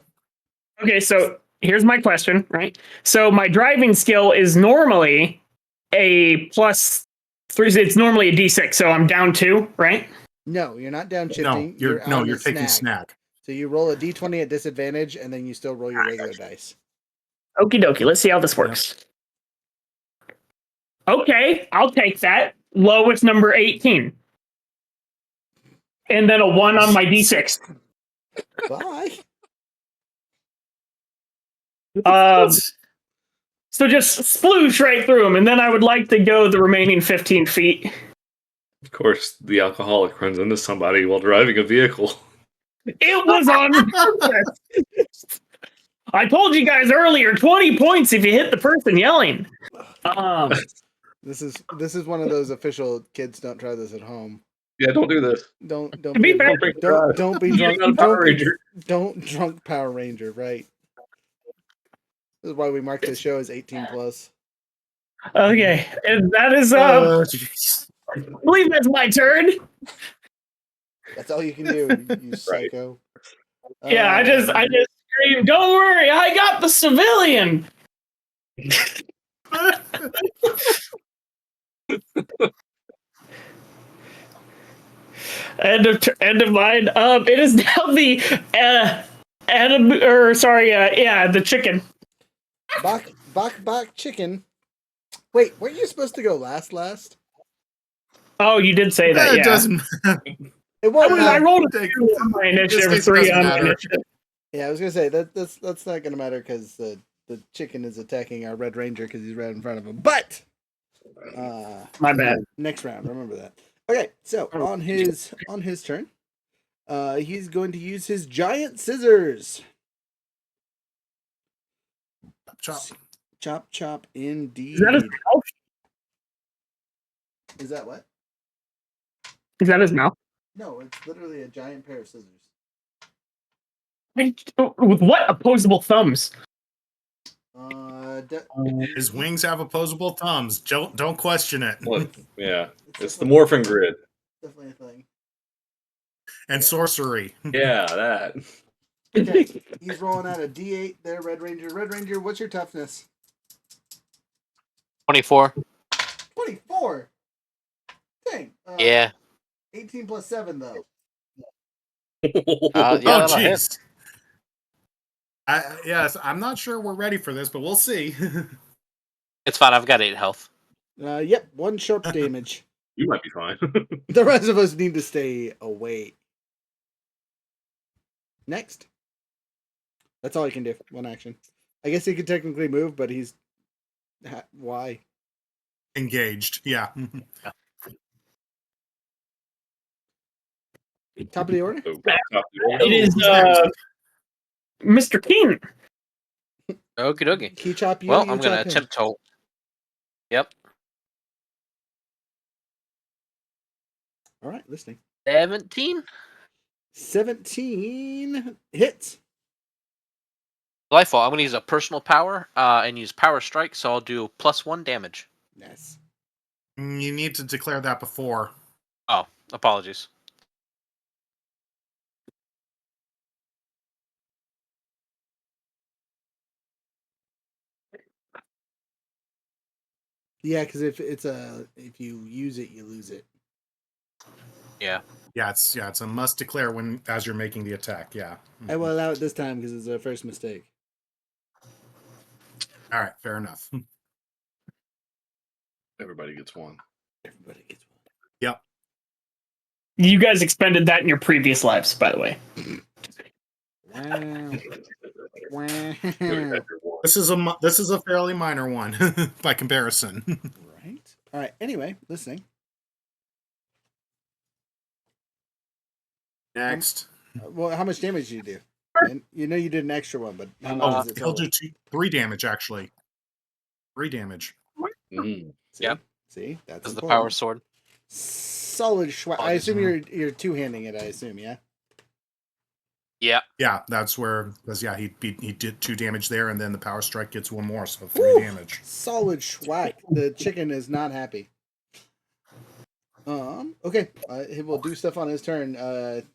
G: Okay, so here's my question, right? So my driving skill is normally a +3. It's normally a D6, so I'm down 2, right?
A: No, you're not downshifting.
H: No, you're taking snag.
A: So you roll a D20 at disadvantage, and then you still roll your regular dice.
G: Okie dokie, let's see how this works. Okay, I'll take that. Lowest number 18. And then a 1 on my D6.
A: Bye.
G: So just sploosh right through him, and then I would like to go the remaining 15 feet.
C: of course, the alcoholic runs into somebody while driving a vehicle.
G: It was on purpose. I told you guys earlier, 20 points if you hit the person yelling.
A: This is one of those official kids don't try this at home.
C: Yeah, don't do this.
A: Don't
G: be
A: be
G: fair,
A: don't be drunk. Don't drunk Power Ranger, right? This is why we mark this show as 18 plus.
G: Okay, and that is I believe that's my turn.
A: That's all you can do, you psycho.
G: Yeah, I just screamed, "Don't worry, I got the civilian." End of mine. It is now the the chicken.
A: Bak chicken. Wait, weren't you supposed to go last?
G: Oh, you did say that.
H: It
G: Yeah,
H: doesn't.
A: It won't.
G: I rolled a 2 on my initiative, 3 on my initiative.
A: Yeah, I was gonna say that's not gonna matter because the chicken is attacking our Red Ranger because he's right in front of him. But
G: my bad.
A: Next round, remember that. Okay, so on his turn, he's going to use his giant scissors. Chop, indeed.
G: Is that his mouth?
A: Is that what?
G: Is that his mouth?
A: No, it's literally a giant pair of scissors.
G: With what opposable thumbs?
H: His wings have opposable thumbs. Don't question it.
C: Look, yeah, it's the morphin grid.
A: Definitely a thing.
H: And sorcery.
C: Yeah, that.
A: Okay, he's rolling out a D8 there, Red Ranger. Red Ranger, what's your toughness?
D: 24.
A: 24? Dang.
D: Yeah.
A: 18 plus 7, though.
D: Yeah,
H: Oh,
D: that'll hit.
H: jeez. Yes, I'm not sure we're ready for this, but we'll see.
D: It's fine. I've got 8 health.
A: Yep, 1 sharp damage.
C: You might be fine.
A: The rest of us need to stay away. Next. That's all he can do. One action. I guess he could technically move, but he's why?
H: Engaged. Yeah.
A: Top of the order.
C: So, top of the order.
G: It is
H: Who's next?
G: Mr. King.
D: Okie dokie.
A: Key chop you.
D: Well,
A: you
D: I'm gonna
A: chop him.
D: attempt to. Yep.
A: All right, listening.
D: 17.
A: 17 hits.
D: Delightful. I'm gonna use a personal power and use power strike, so I'll do +1 damage.
A: Nice.
H: You need to declare that before.
D: Oh, apologies.
A: Yeah, because if you use it, you lose it.
D: Yeah.
H: Yeah, it's a must declare when as you're making the attack. Yeah.
A: I will allow it this time because it's a first mistake.
H: All right, fair enough.
C: Everybody gets one.
A: Everybody gets one.
H: Yep.
G: You guys expended that in your previous lives, by the way.
A: Wow. Wow.
C: You already had your one.
H: This is a fairly minor one by comparison.
A: Right. All right. Anyway, listening.
H: Next.
A: Well, how much damage did you do? And you know you did an extra one, but how much
H: Oh,
A: is it
H: he'll
A: total?
H: do 3 damage actually. 3 damage.
C: Mm.
A: See?
D: Yep.
A: See, that's
D: This is the
A: important.
D: power sword.
A: Solid schwa. I assume you're two-handing it. I assume, yeah.
D: Yeah.
H: Yeah, that's where because he did 2 damage there, and then the power strike gets 1 more, so 3
A: Woo!
H: damage.
A: Solid schwack. The chicken is not happy. Okay. He will do stuff on his turn.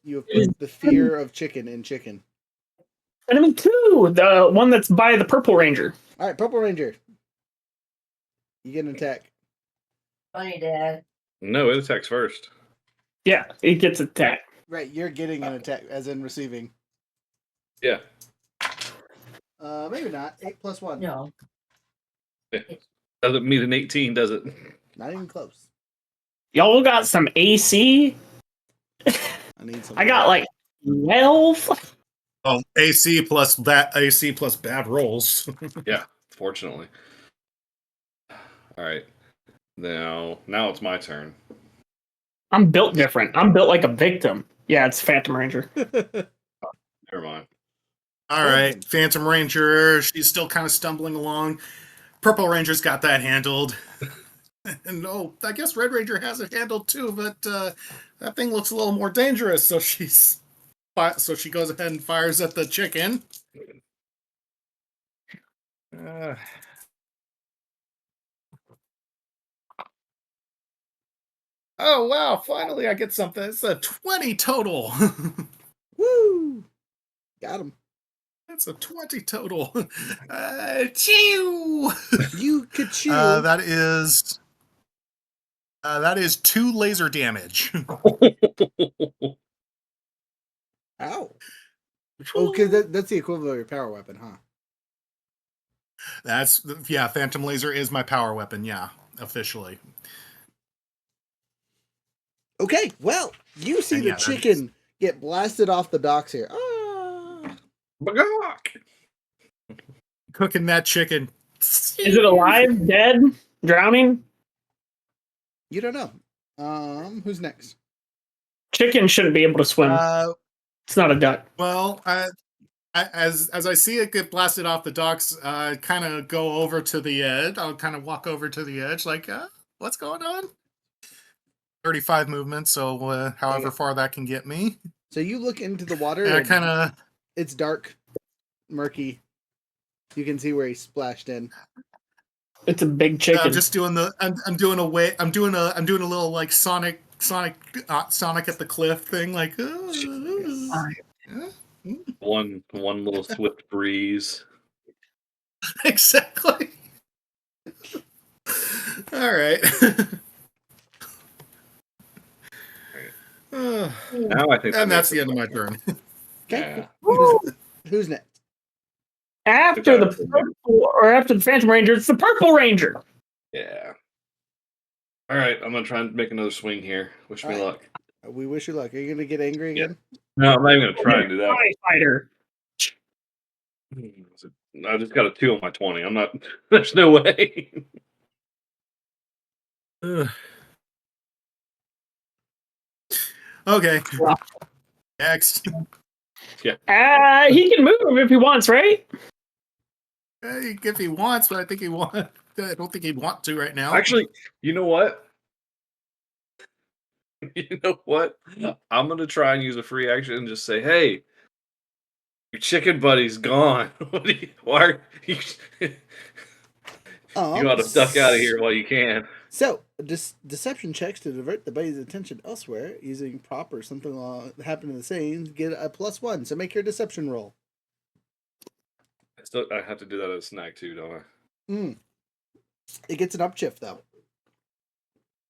A: You have put the fear of chicken in chicken.
G: Enemy 2, the one that's by the Purple Ranger.
A: All right, Purple Ranger. You get an attack.
I: Funny, Dad.
C: No, it attacks first.
G: Yeah, it gets attacked.
A: Right, you're getting an attack, as in receiving.
C: Yeah.
A: Maybe not. 8 + 1.
I: No.
C: Doesn't meet an 18, does it?
A: Not even close.
G: Y'all got some AC.
A: I need some.
G: I got like 12.
H: Oh, AC plus bad rolls.
C: Yeah, fortunately. All right. Now it's my turn.
G: I'm built different. I'm built like a victim. Yeah, it's Phantom Ranger.
C: Never mind.
H: All right, Phantom Ranger. She's still kind of stumbling along. Purple Ranger's got that handled. And I guess Red Ranger has it handled too, but that thing looks a little more dangerous. So she goes ahead and fires at the chicken. Oh wow! Finally, I get something. It's a 20 total.
A: Woo! Got him.
H: That's a 20 total. Chew!
A: You could chew.
H: That is 2 laser damage.
A: Ow. Oh, because that's the equivalent of your power weapon, huh?
H: Phantom Laser is my power weapon, yeah, officially.
A: Okay, well, you see the chicken get blasted off the docks here. Ah!
C: Bagok!
H: Cooking that chicken.
G: Is it alive, dead, drowning?
A: You don't know. Who's next?
G: Chicken shouldn't be able to swim. It's not a duck.
H: Well, as I see it get blasted off the docks, kind of go over to the edge. I'll kind of walk over to the edge, like, what's going on? 35 movement, so however far that can get me.
A: So you look into the water.
H: And I kind of.
A: It's dark, murky. You can see where he splashed in.
G: It's a big chicken.
H: I'm just doing I'm doing a little like Sonic at the cliff thing, like.
C: One little swift breeze.
H: Exactly. All right.
C: Now I think
H: and that's the end of my turn.
A: Okay.
C: Yeah.
A: Who's next?
G: After the Phantom Ranger, it's the Purple Ranger.
C: Yeah. All right, I'm gonna try and make another swing here. Wish me luck.
A: We wish you luck. Are you gonna get angry again?
C: No, I'm not even gonna try and do that.
G: Fighter.
C: I just got a 2 on my 20. I'm not. There's no way.
H: Ugh. Okay.
G: Wow.
H: Next.
G: He can move if he wants, right?
H: If he wants, but I think he want. I don't think he'd want to right now.
C: Actually, you know what? You know what? I'm gonna try and use a free action and just say, "Hey, your chicken buddy's gone. Why are you? You ought to duck out of here while you can."
A: So, deception checks to divert the buddy's attention elsewhere using prop or something happened in the scene. Get a +1. So make your deception roll.
C: I have to do that as a snag too, don't I?
A: It gets an upshift though.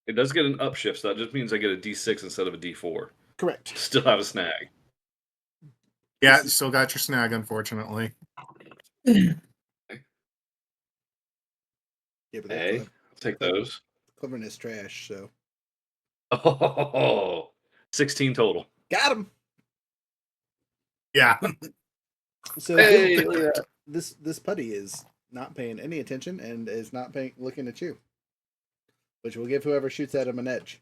C: It does get an upshift, so that just means I get a D6 instead of a D4.
A: Correct.
C: Still have a snag.
H: Yeah, you still got your snag, unfortunately.
A: Yeah, but
C: Hey, I'll take those.
A: Cleverness trash. So.
C: Oh, 16 total.
A: Got him.
H: Yeah.
A: So
C: Hey, look at that.
A: this putty is not paying any attention and is not looking at you, which will give whoever shoots at him an edge.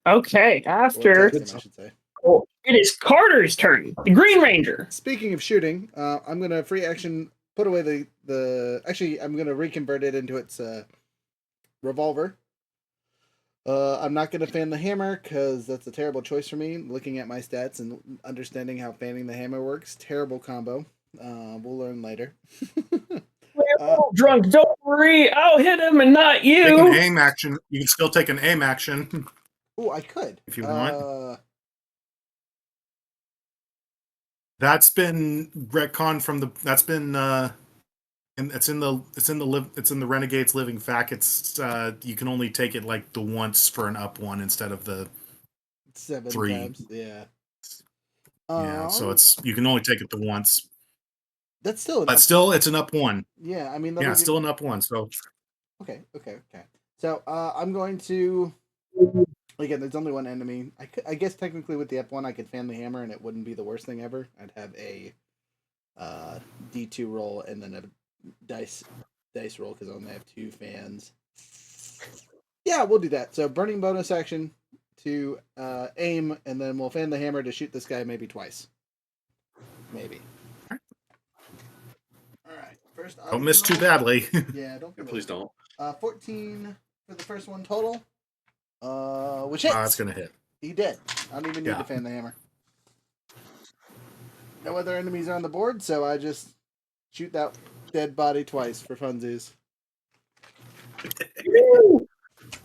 G: Okay,
A: Or
G: after
A: attacks him, I should say.
G: it is Carter's turn. The Green Ranger.
A: Speaking of shooting, I'm gonna free action put away the. Actually, I'm gonna reconvert it into its revolver. I'm not gonna fan the hammer because that's a terrible choice for me. Looking at my stats and understanding how fanning the hammer works, terrible combo. We'll learn later.
G: We're all drunk. Don't worry, I'll hit him and not
H: Take an
G: you.
H: aim action. You can still take an aim action
A: Oh, I could
H: if you want. That's been retcon from the. That's been. And it's in the Renegade's Living Fact. It's you can only take it like the once for an up one instead of the
A: 7
H: 3.
A: times. Yeah.
H: Yeah, so it's you can only take it the once.
A: That's still.
H: But still, it's an up one.
A: Yeah, I mean.
H: Yeah, it's still an up one. So.
A: Okay. So I'm going to. Again, there's only one enemy. I guess technically with the F1, I could fan the hammer and it wouldn't be the worst thing ever. I'd have a D2 roll and then a dice roll because I only have 2 fans. Yeah, we'll do that. So burning bonus action to aim, and then we'll fan the hammer to shoot this guy maybe twice. Maybe. All right. First,
H: Don't miss too badly.
A: Yeah, don't.
C: Please don't.
A: 14 for the first one total. Which hits.
H: That's gonna hit.
A: He did. I don't even need to fan the hammer. No other enemies are on the board, so I just shoot that dead body twice for funsies.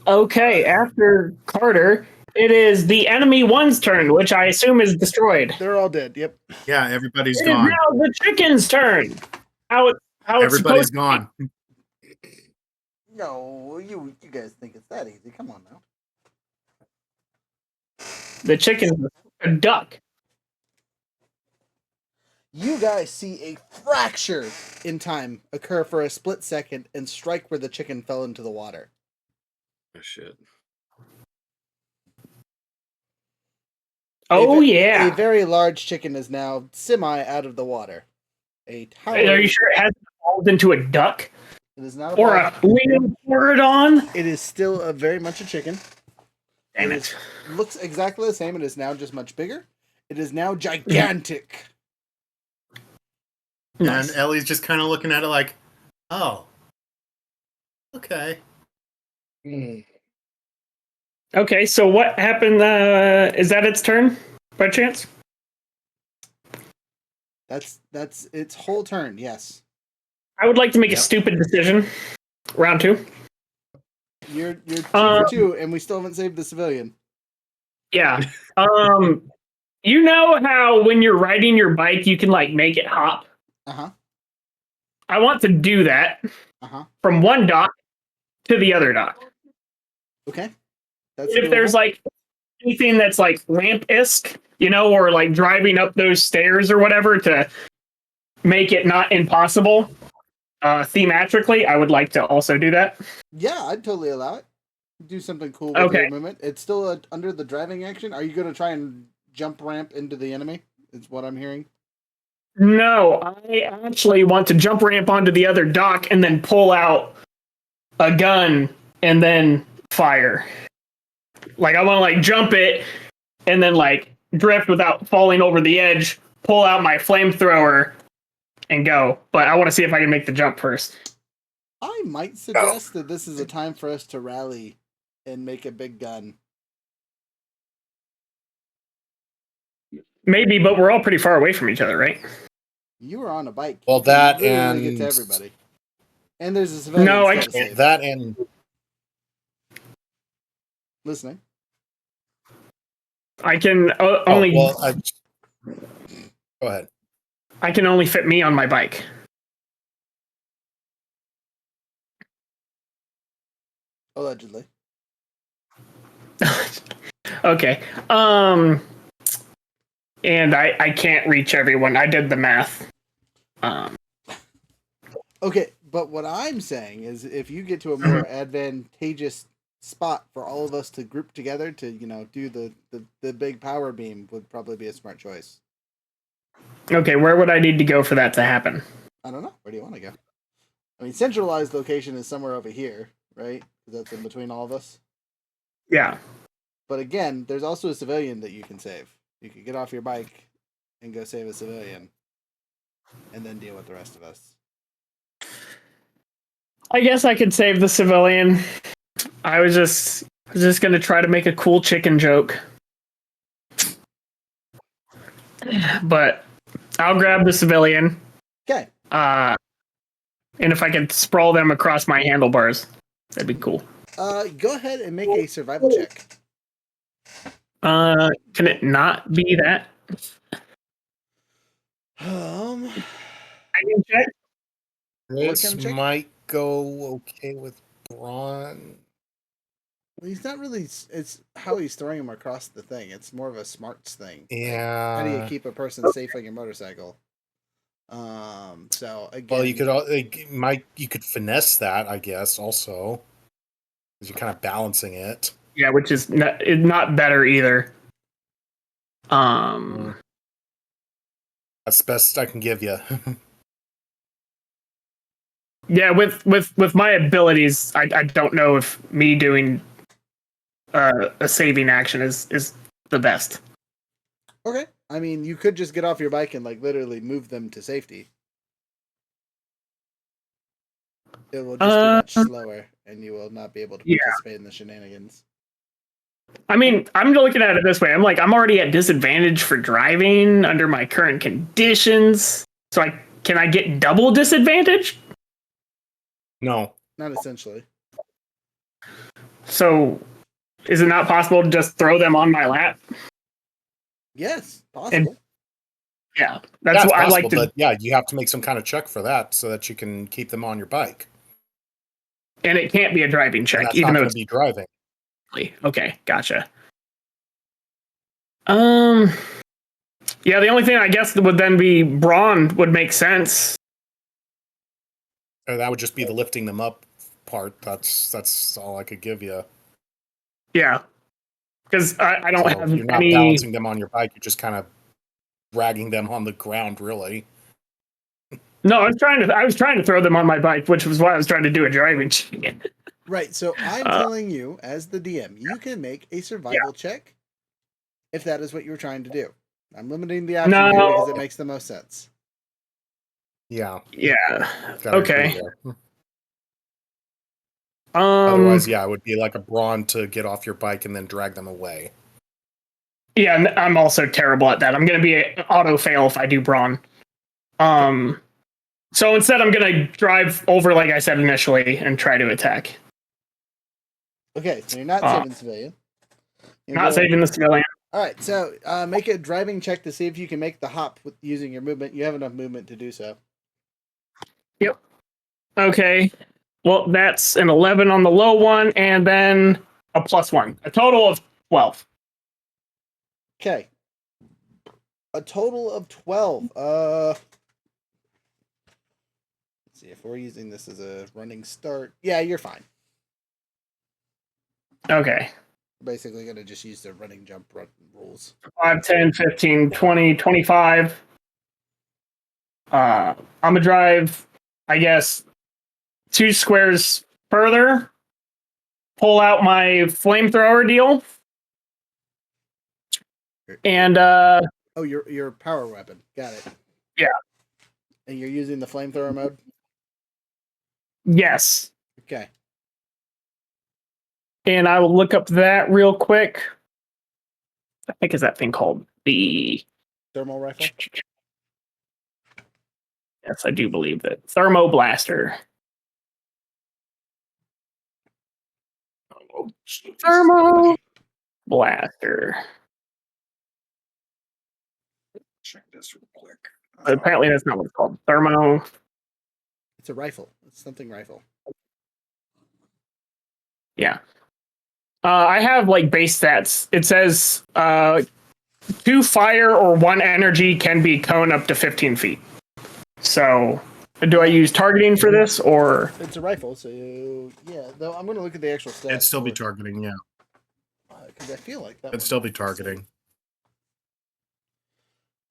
G: Okay, after Carter, it is the enemy one's turn, which I assume is destroyed.
A: They're all dead. Yep.
H: Yeah, everybody's
G: It is
H: gone.
G: now the chicken's turn. How it's
H: Everybody's
G: supposed
H: gone.
A: No, you guys think it's that easy? Come on now.
G: The chicken's a duck.
A: You guys see a fracture in time occur for a split second and strike where the chicken fell into the water.
C: Oh, shit.
G: Oh, yeah.
A: A very large chicken is now semi out of the water. A tower.
G: Are you sure it hasn't evolved into a duck?
A: It is not
G: Or a winged on?
A: It is still very much a chicken.
G: Damn
A: It
G: it.
A: looks exactly the same. It is now just much bigger. It is now gigantic.
G: Nice.
H: And Ellie's just kind of looking at it like, oh, okay.
G: Okay, so what happened? Is that its turn by chance?
A: That's its whole turn. Yes.
G: I would like to make a stupid decision. Round 2.
A: You're 2 for 2, and we still haven't saved the civilian.
G: Yeah. You know how when you're riding your bike, you can like make it hop?
A: Uh-huh.
G: I want to do that
A: Uh-huh.
G: from one dock to the other dock.
A: Okay. That's
G: If there's
A: doable.
G: like anything that's like ramp-esque, or like driving up those stairs or whatever to make it not impossible, thematically, I would like to also do that.
A: Yeah, I'd totally allow it. Do something cool with
G: Okay.
A: your movement. It's still under the driving action. Are you going to try and jump ramp into the enemy is what I'm hearing.
G: No, I actually want to jump ramp onto the other dock and then pull out a gun and then fire. Like I want to like jump it and then like drift without falling over the edge, pull out my flamethrower and go. But I want to see if I can make the jump first.
A: I might suggest that this is a time for us to rally and make a big gun.
G: Maybe, but we're all pretty far away from each other, right?
A: You are on a bike.
H: Well, that
A: you literally
H: and
A: get to everybody. And there's a civilian.
G: No, I
A: still to
G: can't.
A: save.
H: that and
A: Listening.
G: I can only.
H: go ahead.
G: I can only fit me on my bike.
A: Allegedly.
G: Okay. And I can't reach everyone. I did the math.
A: Okay, but what I'm saying is if you get to a more advantageous spot for all of us to group together to, do the big power beam would probably be a smart choice.
G: Okay, where would I need to go for that to happen?
A: I don't know. Where do you want to go? I mean, centralized location is somewhere over here, right? Because that's in between all of us.
G: Yeah.
A: But again, there's also a civilian that you can save. You could get off your bike and go save a civilian and then deal with the rest of us.
G: I guess I could save the civilian. I was just gonna try to make a cool chicken joke. But I'll grab the civilian.
A: Okay.
G: And if I could sprawl them across my handlebars, that'd be cool.
A: Go ahead and make a survival check.
G: Can it not be that? I can check.
H: This
A: kind of check?
H: might go okay with Braun.
A: Well, he's not really. It's how he's throwing him across the thing. It's more of a smarts thing.
H: Yeah.
A: How do you keep a person safe on your motorcycle? So again,
H: Well, you could finesse that, I guess, also, because you're kind of balancing it.
G: Yeah, which is not better either.
H: That's the best I can give you.
G: Yeah, with my abilities, I don't know if me doing a saving action is the best.
A: Okay. I mean, you could just get off your bike and like literally move them to safety. It will just be much slower, and you will not be able to participate in the shenanigans.
G: I mean, I'm looking at it this way. I'm already at disadvantage for driving under my current conditions. So can I get double disadvantage?
H: No.
A: Not essentially.
G: So is it not possible to just throw them on my lap?
A: Yes, possible.
G: Yeah, that's what I like to.
H: But yeah, you have to make some kind of check for that so that you can keep them on your bike.
G: And it can't be a driving check,
H: That's
G: even
H: not
G: though
H: going
G: it's
H: to be driving.
G: Okay, gotcha. Yeah, the only thing I guess would then be brawn would make sense.
H: Or that would just be the lifting them up part. That's all I could give you.
G: Yeah, because I don't have
H: you're not
G: any
H: balancing them on your bike. You're just kind of dragging them on the ground, really.
G: No, I was trying to throw them on my bike, which was why I was trying to do a driving check.
A: Right. So I'm telling you, as the DM, you can make a survival check if that is what you're trying to do. I'm limiting the option here because it makes the most sense.
H: Yeah.
G: Yeah. Okay.
H: Otherwise, it would be like a brawn to get off your bike and then drag them away.
G: Yeah, and I'm also terrible at that. I'm going to be an auto fail if I do brawn. So instead, I'm going to drive over, like I said initially, and try to attack.
A: Okay, so you're not saving civilian.
G: Not saving the civilian.
A: All right, so make a driving check to see if you can make the hop with using your movement. You have enough movement to do so.
G: Yep. Okay. Well, that's an 11 on the low one, and then a +1. A total of 12.
A: Okay. A total of 12. Let's see if we're using this as a running start. Yeah, you're fine.
G: Okay.
A: Basically, gonna just use the running jump rules.
G: 5, 10, 15, 20, 25. I'm gonna drive, I guess, 2 squares further. Pull out my flamethrower deal. And
A: Oh, your power weapon. Got it.
G: Yeah.
A: And you're using the flamethrower mode?
G: Yes.
A: Okay.
G: And I will look up that real quick. I think is that thing called the
A: Thermal rifle?
G: Yes, I do believe that. Thermoblaster. Thermo blaster.
H: Check this real quick.
G: But apparently that's not what it's called. Thermo.
A: It's a rifle. It's something rifle.
G: Yeah. I have like base stats. It says 2 fire or 1 energy can be cone up to 15 feet. So, do I use targeting for this or?
A: It's a rifle, so yeah. Though I'm gonna look at the actual stats.
H: It'd still be targeting, yeah.
A: Because I feel like that.
H: It'd still be targeting.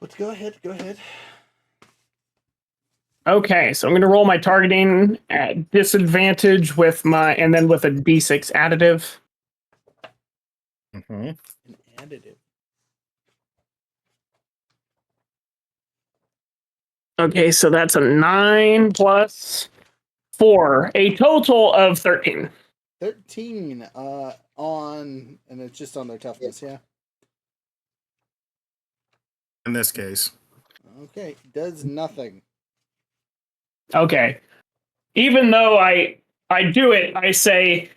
A: But go ahead. Go ahead.
G: Okay, so I'm going to roll my targeting at disadvantage with my, and then with a d6 additive.
H: Mm-hmm.
A: An additive.
G: Okay, so that's a 9 plus 4, a total of 13.
A: 13 on, and it's just on their toughness, yeah.
H: In this case.
A: Okay, does nothing.
G: Okay. Even though I do it, I say,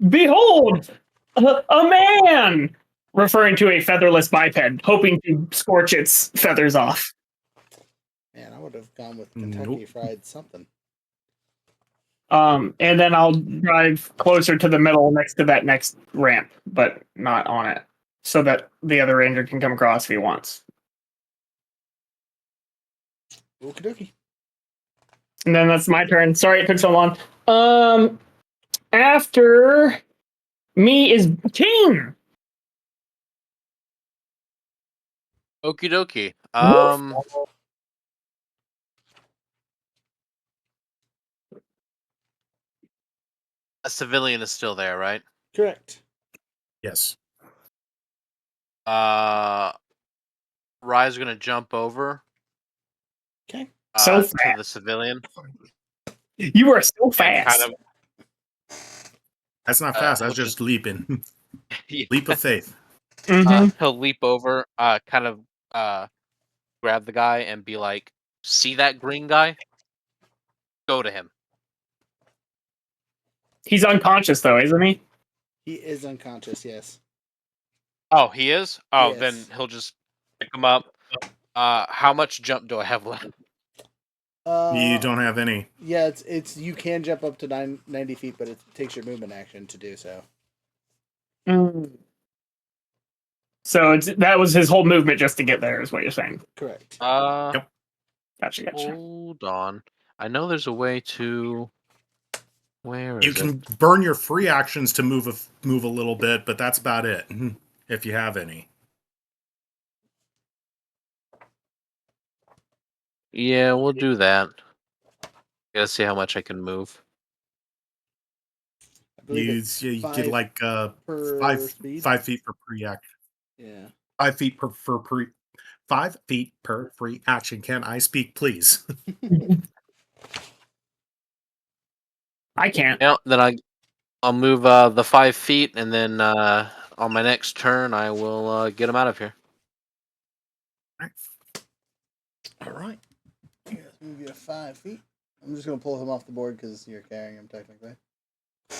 G: "Behold, a man!" Referring to a featherless biped, hoping to scorch its feathers off.
A: Man, I would have gone with Kentucky Fried something.
G: And then I'll drive closer to the middle next to that next ramp, but not on it, so that the other ranger can come across if he wants.
A: Okie dokie.
G: And then that's my turn. Sorry it took so long. After me is King.
D: Okie dokie. A civilian is still there, right?
A: Correct.
H: Yes.
D: Rye's gonna jump over.
A: Okay.
G: So
D: to
G: fast.
D: the civilian.
G: You are so
D: And
G: fast.
D: kind
H: That's not fast. That's
D: which
H: just leaping.
D: Yeah.
H: Leap of faith.
D: He'll leap over, kind of grab the guy and be like, "See that green guy? Go to him."
G: He's unconscious though, isn't he?
A: He is unconscious, yes.
D: Oh, he is? Oh,
A: Yes.
D: then he'll just pick him up. How much jump do I have left?
H: You don't have any.
A: Yeah, it's you can jump up to 90 feet, but it takes your movement action to do so.
G: So that was his whole movement just to get there, is what you're saying.
A: Correct.
H: Yep.
G: Gotcha.
D: Hold on. I know there's a way to. Where is
H: You can burn your free actions to move a little bit, but that's about it. If you have any.
D: Yeah, we'll do that. Gotta see how much I can move.
A: I believe
H: You
A: it's
H: get like
A: per
H: 5
A: speed.
H: 5 feet per free action.
A: Yeah.
H: 5 feet per 5 feet per free action. Can I speak, please?
G: I can't.
D: Yeah, then I'll move the 5 feet, and then on my next turn I will get him out of here.
A: All right. Yes, move you to 5 feet. I'm just gonna pull him off the board because you're carrying him technically. I'm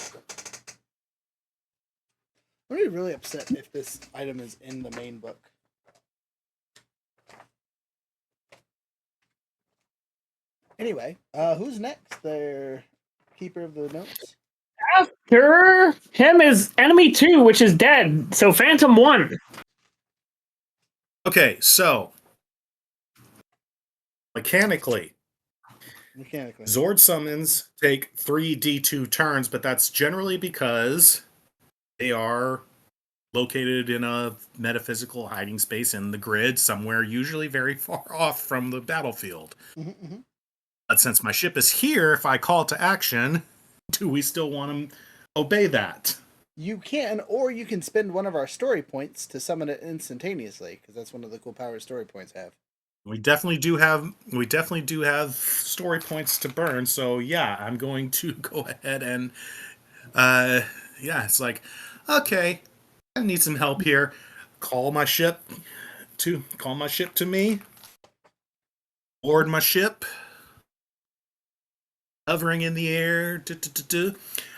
A: gonna be really upset if this item is in the main book. Anyway, who's next? Their keeper of the notes.
G: After him is enemy 2, which is dead. So Phantom 1.
H: Okay, so mechanically, Zord summons take 3d2 turns, but that's generally because they are located in a metaphysical hiding space in the grid, somewhere usually very far off from the battlefield.
A: Mm-hmm.
H: But since my ship is here, if I call to action, do we still want to obey that?
A: You can, or you can spend one of our story points to summon it instantaneously, because that's one of the cool powers story points have.
H: We definitely do have story points to burn. So yeah, I'm going to go ahead and it's like, okay, I need some help here. Call my ship to me. Board my ship. Hovering in the air.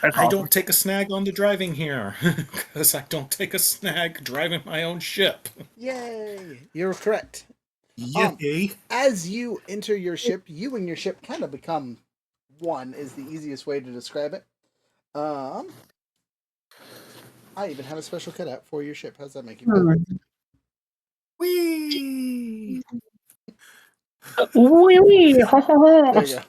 H: I don't take a snag on the driving here because I don't take a snag driving my own ship.
A: Yay! You're correct.
H: Yay!
A: As you enter your ship, you and your ship kind of become one. Is the easiest way to describe it. I even have a special cutout for your ship. How's that make you feel?
H: Whee!
G: Wee, ha, ha, ha.
A: There you go.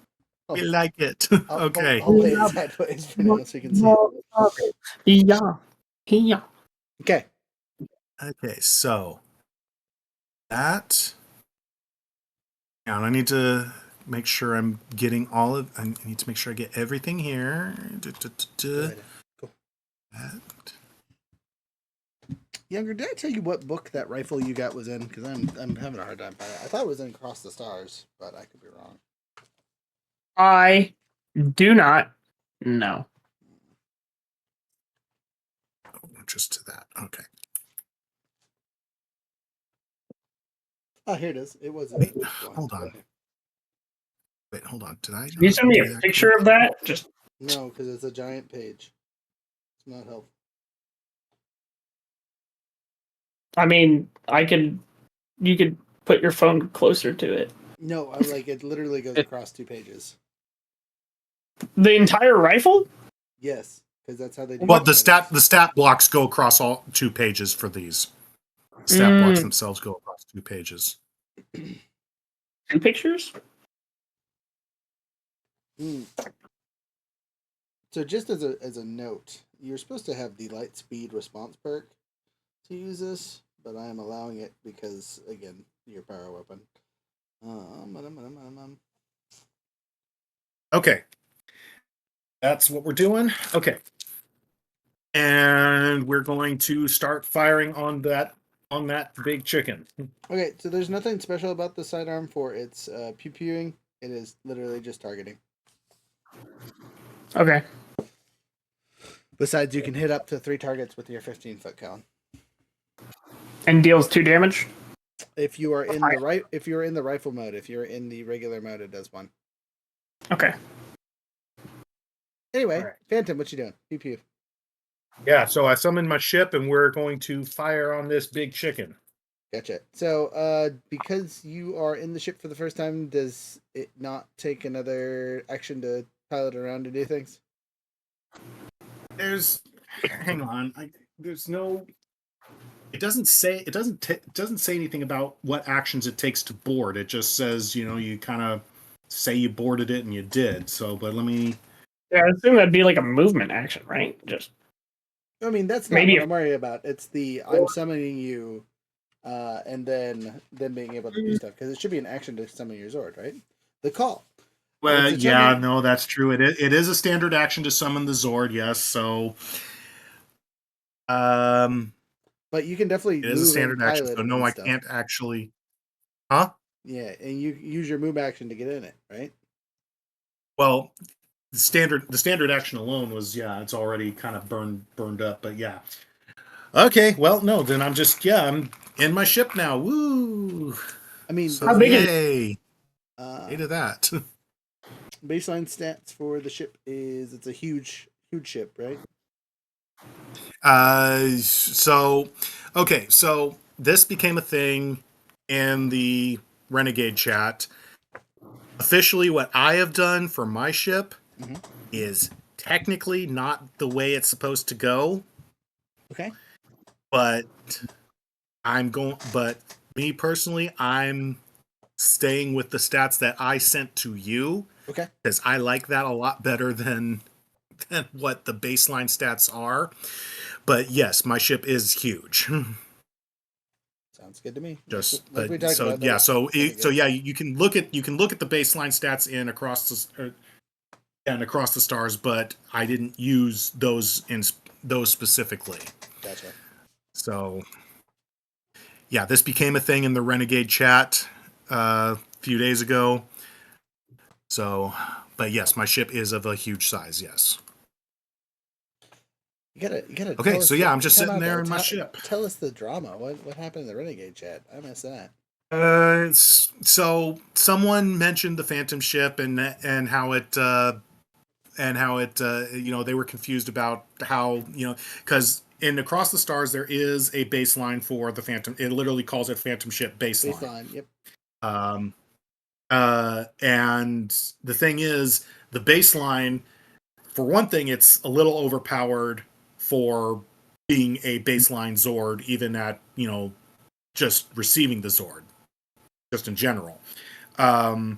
H: We like it. Okay.
A: I'll lay it sideways for now so you can see it.
G: Yeah. Yeah.
A: Okay.
H: Okay, so that. Now I need to make sure I'm getting all of. I need to make sure I get everything here.
A: Cool.
H: That.
A: Younger, did I tell you what book that rifle you got was in? Because I'm having a hard time finding it. I thought it was in Across the Stars, but I could be wrong.
G: I do not know.
H: Just to that. Okay.
A: Oh, here it is. It was.
H: Wait, hold on. Wait, hold on. Did I?
G: Can you send me a picture of that? Just
A: No, because it's a giant page. It's not helpful.
G: I mean, you could put your phone closer to it.
A: No, I like it. Literally goes across 2 pages.
G: The entire rifle?
A: Yes, because that's how they do.
H: Well, the stat blocks go across all 2 pages for these. Stat blocks themselves go across 2 pages.
G: 2 pictures?
A: So just as a note, you're supposed to have the light speed response perk to use this, but I am allowing it because, again, your power weapon.
H: Okay. That's what we're doing. Okay. And we're going to start firing on that big chicken.
A: Okay, so there's nothing special about the sidearm for its pew-pewing. It is literally just targeting.
G: Okay.
A: Besides, you can hit up to 3 targets with your 15-foot cone.
G: And deals 2 damage?
A: If you are in the rifle mode, if you're in the regular mode, it does 1.
G: Okay.
A: Anyway,
H: Right.
A: Phantom, what you doing? Pew pew.
H: Yeah, so I summoned my ship and we're going to fire on this big chicken.
A: Gotcha. So, because you are in the ship for the first time, does it not take another action to pilot around and do things?
H: Hang on. There's no. It doesn't say anything about what actions it takes to board. It just says, you kind of say you boarded it and you did. So, but let me.
G: Yeah, I assume that'd be like a movement action, right? Just.
A: I mean, that's not
G: Maybe
A: what I'm worried about. It's the I'm summoning you, and then being able to do stuff, because it should be an action to summon your Zord, right? The call.
H: Well, yeah, no, that's true. It is a standard action to summon the Zord, yes. So,
A: but you can definitely.
H: It is a standard action, so no, I
A: stuff.
H: can't actually. Huh?
A: Yeah, and you use your move action to get in it, right?
H: Well, the standard action alone was it's already kind of burned up, but yeah. Okay, well, no, then I'm I'm in my ship now. Woo!
A: I mean,
H: So,
G: how big is
H: yay! Hey to that.
A: Baseline stats for the ship is it's a huge ship, right?
H: So this became a thing in the Renegade chat. Officially, what I have done for my ship is technically not the way it's supposed to go.
A: Okay.
H: But me personally, I'm staying with the stats that I sent to you.
A: Okay.
H: Because I like that a lot better than what the baseline stats are. but yes, my ship is huge.
A: Sounds good to me.
H: Just
A: like we
H: but
A: talked
H: so
A: about.
H: yeah,
A: That'll
H: so
A: be good.
H: yeah, you can look at the baseline stats in across the and across the stars, but I didn't use those specifically.
A: Gotcha.
H: So yeah, this became a thing in the Renegade chat a few days ago. So, but yes, my ship is of a huge size. Yes.
A: You gotta.
H: Okay,
A: tell
H: so
A: us
H: yeah,
A: the-
H: I'm just
A: time
H: sitting
A: out,
H: there
A: though.
H: in my ship.
A: Tell us the drama. What happened in the Renegade chat? I missed that.
H: So someone mentioned the Phantom ship and how it they were confused about how because in Across the Stars there is a baseline for the Phantom. It literally calls it Phantom ship baseline.
A: Baseline. Yep.
H: And the thing is, the baseline, for one thing, it's a little overpowered for being a baseline Zord, even at just receiving the Zord, just in general. But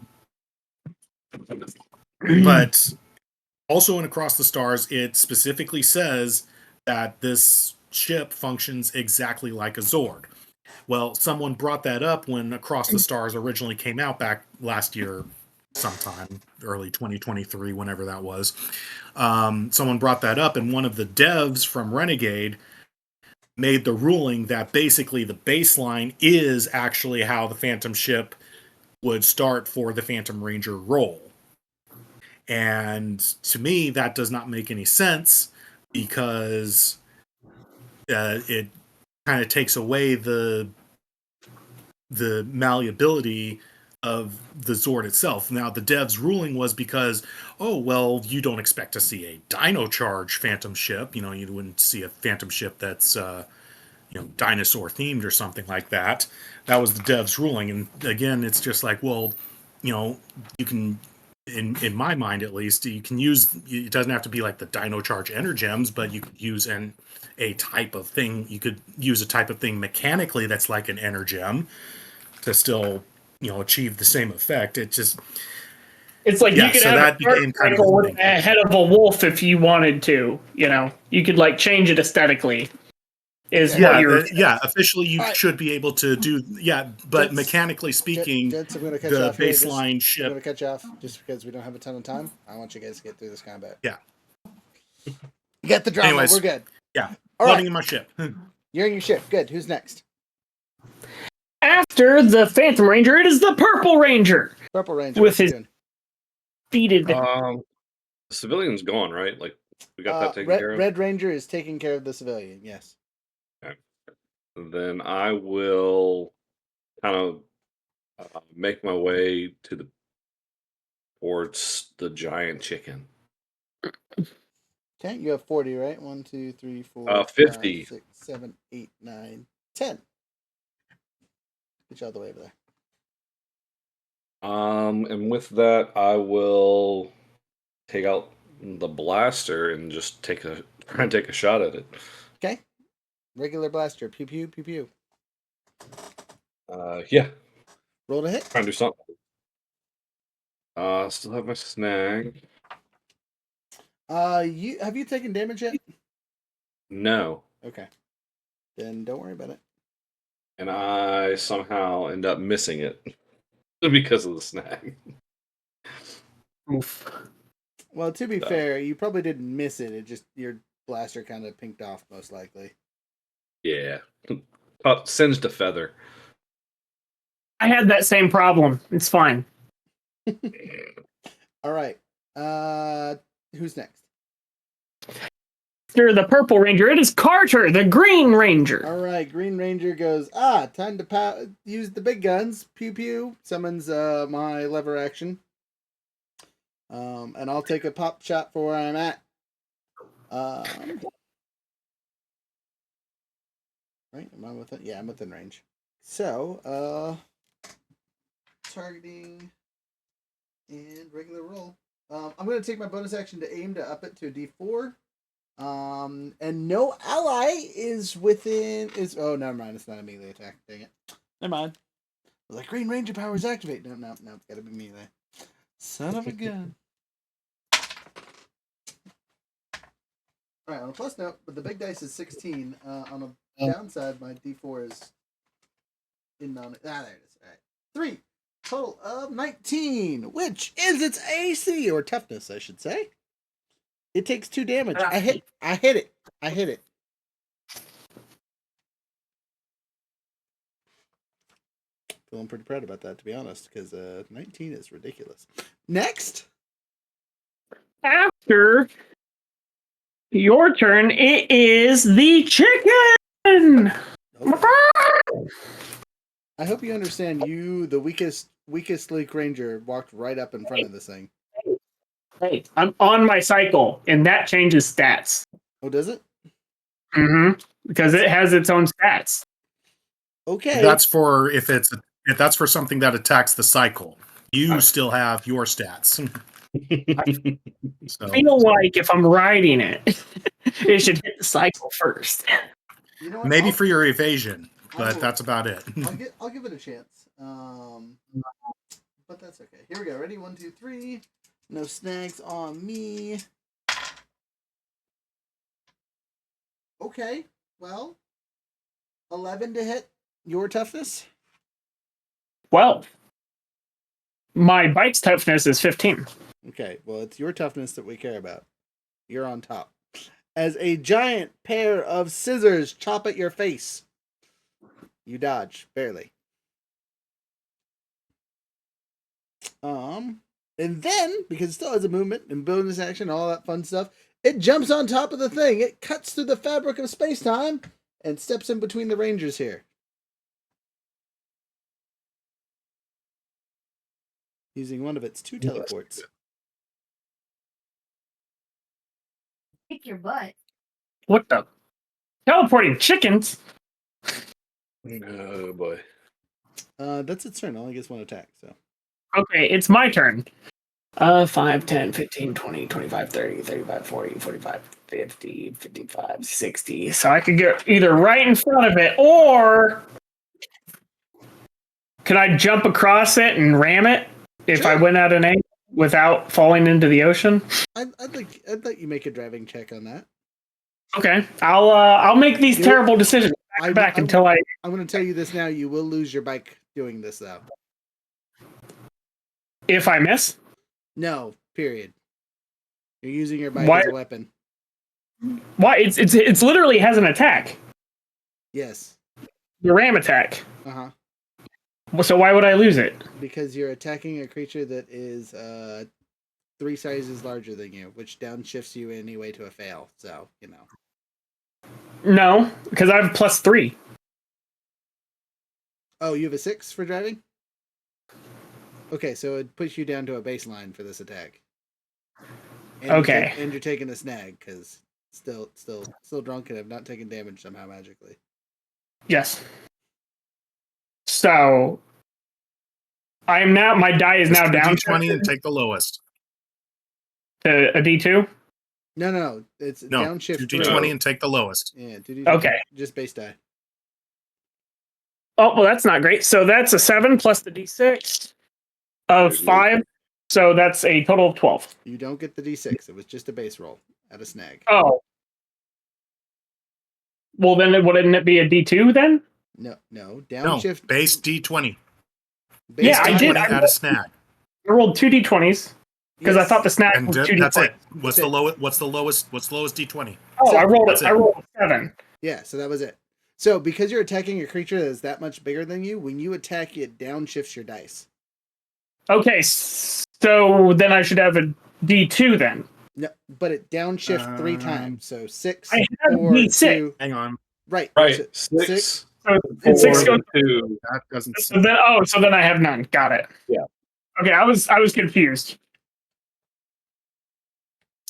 H: also in Across the Stars, it specifically says that this ship functions exactly like a Zord. Well, someone brought that up when Across the Stars originally came out back last year, sometime early 2023, whenever that was. Someone brought that up, and one of the devs from Renegade made the ruling that basically the baseline is actually how the Phantom ship would start for the Phantom Ranger role. And to me, that does not make any sense because it kind of takes away the malleability of the Zord itself. Now, the dev's ruling was because, oh, well, you don't expect to see a Dino Charge Phantom ship. You wouldn't see a Phantom ship that's dinosaur themed or something like that. That was the dev's ruling. And again, it's just like, well, you can, in my mind at least, you can use, it doesn't have to be like the Dino Charge Energems, but you could use a type of thing. You could use a type of thing mechanically that's like an Energem to still achieve the same effect. It's
G: like you could
H: so
G: have
H: that
G: a
H: became kind of
G: cycle
H: a
G: with a head of a wolf if you wanted to. You could like change it aesthetically. Is what you're
H: officially you
A: right.
H: should be able to do but
A: Gents,
H: mechanically speaking,
A: Gents, I'm going to cut you
H: the
A: off here.
H: baseline
A: I'm
H: ship.
A: going to cut you off just because we don't have a ton of time. I want you guys to get through this combat.
H: Yeah.
A: You got the drama.
H: Anyways,
A: We're good.
H: Yeah.
A: All
H: Floating
A: right.
H: in my ship.
A: You're in your ship. Good. Who's next?
G: After the Phantom Ranger, it is the Purple Ranger.
A: Purple Ranger.
G: With his defeated.
C: The civilian's gone, right? Like we got that taken care of.
A: Red Ranger is taking care of the civilian. Yes.
C: Okay. Then I will kind of make my way towards the giant chicken.
A: Okay, you have 40, right? 1, 2, 3, 4,
C: 50.
A: 5, 6, 7, 8, 9, 10. Get you all the way over there.
C: And with that, I will take out the blaster and just try and take a shot at it.
A: Okay. Regular blaster. Pew pew pew pew.
C: Yeah.
A: Roll to hit.
C: Try and do something. Still have my snag.
A: Have you taken damage yet?
C: No.
A: Okay. Then don't worry about it.
C: And I somehow end up missing it because of the snag.
G: Oof.
A: Well, to be fair, you probably didn't miss it. It just your blaster kind of pinked off, most likely.
C: Yeah. Singed a feather.
G: I had that same problem. It's fine.
A: All right. Who's next?
G: After the Purple Ranger, it is Carter, the Green Ranger.
A: All right. Green Ranger goes, time to use the big guns. Pew pew. Summons my lever action. And I'll take a pop shot for where I'm at. Right? Am I within? Yeah, I'm within range. So, targeting and regular roll. I'm going to take my bonus action to aim to up it to a D4. And no ally is within. Oh, never mind. It's not a melee attack. Dang it. Never mind. I was like, Green Ranger powers activate. No. Gotta be melee. Son of a gun. All right, on a plus note, but the big dice is 16. On a downside, my D4 is in on it. There it is. All right. 3. Total of 19, which is its AC, or toughness, I should say. It takes 2 damage. I hit it. Feeling pretty proud about that, to be honest, because 19 is ridiculous. Next.
G: After your turn, it is the chicken.
A: I hope you understand. You, the weakest Leak Ranger, walked right up in front of this thing.
G: Hey, I'm on my cycle, and that changes stats.
A: Oh, does it?
G: Mm-hmm. Because it has its own stats.
A: Okay.
H: That's for if that's for something that attacks the cycle. You still have your stats.
G: I feel like if I'm riding it, it should hit the cycle first.
A: You know what?
H: Maybe for your evasion, but that's about it.
A: I'll give it a chance. But that's okay. Here we go. Ready? 1, 2, 3. No snags on me. Okay. Well, 11 to hit your toughness.
G: 12. My bite's toughness is 15.
A: Okay. Well, it's your toughness that we care about. You're on top. As a giant pair of scissors chop at your face, you dodge barely. And then, because it still has a movement and bonus action, all that fun stuff, it jumps on top of the thing. It cuts through the fabric of space-time and steps in between the Rangers here. Using one of its 2 teleports.
F: Kick your butt.
G: What the? Teleporting chickens?
C: Oh boy.
A: That's its turn. It only gets 1 attack, so.
G: Okay, it's my turn. 5, 10, 15, 20, 25, 30, 35, 40, 45, 50, 55, 60. So I could get either right in front of it, or could I jump across it and ram it if I went at an angle without falling into the ocean?
A: I'd let you make a driving check on that.
G: Okay, I'll make these terrible decisions back until I'm
A: going to tell you this now. You will lose your bike doing this, though.
G: If I miss?
A: No, period. You're using your bike as a weapon.
G: Why? It's literally has an attack.
A: Yes.
G: The ram attack.
A: Uh-huh.
G: So why would I lose it?
A: Because you're attacking a creature that is 3 sizes larger than you, which downshifts you anyway to a fail. So, you know.
G: No, because I have +3.
A: Oh, you have a 6 for driving? Okay, so it puts you down to a baseline for this attack. And
G: okay.
A: And you're taking a snag because still drunk and have not taken damage somehow magically.
G: Yes. So I am now. My die is now down.
H: D20 and take the lowest.
G: To a D2.
A: No. It's downshift.
H: Do D20 and take the lowest.
A: Yeah. Do D20.
G: Okay.
A: Just base die.
G: Oh well, that's not great. So that's a 7 plus the D6 of 5. So that's a total of 12.
A: You don't get the D6. It was just a base roll at a snag.
G: Oh. Well, then wouldn't it be a D2 then?
A: No. Downshift.
H: No, base D20.
A: Base
G: yeah, I did.
H: At a snag.
G: I rolled 2 D20s because I thought the snag was 2
H: That's
G: D20.
H: it. What's the lowest D20?
G: Oh,
A: So,
G: I rolled a 7.
A: Yeah, so that was it. So because you're attacking a creature that is that much bigger than you, when you attack, it downshifts your dice.
G: Okay, so then I should have a D2 then.
A: No, but it downshifts 3 times. So 6,
G: I have
A: 4,
G: D6.
A: 2.
H: Hang on.
A: Right.
C: Right.
A: So
C: 6.
G: So it's 6 goes
C: 2.
H: That doesn't.
G: so then I have none. Got it.
C: Yeah.
G: Okay, I was confused.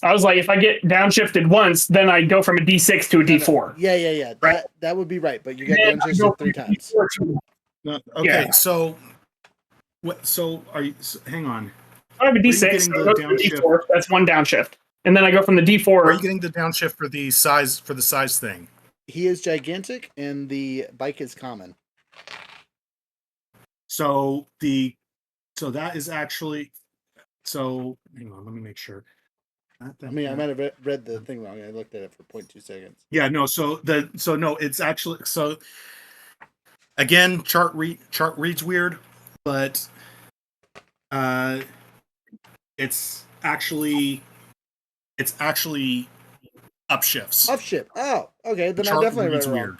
G: I was like, if I get downshifted once, then I go from a D6 to a D4.
A: Yeah.
G: Right.
A: That would be right, but you got downshifted 3 times.
H: No, okay,
G: Yeah.
H: so what? So are you? So, hang on.
G: I have a
H: Where are you
G: D6,
H: getting
G: so I
H: the
G: go to the
H: downshift?
G: D4. That's 1 downshift. And then I go from the D4.
H: Where are you getting the downshift for the size thing?
A: He is gigantic, and the bike is common.
H: So that is actually. So hang on, let me make sure.
A: I mean, I might have read the thing wrong. I looked at it for 0.2 seconds.
H: Yeah, no. So no, it's actually again chart reads weird, but it's actually upshifts.
A: Upshift. Oh, okay.
H: The
A: Then I
H: chart
A: definitely read
H: reads
A: it wrong.
H: weird.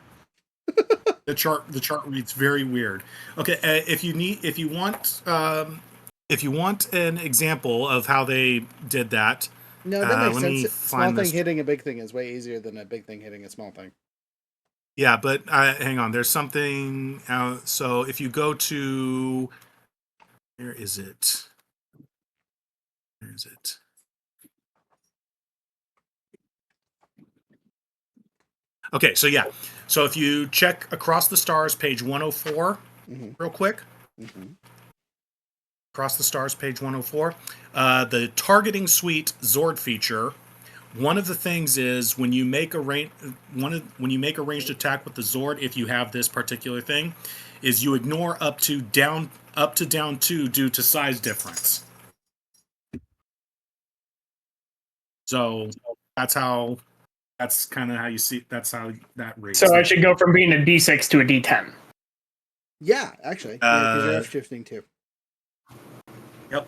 H: The chart reads very weird. Okay, if you want an example of how they did that,
A: No, that makes
H: let me
A: sense. Small
H: find
A: thing
H: this.
A: hitting a big thing is way easier than a big thing hitting a small thing.
H: Yeah, but hang on. There's something. So if you go to, where is it? Where is it? Okay, so yeah. So if you check Across the Stars, page 104, real quick. Across the Stars, page 104. The targeting suite Zord feature. One of the things is when you make a ranged attack with the Zord, if you have this particular thing, is you ignore up to down 2 due to size difference. So that's kind of how you see. That's how that reads.
G: So I should go from being a D6 to a D10.
A: Yeah, actually. Yeah, because you're upshifting too.
H: Yep.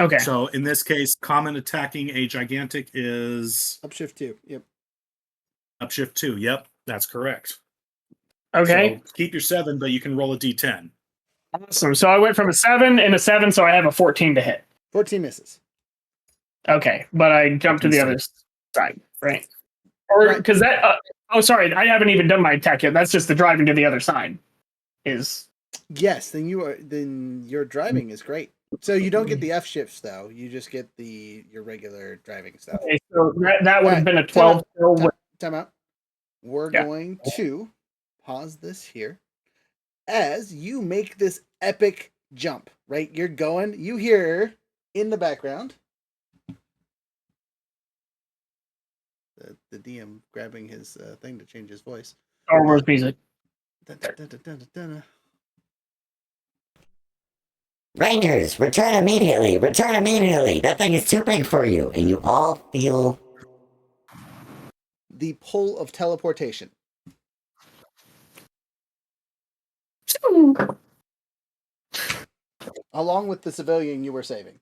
G: Okay.
H: So in this case, common attacking a gigantic is
A: Upshift 2. Yep.
H: upshift 2. Yep, that's correct.
G: Okay.
H: So keep your 7, but you can roll a D10.
G: Awesome. So I went from a 7 and a 7, so I have a 14 to hit.
A: 14 misses.
G: Okay, but I jumped to the other side, right? Or because that. Sorry, I haven't even done my attack yet. That's just the driving to the other side.
A: Yes, then your driving is great. So you don't get the F shifts though. You just get your regular driving stuff.
G: Okay, so that would have been a 12.
A: Time out. We're going to pause this here as you make this epic jump. Right, you hear in the background the DM grabbing his thing to change his voice.
G: Star Wars music.
E: Rangers, return immediately! Return immediately! That thing is too big for you, and you all feel
A: the pull of teleportation. Along with the civilian you were saving.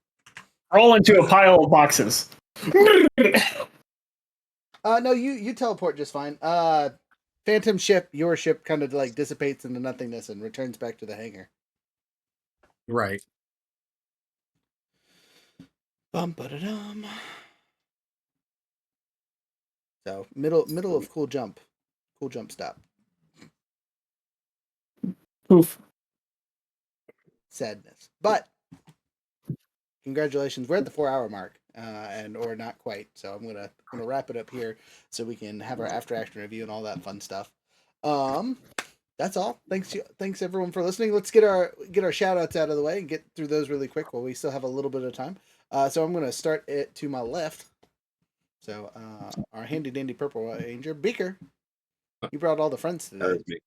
G: Roll into a pile of boxes.
A: No, you teleport just fine. Phantom ship, your ship kind of like dissipates into nothingness and returns back to the hangar.
H: Right.
A: Bum-ba-da-dum. So middle of cool jump stop.
G: Oof.
A: Sadness, but congratulations, we're at the 4-hour mark, or not quite. So I'm gonna wrap it up here so we can have our after action review and all that fun stuff. That's all. Thanks everyone for listening. Let's get our shout outs out of the way and get through those really quick while we still have a little bit of time. So I'm gonna start it to my left. So our handy dandy purple ranger Beaker, you brought all the friends today.
C: That is me.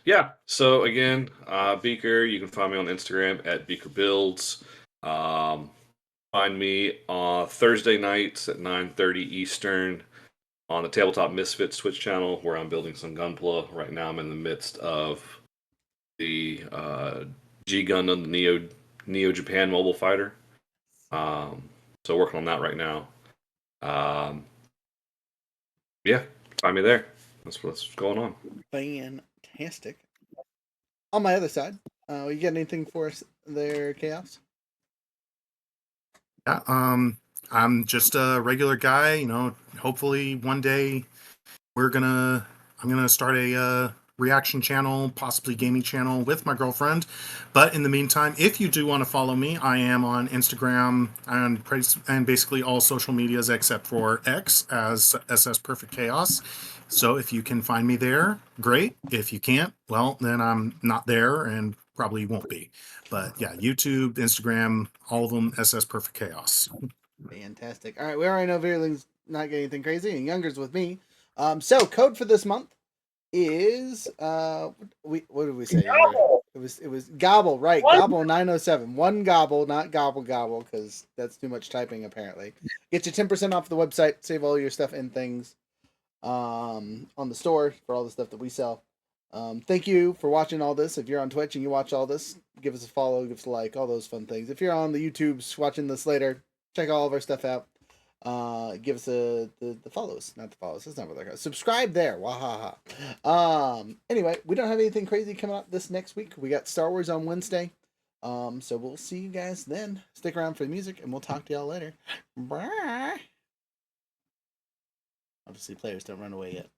C: Yeah. So again, Beaker, you can find me on Instagram at Beaker Builds. Find me on Thursday nights at 9:30 Eastern on the Tabletop Misfits Twitch channel, where I'm building some Gunpla. Right now I'm in the midst of the G Gundam, the Neo Japan mobile fighter. So working on that right now. Yeah, find me there. That's what's going on.
A: Fantastic. On my other side, you got anything for us there, Chaos?
H: Yeah, I'm just a regular guy, you know. Hopefully one day I'm gonna start a reaction channel, possibly gaming channel with my girlfriend. But in the meantime, if you do want to follow me, I am on Instagram and basically all social medias except for X as SS Perfect Chaos. So if you can find me there, great. If you can't, well, then I'm not there and probably won't be. But yeah, YouTube, Instagram, all of them, SS Perfect Chaos.
A: Fantastic. All right, we already know Veerling's not getting anything crazy, and Younger's with me. So code for this month is what did we say?
G: No!
A: It was gobble, right?
G: What?
A: Gobble 907. One gobble, not gobble gobble, because that's too much typing apparently. Get you 10% off the website. Save all your stuff and things on the store for all the stuff that we sell. Thank you for watching all this. If you're on Twitch and you watch all this, give us a follow, give us a like, all those fun things. If you're on the YouTubes watching this later, check all of our stuff out. Give us the follows, not the follows. That's not what they're called. Subscribe there. Wahaha. Anyway, we don't have anything crazy coming up this next week. We got Star Wars on Wednesday. So we'll see you guys then. Stick around for the music, and we'll talk to y'all later. Bye. Obviously, players don't run away yet.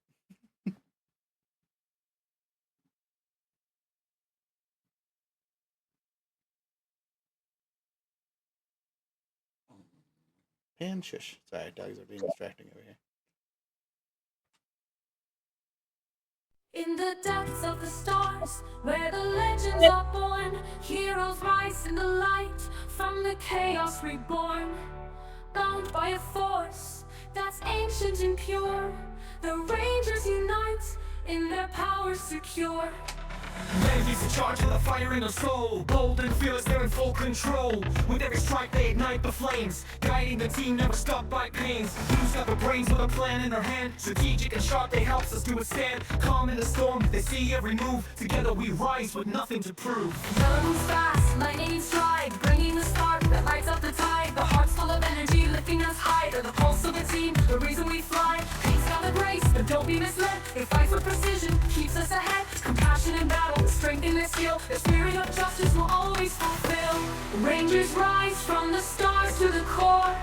A: And shush. Sorry, dogs are being distracting over here.
B: In the depths of the stars, where the legends are born, heroes rise in the light, from the chaos reborn. Bound by a force that's ancient and pure, the Rangers unite, in their power secure. Ladies in charge of the fire in their soul, bold and fearless, they're in full control. With every strike they ignite the flames, guiding the team, never stopped by pains. Who's got the brains with a plan in their hand? Strategic and sharp, they help us to withstand. Calm in the storm, they see every move. Together we rise with nothing to prove. Sun moves fast, lightning stride, bringing the spark that lights up the tide. The heart's full of energy, lifting us higher. The pulse of the team, the reason we fly. Paint's got the grace, but don't be misled. They fight with precision, keeps us ahead. Compassion in battle, strength in their skill. The spirit of justice will always fulfill. Rangers rise from the stars to the core,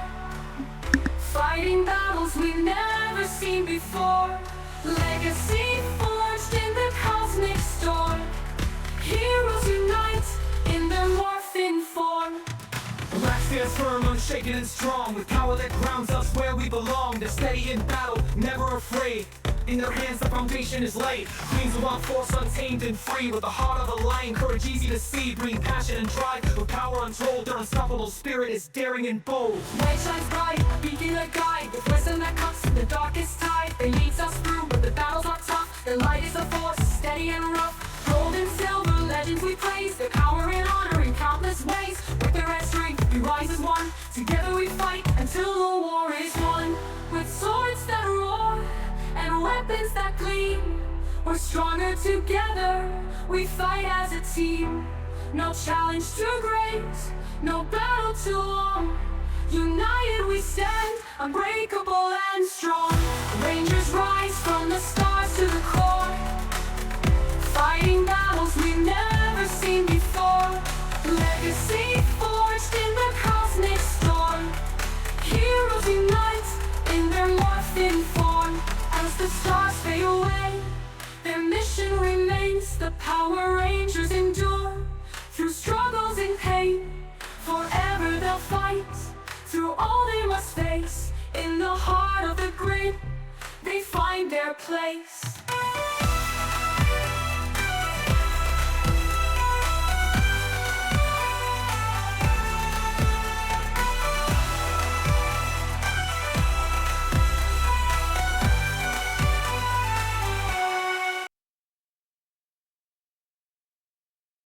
B: fighting battles we've never seen before. Legacy forged in the cosmic storm. Heroes unite in their morphin form. Black stands firm, unshaken and strong, with power that grounds us where we belong. They're steady in battle, never afraid. In their hands the foundation is laid. Queens of our force, untamed and free, with the heart of a lion, courage easy to see. Bring passion and drive, with power untold. Their unstoppable spirit is daring and bold. Light shines bright, beacon a guide, with wisdom that cuts the darkest tide. They leads us through, but the battles are tough. Their light is a force, steady and rough. Gold and silver, legends we praise. Their power and honor in countless ways. With their red strength, we rise as one. Together we fight until the war is won. With swords that roar and weapons that gleam, we're stronger together, we fight as a team. No challenge too great, no battle too long. United we stand, unbreakable and strong. Rangers rise from the stars to the core, fighting battles we've never seen before. Legacy forged in the cosmic storm. Heroes unite in their morphin form. As the stars fade away, their mission remains. The Power Rangers endure through struggles and pain. Forever they'll fight through all they must face. In the heart of the grid, they find their place.